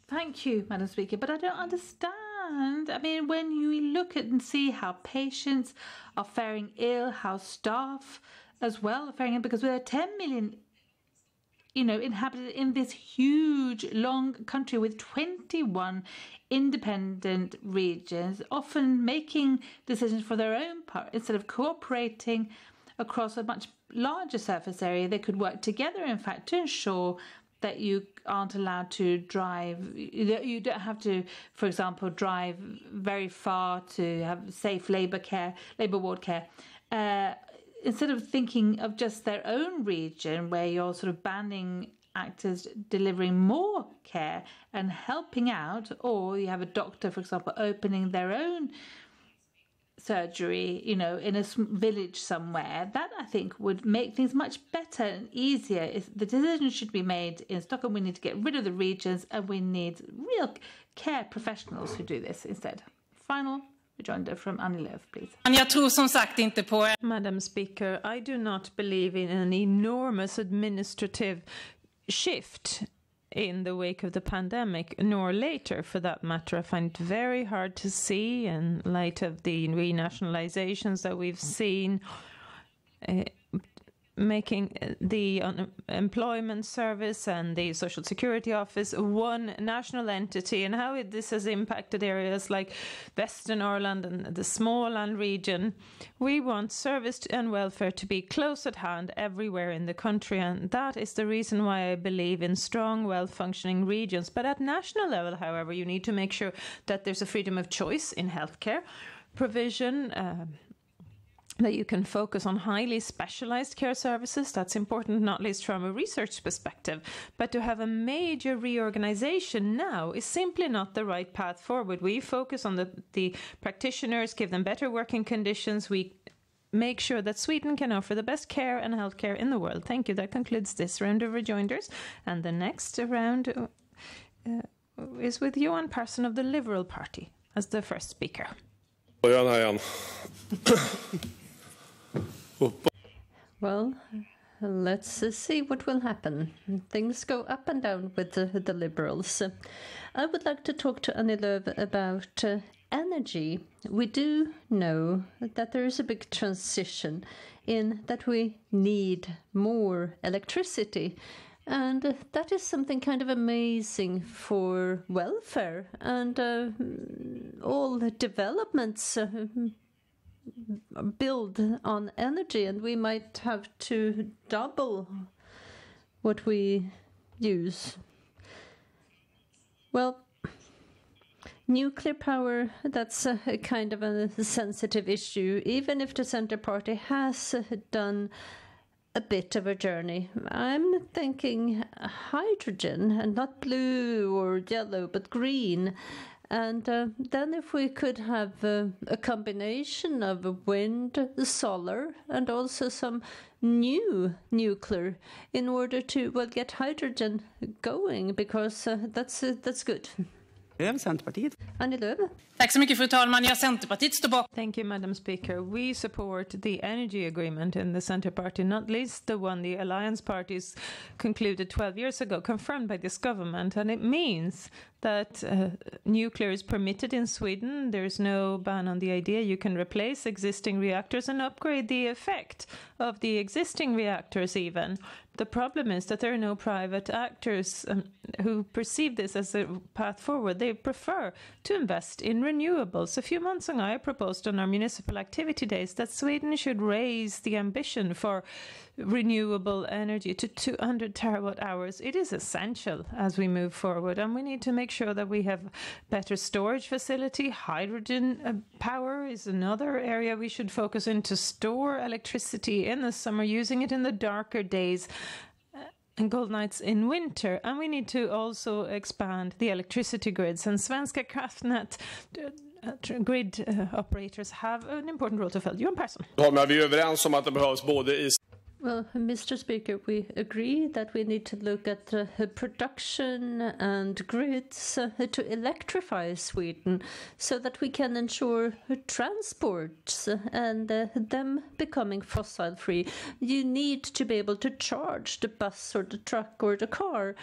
Thank you, Madam Speaker, but I don't understand. I mean, when you look at and see how patients are faring ill, how staff as well are faring ill, because there are 10 million inhabited in this huge, long country with 21 independent regions, often making decisions for their own part. Instead of cooperating across a much larger surface area, they could work together, in fact, to ensure that you aren't allowed to drive. You don't have to, for example, drive very far to have safe labour ward care. Instead of thinking of just their own region where you're sort of banning actors delivering more care and helping out, or you have a doctor, for example, opening their own surgery, in a village somewhere, that I think would make things much better and easier. The decision should be made in Stockholm. We need to get rid of the regions and we need real care professionals who do this instead. Final rejoinder from Annie Lööf, please. Madam Speaker, I do not believe in an enormous administrative shift in the wake of the pandemic, nor later for that matter. I find it very hard to see in light of the renationalizations that we've seen, making the unemployment service and the social security office one national entity, and how this has impacted areas like Western Ireland and the Småland region. We want service and welfare to be close at hand everywhere in the country, and that is the reason why I believe in strong, well-functioning regions. But at national level, however, you need to make sure that there's a freedom of choice in healthcare provision, that you can focus on highly specialized care services. That's important, not least from a research perspective. But to have a major reorganization now is simply not the right path forward. We focus on the practitioners, give them better working conditions. We make sure that Sweden can offer the best care and healthcare in the world. Thank you. That concludes this round of rejoinders. And the next round is with Johan Persson of the Liberal Party as the first speaker. Well, let's see what will happen. Things go up and down with the Liberals. I would like to talk to Annie Lööf about energy. We do know that there is a big transition in that we need more electricity. And that is something kind of amazing for welfare. And all the developments build on energy, and we might have to double what we use. Well, nuclear power, that's a kind of a sensitive issue, even if the Centre Party has done a bit of a journey. I'm thinking hydrogen, and not blue or yellow, but green. And then if we could have a combination of wind, solar, and also some new nuclear in order to, well, get hydrogen going, because that's good. Annie Lööf. Tack så mycket, fru talman. Ja, Centerpartiet står bakom. Thank you, Madam Speaker. We support the energy agreement in the Centre Party, not least the one the alliance parties concluded 12 years ago, confirmed by this government. And it means that nuclear is permitted in Sweden. There's no ban on the idea. You can replace existing reactors and upgrade the effect of the existing reactors even. The problem is that there are no private actors who perceive this as a path forward. They prefer to invest in renewables. A few months ago, I proposed on our municipal activity days that Sweden should raise the ambition for renewable energy to 200 terawatt hours. It is essential as we move forward, and we need to make sure that we have better storage facility. Hydrogen power is another area we should focus in to store electricity in the summer, using it in the darker days and cold nights in winter. And we need to also expand the electricity grids, and Svenska Kraftnät grid operators have an important role to fill. Johan Persson. Well, Mr. Speaker, we agree that we need to look at production and grids to electrify Sweden so that we can ensure transports and them becoming fossil-free. You need to be able to charge the bus or the truck or the car.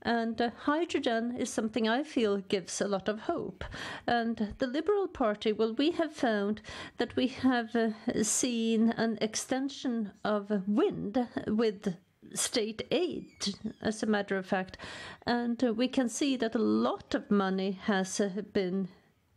And hydrogen is something I feel gives a lot of hope. And the Liberal Party, well, we have found that we have seen an extension of wind with state aid, as a matter of fact. And we can see that a lot of money has been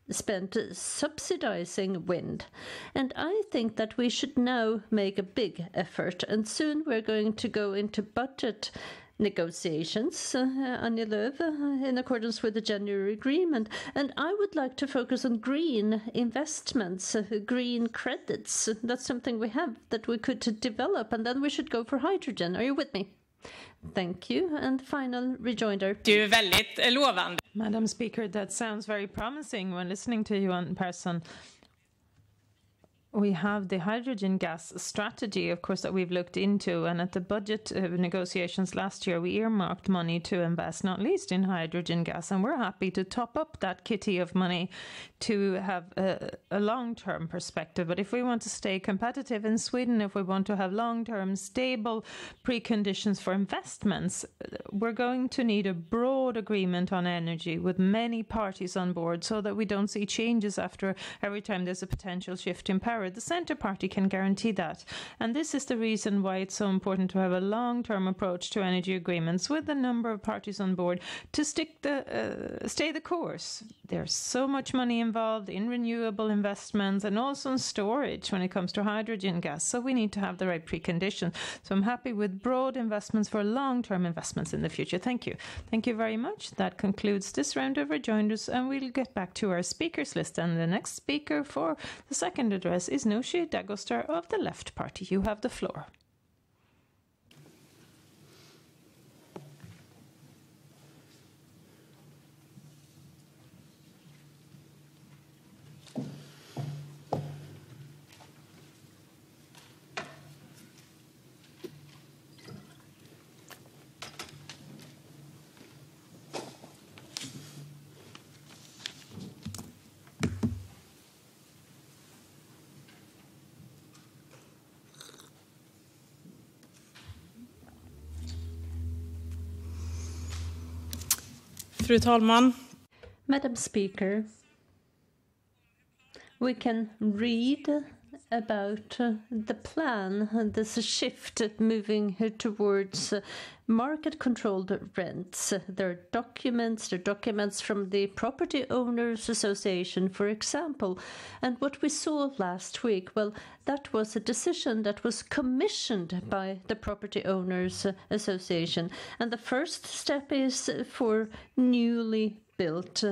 spent subsidizing wind. And I think that we should now make a big effort. And soon we're going to go into budget negotiations, Annie Lööf, in accordance with the January agreement. And I would like to focus on green investments, green credits. That's something we have that we could develop, and then we should go for hydrogen. Are you with me? Thank you. And final rejoinder. Du är väldigt lovande. Madam Speaker, that sounds very promising when listening to you in person. We have the hydrogen gas strategy, of course, that we've looked into. And at the budget negotiations last year, we earmarked money to invest, not least in hydrogen gas. And we're happy to top up that kitty of money to have a long-term perspective. But if we want to stay competitive in Sweden, if we want to have long-term stable preconditions for investments, we're going to need a broad agreement on energy with many parties on board so that we don't see changes after every time there's a potential shift in power. The Centre Party can guarantee that. And this is the reason why it's so important to have a long-term approach to energy agreements with a number of parties on board to stay the course. There's so much money involved in renewable investments and also in storage when it comes to hydrogen gas. So we need to have the right preconditions. So I'm happy with broad investments for long-term investments in the future. Thank you. Thank you very much. very much. That concludes this round of rejoinders, and we'll get back to our speakers list. And the next speaker for the second address is Nooshi Dadgostar of the Left Party. You have the floor. Fru talman. Madam Speaker, we can read about the plan, this shift moving towards market-controlled rents. There are documents from the Property Owners Association, for example. And what we saw last week, well, that was a decision that was commissioned by the Property Owners Association. And the first step is for newly built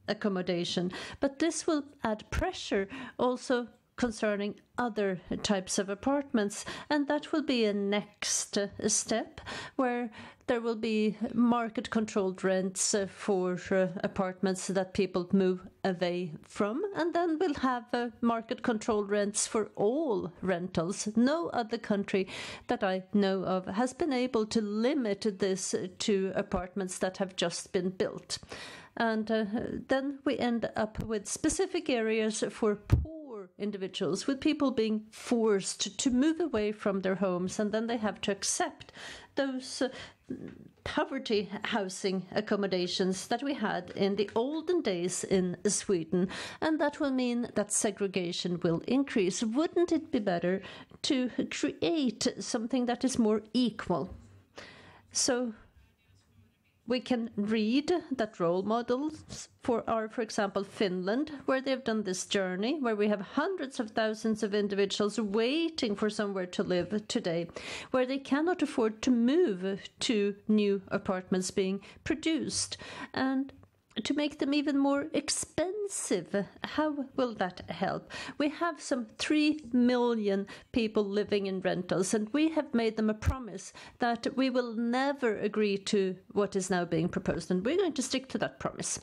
accommodation. But this will add pressure also concerning other types of apartments, and that will be a next step where there will be market-controlled rents for apartments that people move away from, and then we'll have market-controlled rents for all rentals. No other country that I know of has been able to limit this to apartments that have just been built. And then we end up with specific areas for poor individuals, with people being forced to move away from their homes, and then they have to accept those poverty housing accommodations that we had in the olden days in Sweden, and that will mean that segregation will increase. Wouldn't it be better to create something that is more equal? So we can read that role models for example, Finland, where they've done this journey, where we have hundreds of thousands of individuals waiting for somewhere to live today, where they cannot afford to move to new apartments being produced, and to make them even more expensive. How will that help? We have some 3 million people living in rentals, and we have made them a promise that we will never agree to what is now being proposed, and we're going to stick to that promise.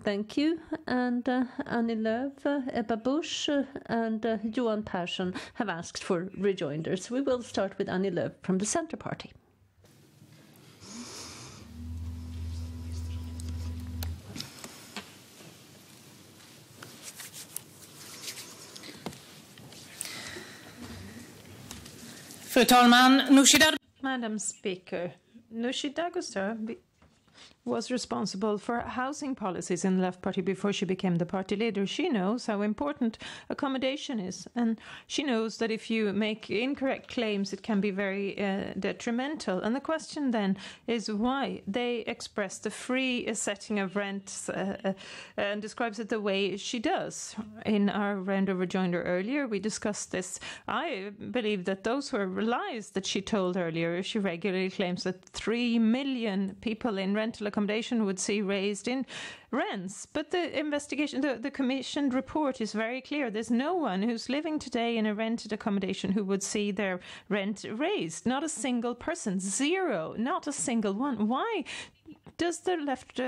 Thank you. And Annie Lööf, Ebba Busch and Johan Persson have asked for rejoinders. We will start with Annie Lööf from the Centre Party. Fru talman, Madam Speaker, Nooshi Dadgostar was responsible for housing policies in the Left Party before she became the party leader. She knows how important accommodation is, and she knows that if you make incorrect claims, it can be very detrimental. And the question then is why they express the free setting of rents and describes it the way she does. In our round of rejoinder earlier, we discussed this. I believe that those were lies that she told earlier. She regularly claims that 3 million people in rental accommodation would see raised in rents. But the investigation, the commissioned report is very clear. There's no one who's living today in a rented accommodation who would see their rent raised. Not a single person. Zero. Not a single one. Why does the Left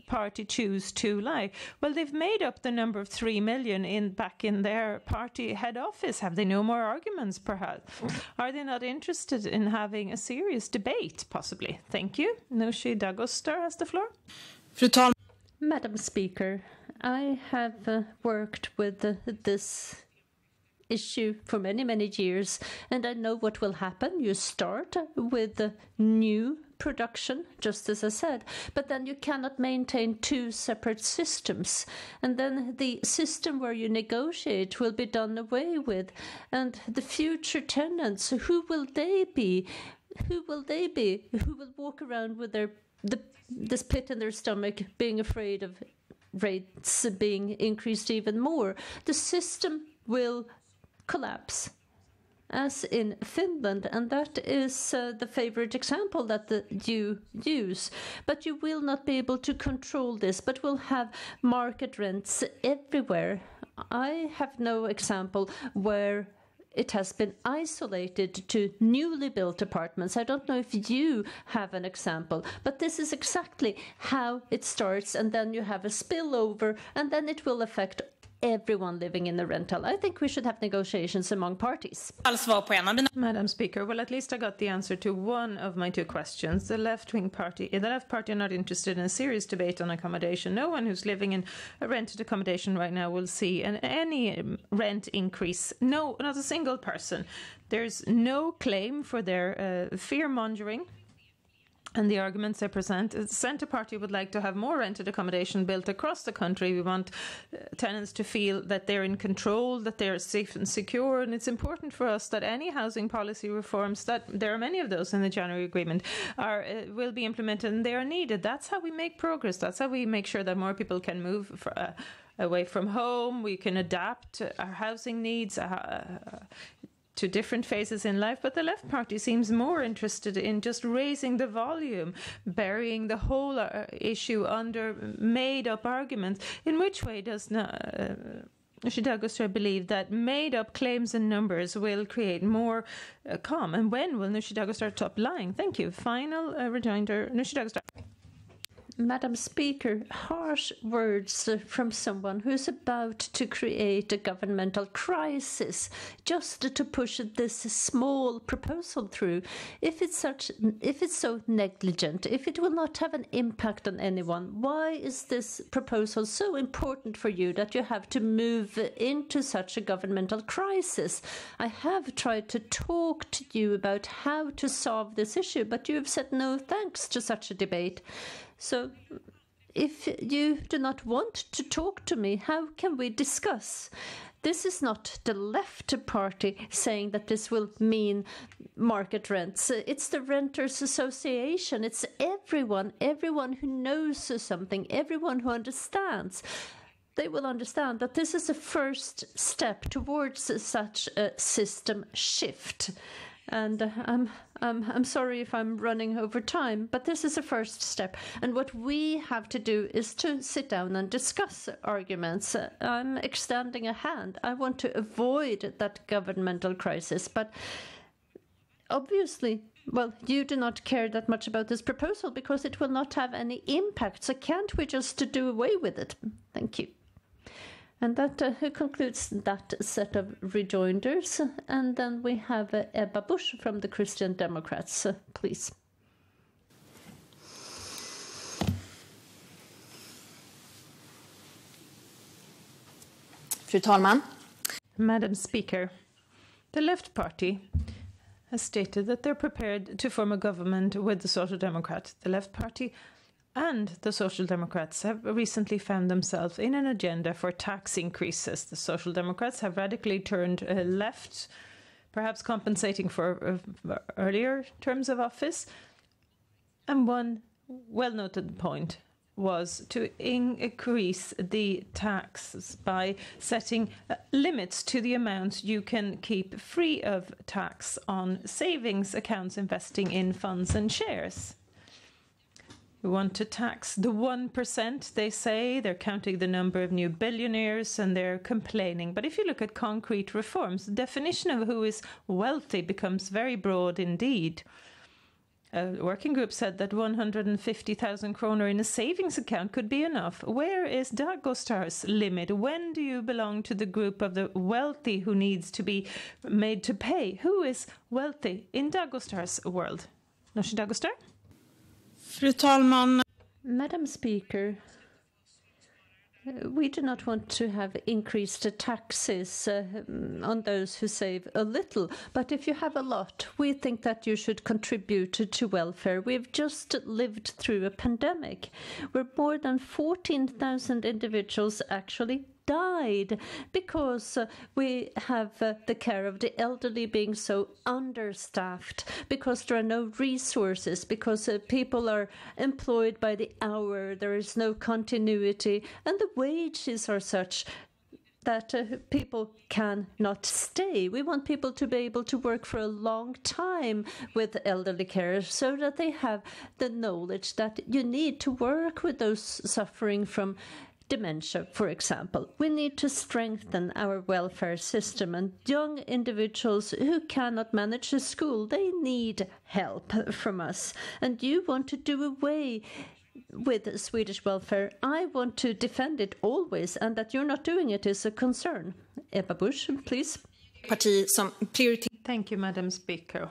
Party choose to lie? Well, they've made up the number of 3 million back in their party head office. Have they no more arguments, perhaps? Are they not interested in having a serious debate, possibly? Thank you. Nooshi Dadgostar has the floor. Fru talman. Madam Speaker, I have worked with this issue for many, many years, and I know what will happen. You start with the new production, just as I said, but then you cannot maintain 2 separate systems, and then the system where you negotiate will be done away with, and the future tenants, who will they be? Who will they be? Who will walk around with this pit in their stomach, being afraid of rates being increased even more? The system will collapse. as in Finland, and that is the favorite example that you use. But you will not be able to control this, but will have market rents everywhere. I have no example where it has been isolated to newly built apartments. I don't know if you have an example, but this is exactly how it starts, and then you have a spillover, and then it will affect everyone living in the rental. I think we should have negotiations among parties. Madam Speaker, well, at least I got the answer to one of my two questions. The left party are not interested in a serious debate on accommodation. No one who's living in a rented accommodation right now will see any rent increase. No, not a single person. There's no claim for their fear-mongering. And the arguments they present, the Centre Party would like to have more rented accommodation built across the country. We want tenants to feel that they're in control, that they're safe and secure. And it's important for us that any housing policy reforms, that there are many of those in the January Agreement, will be implemented, and they are needed. That's how we make progress. That's how we make sure that more people can move away from home. We can adapt our housing needs to different phases in life, but the left party seems more interested in just raising the volume, burying the whole issue under made-up arguments. In which way does Nooshi Dadgostar believe that made-up claims and numbers will create more calm? And when will Nooshi Dadgostar stop lying? Thank you. Final rejoinder, Nooshi Dadgostar. Madam Speaker, harsh words from someone who is about to create a governmental crisis just to push this small proposal through. If it's so negligent, if it will not have an impact on anyone, why is this proposal so important for you that you have to move into such a governmental crisis? I have tried to talk to you about how to solve this issue, but you have said no thanks to such a debate. So, if you do not want to talk to me, how can we discuss? This is not the left party saying that this will mean market rents. It's the Renters Association. It's everyone who knows something, everyone who understands. They will understand that this is a first step towards such a system shift. And I'm sorry if I'm running over time, but this is a first step. And what we have to do is to sit down and discuss arguments. I'm extending a hand. I want to avoid that governmental crisis, but obviously, well, you do not care that much about this proposal because it will not have any impact. So can't we just do away with it? Thank you. And that concludes that set of rejoinders. And then we have Ebba Busch from the Christian Democrats. Please. Fru talman. Madam Speaker, the Left Party has stated that they're prepared to form a government with the Social Democrats. The Left Party and the Social Democrats have recently found themselves in an agenda for tax increases. The Social Democrats have radically turned left, perhaps compensating for earlier terms of office. And one well-noted point was to increase the taxes by setting limits to the amount you can keep free of tax on savings accounts investing in funds and shares. We want to tax the 1%, they say. They're counting the number of new billionaires and they're complaining. But if you look at concrete reforms, the definition of who is wealthy becomes very broad indeed. A working group said that 150,000 kronor in a savings account could be enough. Where is Dadgostar's limit? When do you belong to the group of the wealthy who needs to be made to pay? Who is wealthy in Dadgostar's world? Nooshi Dadgostar? Fru talman. Madam Speaker, we do not want to have increased taxes on those who save a little. But if you have a lot, we think that you should contribute to welfare. We've just lived through a pandemic where more than 14,000 individuals actually died because we have the care of the elderly being so understaffed, because there are no resources, because people are employed by the hour, there is no continuity, and the wages are such that people cannot stay. We want people to be able to work for a long time with elderly carers so that they have the knowledge that you need to work with those suffering from dementia, for example. We need to strengthen our welfare system, and young individuals who cannot manage a school, they need help from us. And you want to do away with Swedish welfare. I want to defend it always, and that you're not doing it is a concern. Ebba Busch, please. Thank you, Madam Speaker.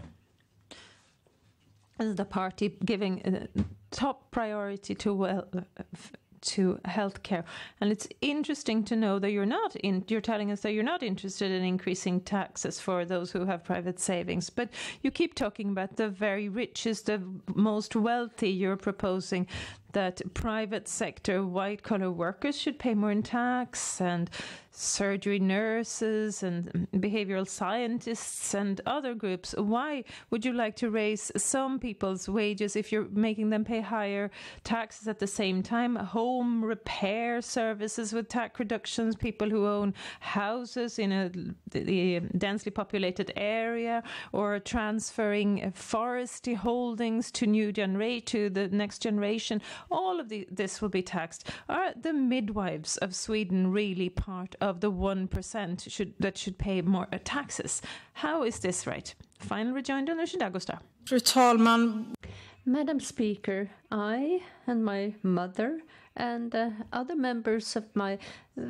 As the party giving top priority to healthcare, and it's interesting to know that you're telling us that you're not interested in increasing taxes for those who have private savings, but you keep talking about the very richest, the most wealthy. You're proposing that private sector white-collar workers should pay more in tax, and surgery nurses and behavioral scientists and other groups. Why would you like to raise some people's wages if you're making them pay higher taxes at the same time? Home repair services with tax reductions, people who own houses in a densely populated area, or transferring forestry holdings to the next generation. All of this will be taxed. Are the midwives of Sweden really part of the 1% that should pay more taxes? How is this right? Final rejoinder, Nooshi Dadgostar. Fru talman. Madam Speaker, I and my mother and other members of my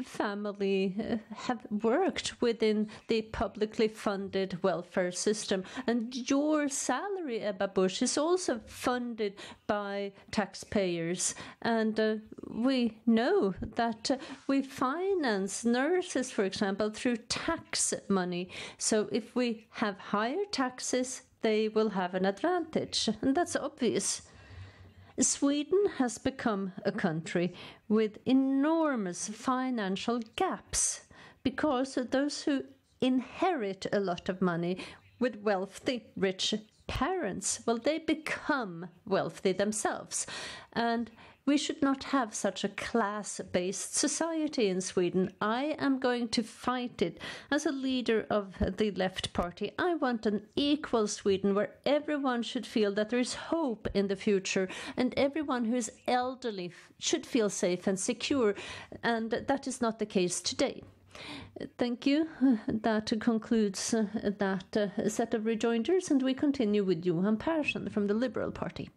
family have worked within the publicly funded welfare system. And your salary, Ebba Busch, is also funded by taxpayers. And we know that we finance nurses, for example, through tax money. So if we have higher taxes, they will have an advantage. And that's obvious. Sweden has become a country with enormous financial gaps because those who inherit a lot of money with wealthy, rich parents, well, they become wealthy themselves. And we should not have such a class-based society in Sweden. I am going to fight it as a leader of the left party. I want an equal Sweden where everyone should feel that there is hope in the future, and everyone who is elderly should feel safe and secure, and that is not the case today. Thank you. That concludes that set of rejoinders, and we continue with Johan Persson from the Liberal Party.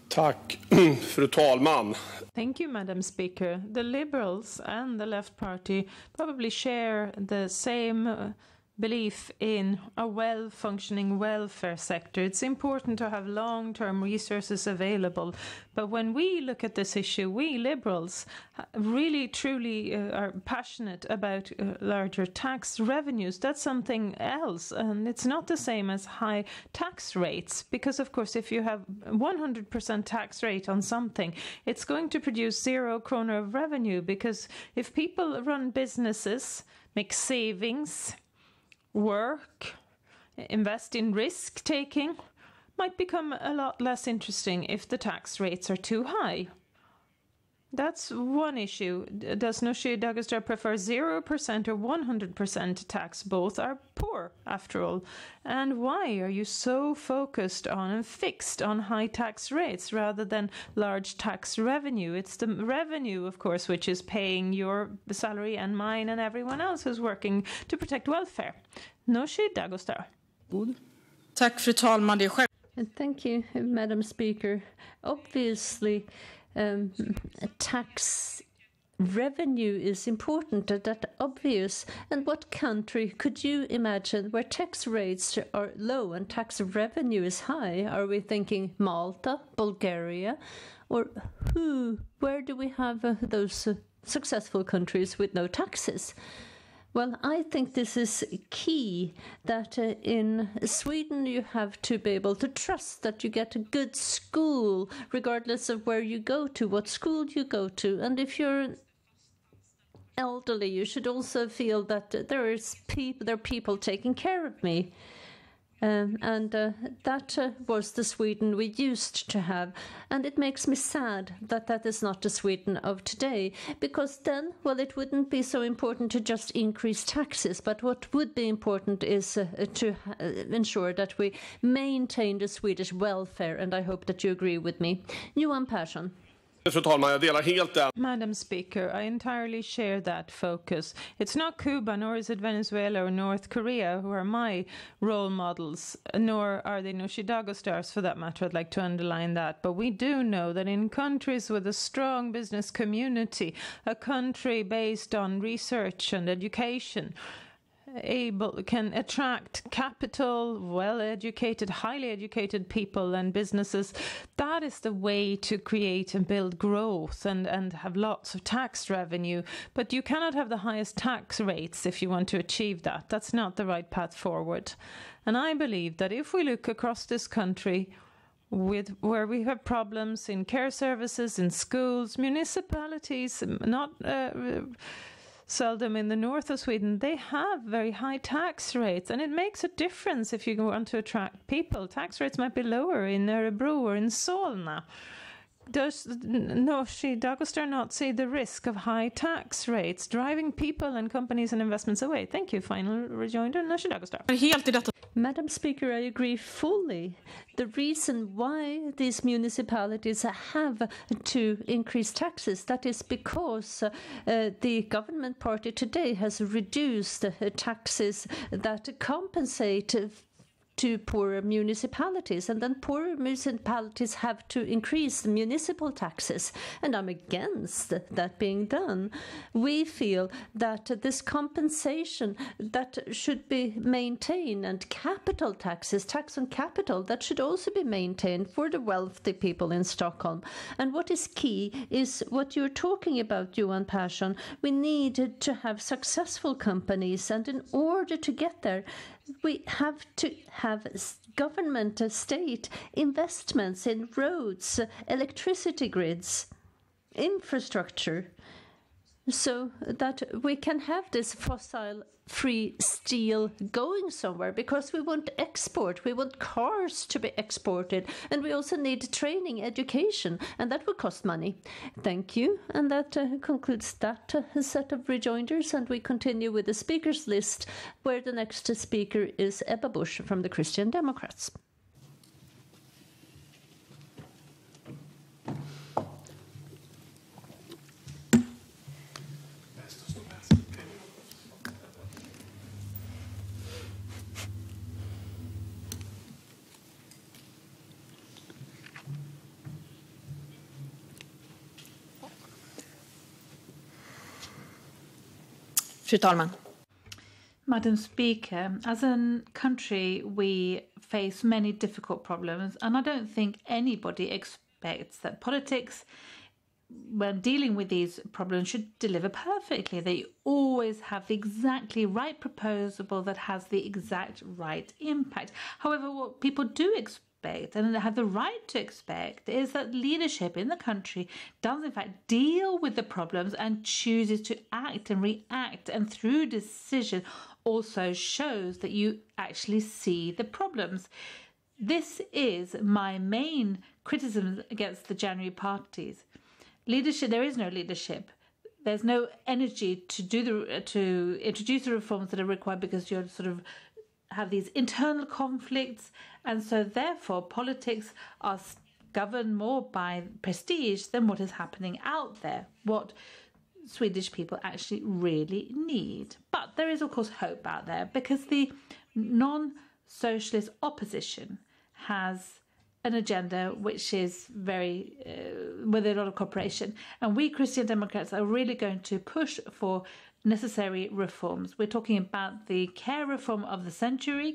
Tack, fru talman. Thank you, Madam Speaker. The Liberals and the Left Party probably share the same belief in a well-functioning welfare sector. It's important to have long-term resources available. But when we look at this issue, we Liberals really, truly are passionate about larger tax revenues. That's something else. And it's not the same as high tax rates. Because, of course, if you have 100% tax rate on something, it's going to produce 0 kronor of revenue. Because if people run businesses, make savings, work, invest in risk-taking, might become a lot less interesting if the tax rates are too high. That's one issue. Does Nooshi Dadgostar prefer 0% or 100% tax? Both are poor, after all. And why are you so focused on and fixed on high tax rates rather than large tax revenue? It's the revenue, of course, which is paying your salary and mine and everyone else who's working to protect welfare. Nooshi Dadgostar. Tack, fru talman. Thank you, Madam Speaker. Obviously, tax revenue is important, that's obvious. And what country could you imagine where tax rates are low and tax revenue is high? Are we thinking Malta, Bulgaria, or where do we have those successful countries with no taxes? Well, I think this is key, that in Sweden you have to be able to trust that you get a good school, regardless of where you go to, what school you go to. And if you're elderly, you should also feel that there are people taking care of me. That was the Sweden we used to have. And it makes me sad that that is not the Sweden of today, because then, well, it wouldn't be so important to just increase taxes, but what would be important is to ensure that we maintain the Swedish welfare, and I hope that you agree with me. Johan Persson. Fru talman, jag delar helt den. Madam Speaker, I entirely share that focus. It's not Cuba, nor is it Venezuela or North Korea who are my role models, nor are they Noshidago stars for that matter. I'd like to underline that. But we do know that in countries with a strong business community, a country based on research and education, can attract capital, well-educated, highly educated people and businesses. That is the way to create and build growth and have lots of tax revenue. But you cannot have the highest tax rates if you want to achieve that. That's not the right path forward. And I believe that if we look across this country, where we have problems in care services, in schools, municipalities, not seldom in the north of Sweden, they have very high tax rates, and it makes a difference if you want to attract people. Tax rates might be lower in Örebro or in Solna. Does Nooshi Dadgostar not see the risk of high tax rates driving people and companies and investments away? Thank you. Final rejoinder, Nooshi Dadgostar. Madam Speaker, I agree fully. The reason why these municipalities have to increase taxes, that is because the government party today has reduced taxes that compensate to poorer municipalities, and then poorer municipalities have to increase the municipal taxes, and I'm against that being done. We feel that this compensation that should be maintained, and capital taxes, tax on capital, that should also be maintained for the wealthy people in Stockholm. And what is key is what you're talking about, Johan Persson. We need to have successful companies, and in order to get there, we have to have government, state investments in roads, electricity grids, infrastructure, so that we can have this fossil-free steel going somewhere, because we want export, we want cars to be exported, and we also need training, education, and that will cost money. Thank you, and that concludes that set of rejoinders, and we continue with the speakers list, where the next speaker is Ebba Busch from the Christian Democrats. Fru talman. Madam Speaker, as a country we face many difficult problems, and I don't think anybody expects that politics, when dealing with these problems, should deliver perfectly. They always have the exactly right proposal that has the exact right impact. However, what people do expect, and have the right to expect, is that leadership in the country does in fact deal with the problems and chooses to act and react, and through decision also shows that you actually see the problems. This is my main criticism against the January parties. Leadership, there is no leadership. There's no energy to introduce the reforms that are required, because you're sort of have these internal conflicts, and so therefore politics are governed more by prestige than what is happening out there, what Swedish people actually really need. But there is of course hope out there, because the non-socialist opposition has an agenda which is very with a lot of cooperation, and we Christian Democrats are really going to push for necessary reforms. We're talking about the care reform of the century,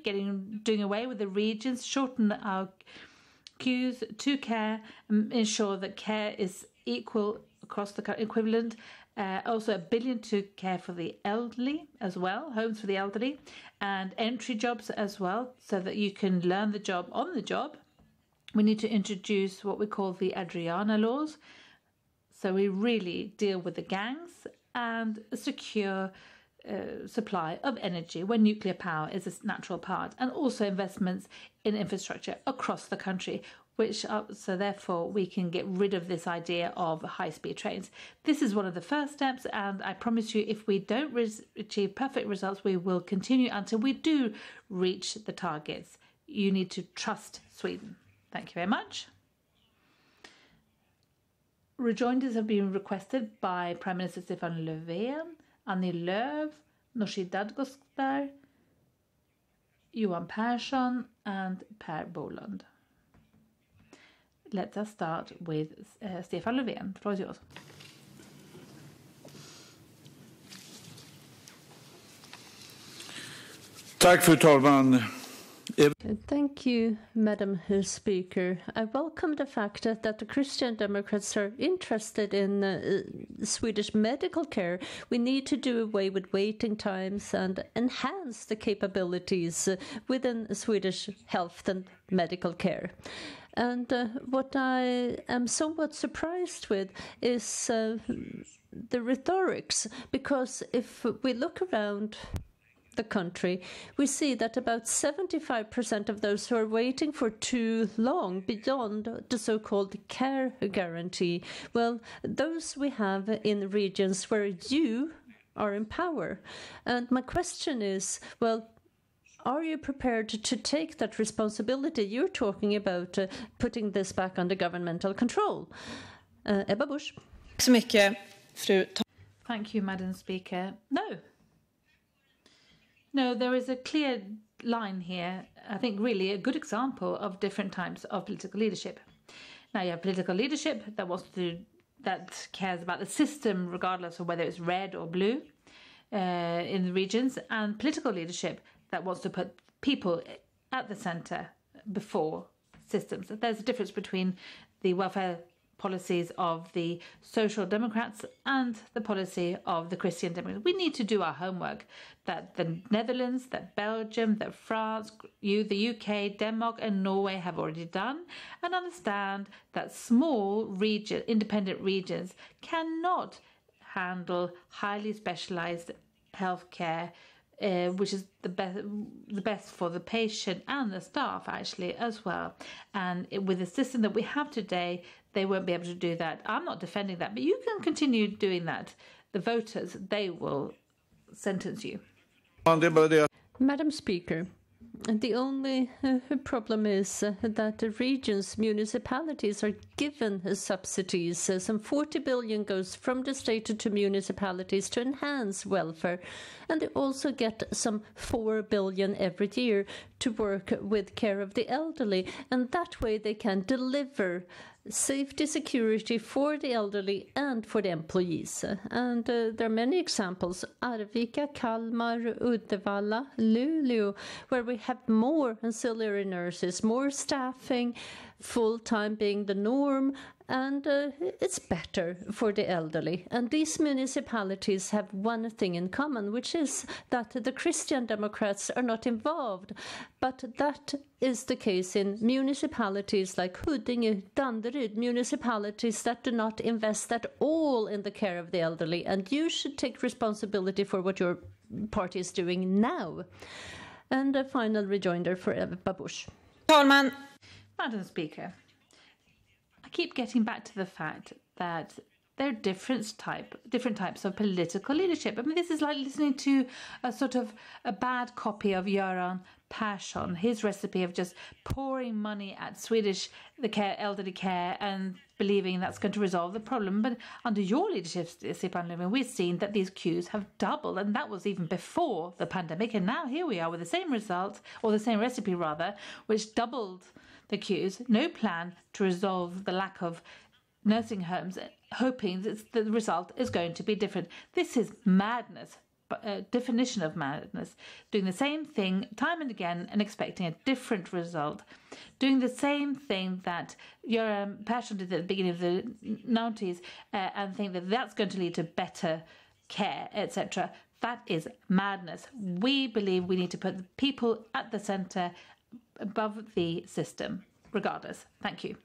doing away with the regions, shorten our queues to care, ensure that care is equal across the equivalent. Also, $1 billion to care for the elderly as well, homes for the elderly, and entry jobs as well, so that you can learn the job on the job. We need to introduce what we call the Adriana laws, so we really deal with the gangs and secure supply of energy when nuclear power is a natural part, and also investments in infrastructure across the country, so therefore we can get rid of this idea of high-speed trains. This is one of the first steps, and I promise you, if we don't achieve perfect results, we will continue until we do reach the targets. You need to trust Sweden. Thank you very much. Rejoinders have been requested by Prime Minister Stefan Löfven, Annie Lööf, Nooshi Dadgostar, Johan Persson and Per Bolund. Let us start with Stefan Löfven. The floor is yours. Tack, fru talman. Thank you, Madam Speaker. I welcome the fact that the Christian Democrats are interested in Swedish medical care. We need to do away with waiting times and enhance the capabilities within Swedish health and medical care. And what I am somewhat surprised with is the rhetorics, because if we look around the country, we see that about 75% of those who are waiting for too long beyond the so-called care guarantee, well, those we have in regions where you are in power. And my question is, well, are you prepared to take that responsibility? You're talking about putting this back under governmental control. Ebba Busch. Thank you, Madam Speaker. No, there is a clear line here. I think really a good example of different types of political leadership. Now you have political leadership that cares about the system regardless of whether it's red or blue in the regions, and political leadership that wants to put people at the centre before systems. There's a difference between the welfare policies of the Social Democrats and the policy of the Christian Democrats. We need to do our homework that the Netherlands, that Belgium, that France, the UK, Denmark and Norway have already done, and understand that small independent regions cannot handle highly specialised healthcare, which is the best for the patient and the staff actually as well. And with the system that we have today, they won't be able to do that. I'm not defending that, but you can continue doing that. The voters, they will sentence you. Madam Speaker, the only problem is that the regions, municipalities are given subsidies. Some 40 billion goes from the state to municipalities to enhance welfare. And they also get some 4 billion every year to work with care of the elderly. And that way they can deliver safety, security for the elderly and for the employees. And there are many examples, Arvika, Kalmar, Uddevalla, Luleå, where we have more ancillary nurses, more staffing, full-time being the norm, and it's better for the elderly. And these municipalities have one thing in common, which is that the Christian Democrats are not involved. But that is the case in municipalities like Huddinge, Danderyd, municipalities that do not invest at all in the care of the elderly. And you should take responsibility for what your party is doing now. And a final rejoinder for Ebba Busch. Madam Speaker, I keep getting back to the fact that there are different types of political leadership. I mean, this is like listening to a sort of a bad copy of Göran Persson, his recipe of just pouring money at elderly care and believing that's going to resolve the problem. But under your leadership, Stefan Löfven, we've seen that these queues have doubled, and that was even before the pandemic. And now here we are with the same result, or the same recipe rather, which doubled the queues. No plan to resolve the lack of nursing homes, hoping that the result is going to be different. This is madness, definition of madness. Doing the same thing time and again and expecting a different result. Doing the same thing that Göran Persson did at the beginning of the 90s and think that that's going to lead to better care, etc. That is madness. We believe we need to put the people at the centre above the system, regardless. Thank you.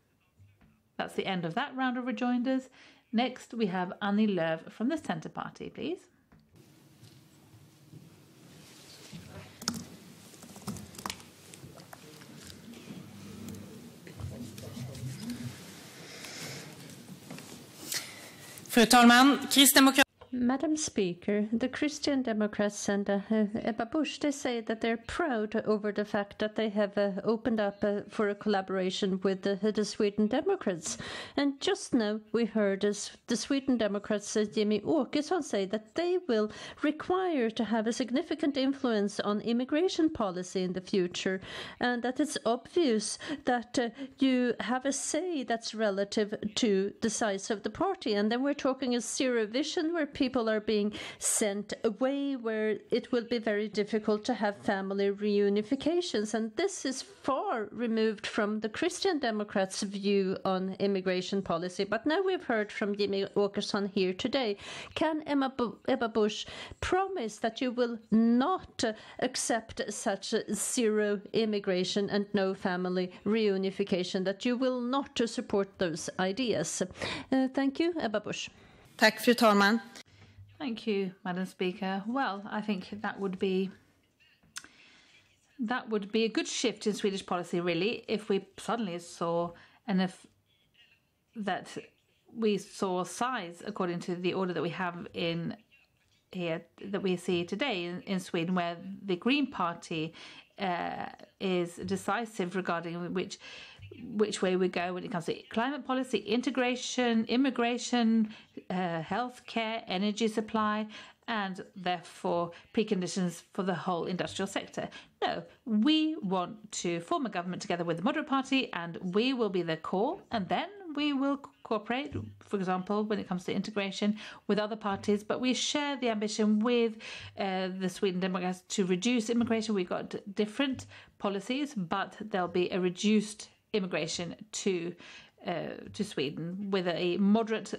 That's the end of that round of rejoinders. Next, we have Annie Lööf from the Centre Party, please. Fru talman, Madam Speaker, the Christian Democrats and Ebba Busch, they say that they're proud over the fact that they have opened up for a collaboration with the Sweden Democrats. And just now we heard the Sweden Democrats, Jimmy Åkesson, say that they will require to have a significant influence on immigration policy in the future, and that it's obvious that you have a say that's relative to the size of the party. And then we're talking a zero vision where people are being sent away, where it will be very difficult to have family reunifications. And this is far removed from the Christian Democrats' view on immigration policy. But now we've heard from Jimmy Åkesson here today. Can Ebba Busch promise that you will not accept such zero immigration and no family reunification, that you will not support those ideas? Thank you, Ebba Busch. Tack, fru talman. Thank you, Madam Speaker. Well, I think that would be a good shift in Swedish policy, really, if we suddenly saw, and if that we saw size according to the order that we have in here, that we see today in Sweden, where the Green Party is decisive regarding which way we go when it comes to climate policy, integration, immigration, healthcare, energy supply, and therefore preconditions for the whole industrial sector. No, we want to form a government together with the Moderate Party, and we will be the core, and then we will cooperate, for example, when it comes to integration with other parties. But we share the ambition with the Sweden Democrats to reduce immigration. We've got different policies, but there'll be a reduced immigration to Sweden with a moderate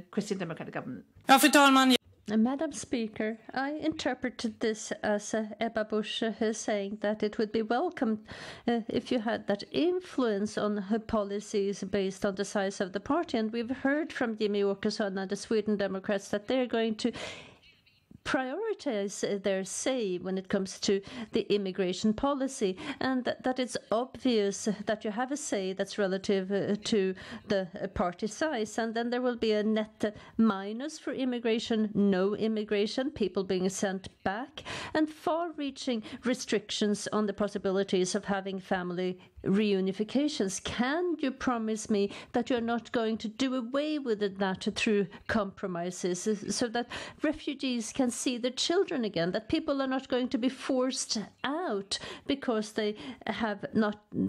Christian Democratic government. Ja, fru talman. Madam Speaker, I interpreted this as Ebba Busch saying that it would be welcome if you had that influence on her policies based on the size of the party. And we've heard from Jimmy Åkesson and the Sweden Democrats that they're going to prioritize their say when it comes to the immigration policy, and that it's obvious that you have a say that's relative to the party size. And then there will be a net minus for immigration, no immigration, people being sent back, and far-reaching restrictions on the possibilities of having family reunifications. Can you promise me that you're not going to do away with that through compromises, so that refugees can see their children again, that people are not going to be forced out because they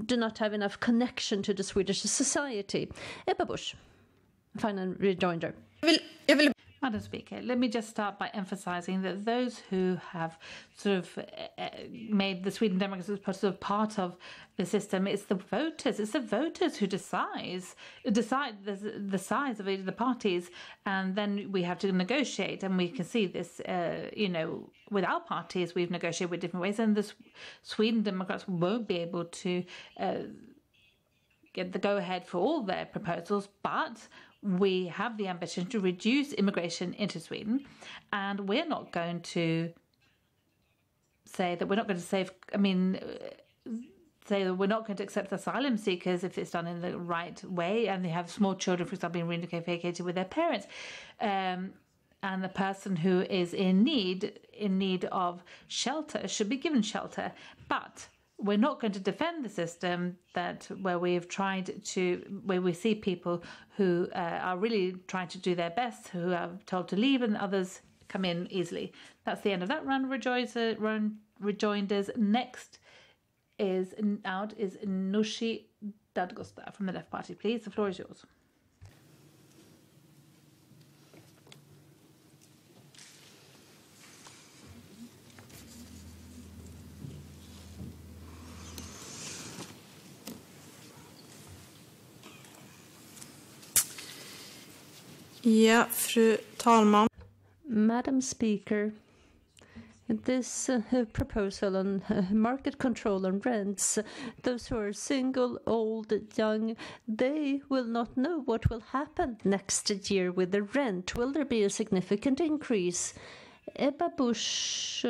do not have enough connection to the Swedish society? Ebba Busch, final rejoinder. Madam Speaker, let me just start by emphasising that those who have sort of made the Sweden Democrats sort of part of the system, it's the voters. It's the voters who decide the size of each of the parties, and then we have to negotiate. And we can see this, with our parties, we've negotiated with different ways, and the Sweden Democrats won't be able to get the go-ahead for all their proposals, but we have the ambition to reduce immigration into Sweden, and we're not going to say that we're not going to say that we're not going to accept asylum seekers if it's done in the right way, and they have small children, for example, being reunificated with their parents, and the person who is in need of shelter should be given shelter. But we're not going to defend the system where we see people who are really trying to do their best, who are told to leave, and others come in easily. That's the end of that round of rejoinders. Next is Nooshi Dadgostar from the Left Party. Please, the floor is yours. Ja, fru talman. Madam Speaker, this proposal on market control on rents, those who are single, old, young, they will not know what will happen next year with the rent. Will there be a significant increase? Ebba Busch,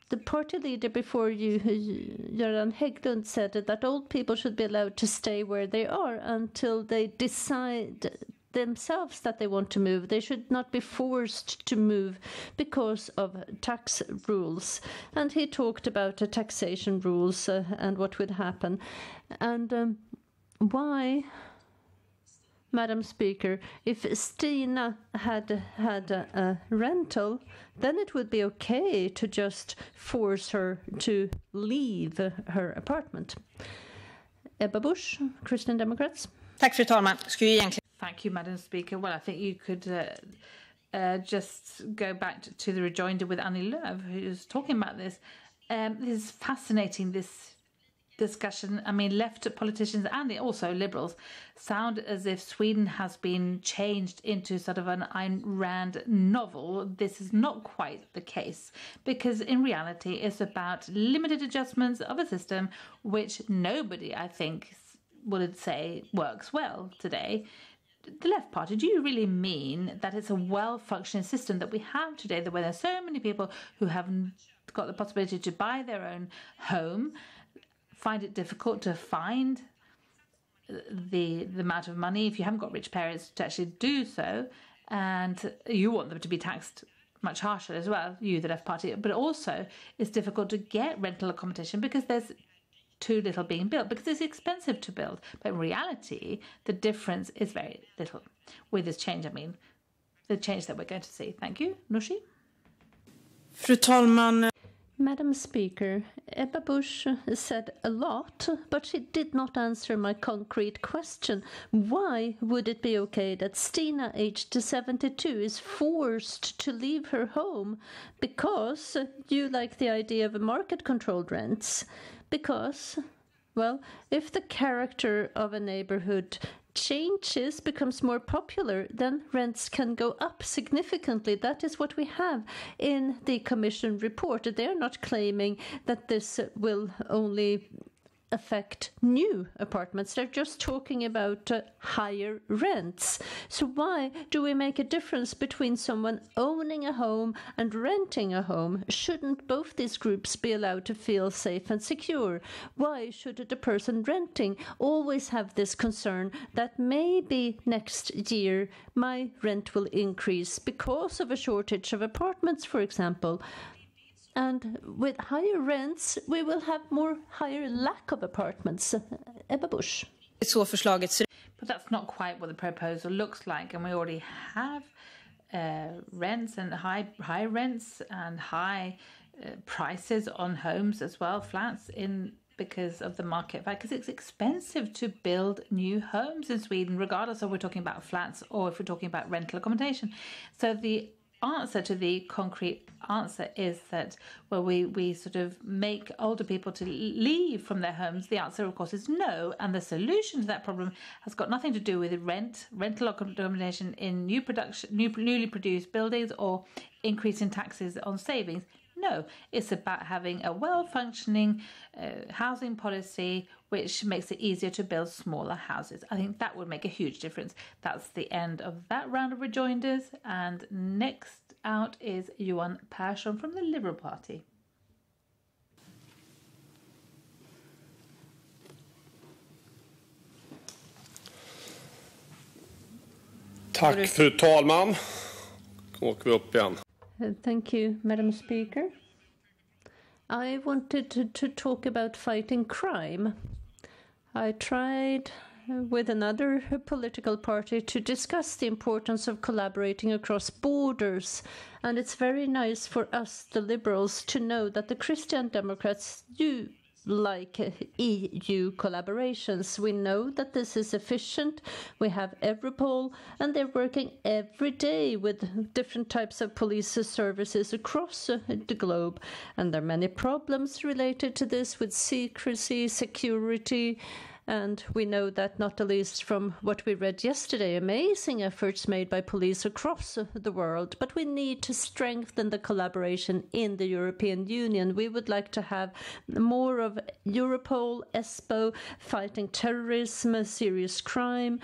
the party leader before you, Göran Hägglund, said that old people should be allowed to stay where they are until they decide themselves that they want to move. They should not be forced to move because of tax rules. And he talked about the taxation rules and what would happen. And why, Madam Speaker, if Stina had a rental, then it would be okay to just force her to leave her apartment. Ebba Busch, Christian Democrats. Tack, fru talman. Thank you, Madam Speaker. Well, I think you could just go back to the rejoinder with Annie Lööf, who's talking about this. This is fascinating, this discussion. I mean, left politicians and also liberals sound as if Sweden has been changed into sort of an Ayn Rand novel. This is not quite the case, because in reality it's about limited adjustments of a system which nobody, I think, would say works well today. The Left Party, do you really mean that it's a well-functioning system that we have today, where there's so many people who have got the possibility to buy their own home, find it difficult to find the amount of money, if you haven't got rich parents, to actually do so, and you want them to be taxed much harsher as well, you, the Left Party, but also it's difficult to get rental accommodation because there's too little being built, because it's expensive to build. But in reality, the difference is very little. With this change, I mean, the change that we're going to see. Thank you. Nooshi? Fru talman. Madam Speaker, Ebba Busch said a lot, but she did not answer my concrete question. Why would it be okay that Stina, aged 72, is forced to leave her home? Because you like the idea of market-controlled rents. Because, well, if the character of a neighborhood changes, becomes more popular, then rents can go up significantly. That is what we have in the Commission report. They are not claiming that this will only affect new apartments. They're just talking about higher rents. So why do we make a difference between someone owning a home and renting a home? Shouldn't both these groups be allowed to feel safe and secure? Why should the person renting always have this concern that maybe next year my rent will increase because of a shortage of apartments, for example? And with higher rents, we will have higher lack of apartments. Ebba Busch. But that's not quite what the proposal looks like. And we already have rents and high rents and high prices on homes as well, flats, because of the market value, because it's expensive to build new homes in Sweden, regardless of we're talking about flats or if we're talking about rental accommodation. So the answer to the concrete answer is that, well, we sort of make older people to leave from their homes. The answer, of course, is no. And the solution to that problem has got nothing to do with rental accommodation in newly produced buildings or increase in taxes on savings. No, it's about having a well-functioning housing policy which makes it easier to build smaller houses. I think that would make a huge difference. That's the end of that round of rejoinders. And next out is Johan Persson from the Liberal Party. Tack, fru talman. Åker vi upp igen. Thank you, Madam Speaker. I wanted to talk about fighting crime. I tried with another political party to discuss the importance of collaborating across borders. And it's very nice for us, the Liberals, to know that the Christian Democrats do like EU collaborations. We know that this is efficient. We have Europol, and they're working every day with different types of police services across the globe. And there are many problems related to this with secrecy, security. And we know that not the least from what we read yesterday, amazing efforts made by police across the world. But we need to strengthen the collaboration in the European Union. We would like to have more of Europol, ESPO, fighting terrorism, serious crime.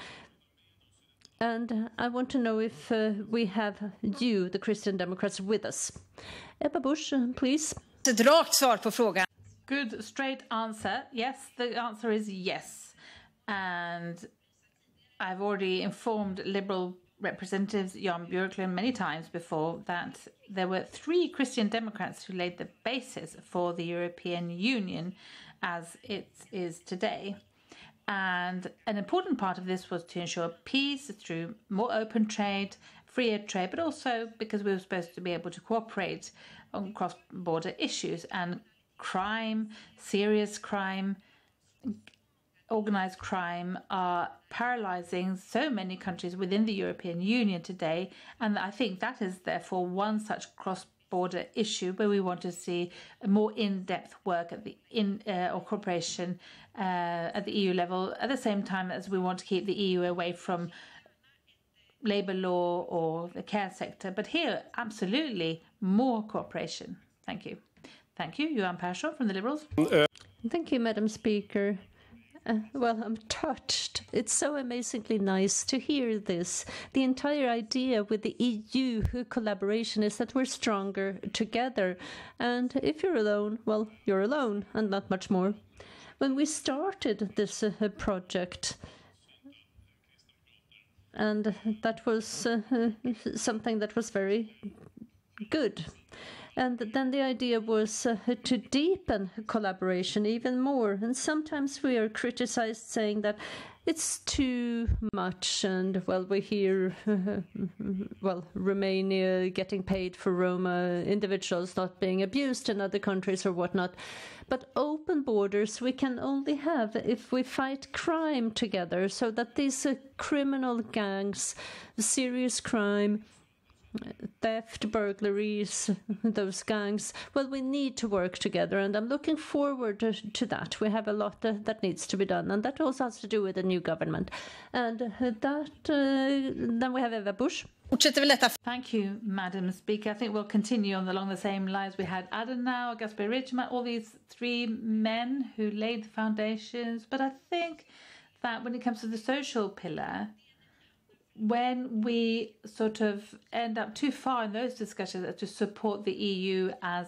And I want to know if we have you, the Christian Democrats, with us. Ebba Busch, please. Ett rakt svar på frågan. Good, straight answer. Yes, the answer is yes. And I've already informed Liberal representatives Jan Björklund many times before that there were 3 Christian Democrats who laid the basis for the European Union as it is today. And an important part of this was to ensure peace through more open trade, freer trade, but also because we were supposed to be able to cooperate on cross-border issues. And crime, serious crime, organised crime are paralysing so many countries within the European Union today. And I think that is therefore one such cross-border issue where we want to see a more in-depth work at the or cooperation at the EU level, at the same time as we want to keep the EU away from labour law or the care sector. But here, absolutely, more cooperation. Thank you. Thank you. Johan Persson from the Liberals. Thank you, Madam Speaker. Well, I'm touched. It's so amazingly nice to hear this. The entire idea with the EU collaboration is that we're stronger together. And if you're alone, well, you're alone and not much more. When we started this project, and that was something that was very good. And then the idea was to deepen collaboration even more. And sometimes we are criticized saying that it's too much. And, well, we hear, Romania getting paid for Roma individuals not being abused in other countries or whatnot. But open borders we can only have if we fight crime together, so that these criminal gangs, serious crime, theft, burglaries, those gangs, well, we need to work together, and I'm looking forward to that. We have a lot that needs to be done, and that also has to do with the new government. And then we have Eva Busch. Thank you, Madam Speaker. I think we'll continue along the same lines. We had Adenauer, Gaspar Ridgeman, all these 3 men who laid the foundations. But I think that when it comes to the social pillar, when we sort of end up too far in those discussions to support the EU as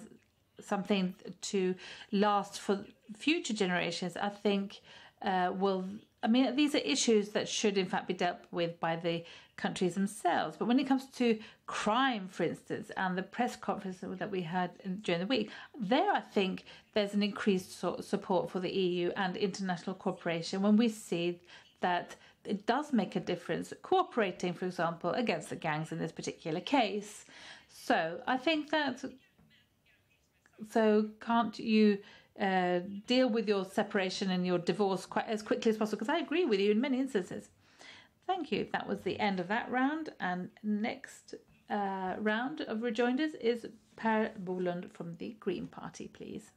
something to last for future generations, I think these are issues that should in fact be dealt with by the countries themselves. But when it comes to crime, for instance, and the press conference that we had during the week, there I think there's an increased support for the EU and international cooperation when we see that it does make a difference cooperating, for example, against the gangs in this particular case. So I think that, can't you deal with your separation and your divorce quite as quickly as possible? Because I agree with you in many instances. Thank you. That was the end of that round. And next round of rejoinders is Per Bolund from the Green Party, please.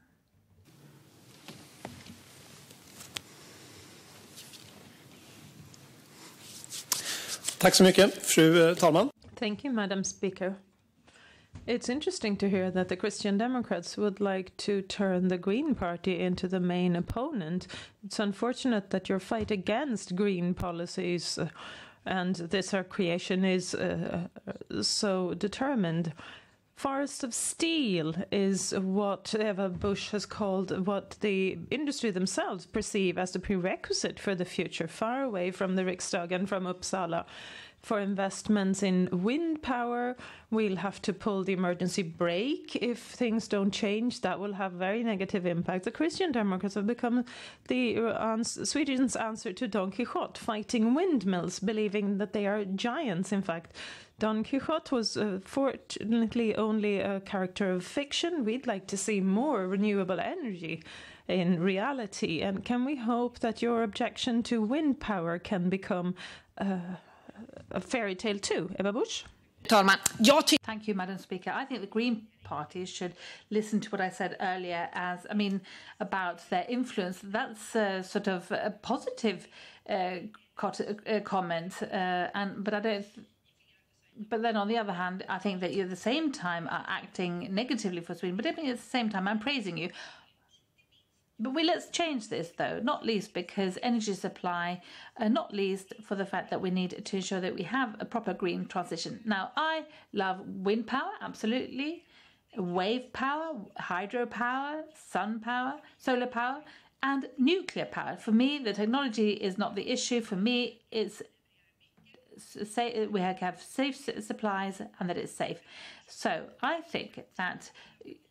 Tack så mycket, fru talman. Thank you, Madam Speaker. It's interesting to hear that the Christian Democrats would like to turn the Green Party into the main opponent. It's unfortunate that your fight against green policies and this our creation is so determined. Forest of steel is what Eva Busch has called what the industry themselves perceive as the prerequisite for the future, far away from the Riksdag and from Uppsala. For investments in wind power, we'll have to pull the emergency brake if things don't change. That will have very negative impact. The Christian Democrats have become Sweden's answer to Don Quixote, fighting windmills, believing that they are giants, in fact. Don Quixote was fortunately only a character of fiction. We'd like to see more renewable energy in reality. And can we hope that your objection to wind power can become a fairy tale too? Eva Busch? Thank you, Madam Speaker. I think the Green Party should listen to what I said earlier about their influence. That's sort of a positive comment. But then on the other hand, I think that you at the same time are acting negatively for Sweden. But I think at the same time, I'm praising you. But let's change this, though, not least because energy supply, not least for the fact that we need to ensure that we have a proper green transition. Now, I love wind power, absolutely, wave power, hydropower, sun power, solar power, and nuclear power. For me, the technology is not the issue. For me, it's we have safe supplies and that it's safe. So I think that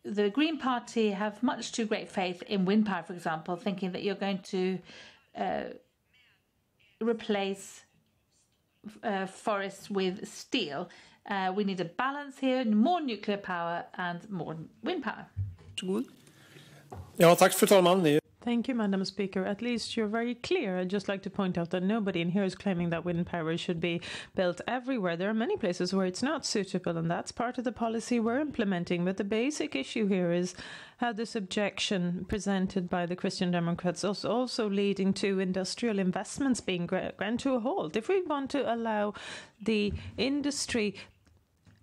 the Green Party have much too great faith in wind power, for example, thinking that you're going to replace forests with steel. We need a balance here, more nuclear power and more wind power. Ja, tack fru talman. Thank you, Madam Speaker. At least you're very clear. I'd just like to point out that nobody in here is claiming that wind power should be built everywhere. There are many places where it's not suitable, and that's part of the policy we're implementing. But the basic issue here is how this objection presented by the Christian Democrats is also leading to industrial investments being ground to a halt. If we want to allow the industry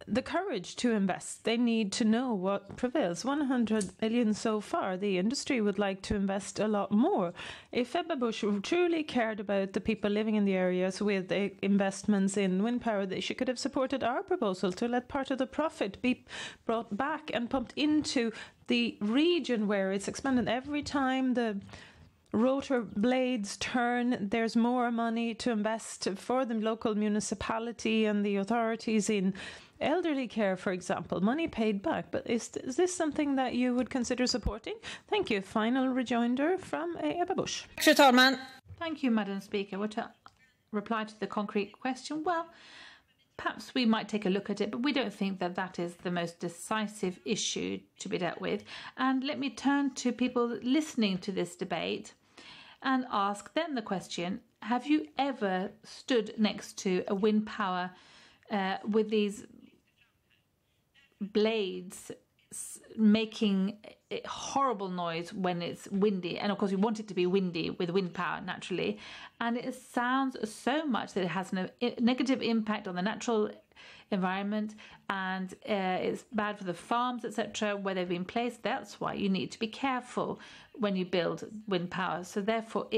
the courage to invest, they need to know what prevails. 100 million so far. The industry would like to invest a lot more. If Ebba Busch truly cared about the people living in the areas with investments in wind power, she could have supported our proposal to let part of the profit be brought back and pumped into the region where it's expanded. Every time the rotor blades turn, there's more money to invest for the local municipality and the authorities in elderly care, for example, money paid back. But is this something that you would consider supporting? Thank you. Final rejoinder from Ebba Busch. Fru talman. Thank you, Madam Speaker. What to reply to the concrete question? Well, perhaps we might take a look at it, but we don't think that that is the most decisive issue to be dealt with. And let me turn to people listening to this debate and ask them the question: have you ever stood next to a wind power with these blades making a horrible noise when it's windy? And of course, we want it to be windy with wind power naturally, and it sounds so much that it has a negative impact on the natural environment, and it's bad for the farms, etc., where they've been placed. That's why you need to be careful when you build wind power. So therefore,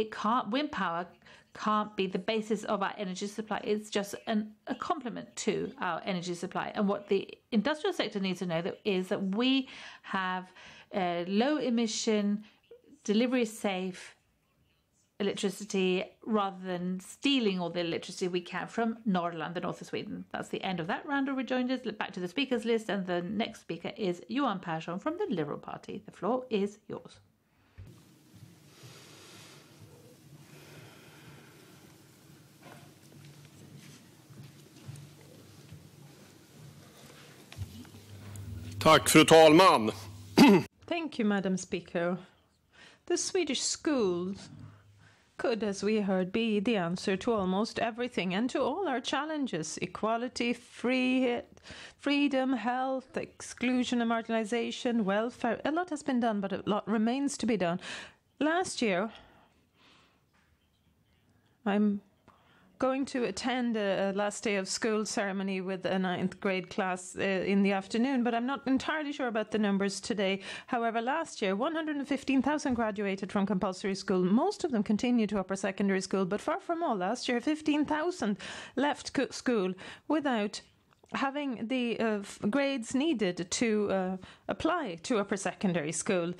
wind power can't be the basis of our energy supply. It's just a complement to our energy supply. And what the industrial sector needs to know is that we have low emission, delivery safe electricity, rather than stealing all the electricity we can from Norrland, the north of Sweden. That's the end of that round of rejoinders. Back to the speakers list, and the next speaker is Johan Persson from the Liberal Party. The floor is yours. Tack, fru talman. Thank you, Madam Speaker. The Swedish schools could, as we heard, be the answer to almost everything and to all our challenges: equality, freedom, health, exclusion and marginalization, welfare. A lot has been done, but a lot remains to be done. Last year, I'm going to attend a last day of school ceremony with a 9th grade class in the afternoon, but I'm not entirely sure about the numbers today. However, last year, 115,000 graduated from compulsory school. Most of them continue to upper secondary school, but far from all. Last year, 15,000 left school without having the grades needed to apply to upper secondary school.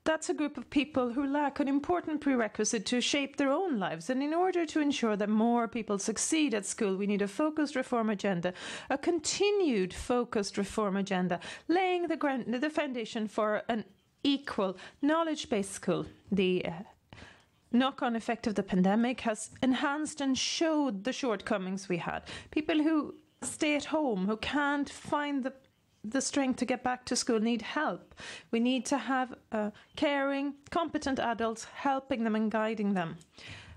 That's a group of people who lack an important prerequisite to shape their own lives. And in order to ensure that more people succeed at school, we need a focused reform agenda, a continued focused reform agenda, laying the foundation for an equal, knowledge-based school. The knock-on effect of the pandemic has enhanced and showed the shortcomings we had. People who stay at home, who can't find the strength to get back to school, need help. We need to have caring, competent adults helping them and guiding them.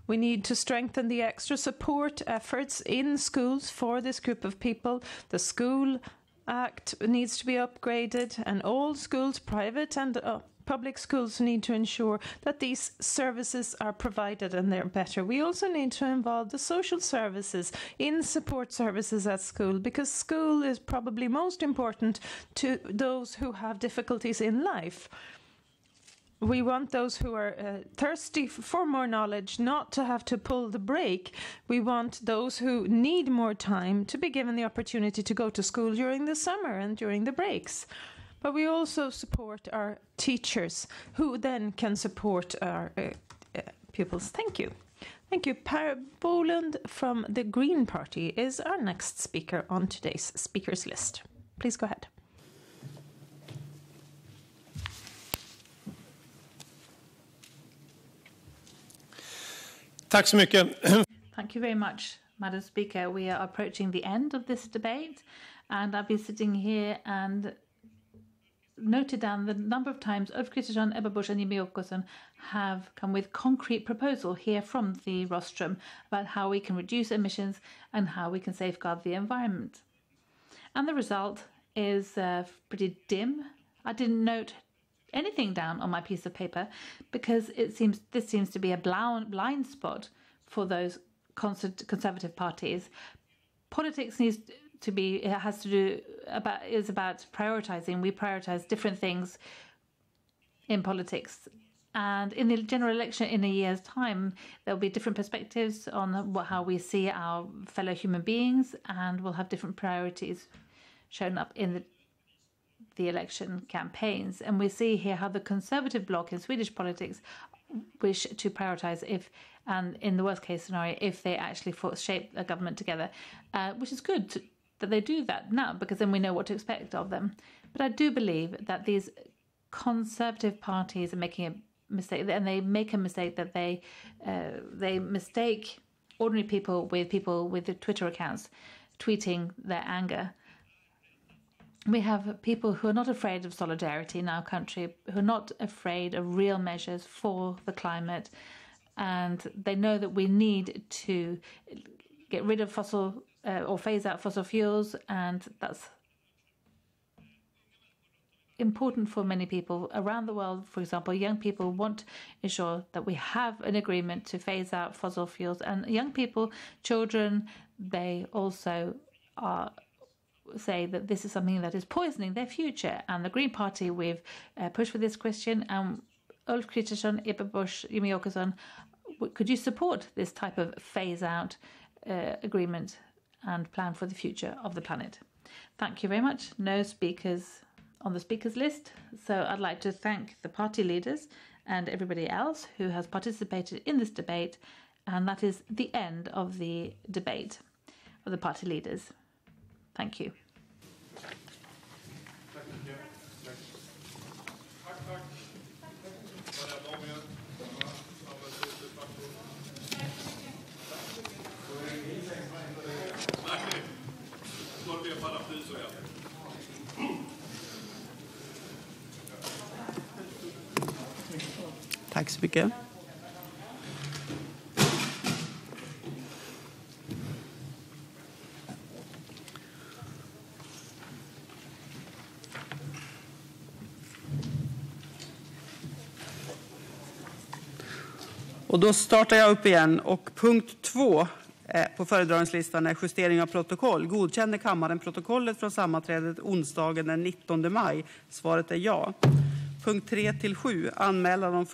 We need to strengthen the extra support efforts in schools for this group of people. The School Act needs to be upgraded, and all schools, private and public schools, need to ensure that these services are provided and they're better. We also need to involve the social services in support services at school, because school is probably most important to those who have difficulties in life. We want those who are thirsty for more knowledge not to have to pull the brake. We want those who need more time to be given the opportunity to go to school during the summer and during the breaks. But we also support our teachers, who then can support our pupils. Thank you. Thank you. Per Bolund from the Green Party is our next speaker on today's speakers list. Please go ahead. Tack så mycket. Thank you very much, Madam Speaker. We are approaching the end of this debate, and I've been sitting here and noted down the number of times Ulf Kristersson, Ebba Busch and Jimmie Åkesson have come with concrete proposal here from the rostrum about how we can reduce emissions and how we can safeguard the environment. And the result is pretty dim. I didn't note anything down on my piece of paper because this seems to be a blind spot for those conservative parties. Politics is about prioritizing. We prioritize different things in politics, and in the general election in a year's time there will be different perspectives on how we see our fellow human beings, and we'll have different priorities shown up in the election campaigns. And we see here how the conservative bloc in Swedish politics wish to prioritize and in the worst case scenario, if they actually shape a government together, which is good that they do that now, because then we know what to expect of them. But I do believe that these conservative parties are making a mistake, and they make a mistake that they mistake ordinary people with the Twitter accounts tweeting their anger. We have people who are not afraid of solidarity in our country, who are not afraid of real measures for the climate, and they know that we need to get rid of fossil or phase out fossil fuels, and that's important for many people around the world. For example, young people want to ensure that we have an agreement to phase out fossil fuels, and young people, children, they also say that this is something that is poisoning their future. And the Green Party, we've pushed for this question, and Ulf Kristersson, Ebba Busch, Jimmie Åkesson, could you support this type of phase out agreement and plan for the future of the planet? Thank you very much. No speakers on the speakers list, so I'd like to thank the party leaders and everybody else who has participated in this debate, and that is the end of the debate of the party leaders. Thank you. Tack så mycket. Och då startar jag upp igen, och punkt 2 på föredragningslistan är justering av protokoll. Godkänner kammaren protokollet från sammanträdet onsdagen den 19 maj? Svaret är ja. Punkt 3 till 7, anmälan om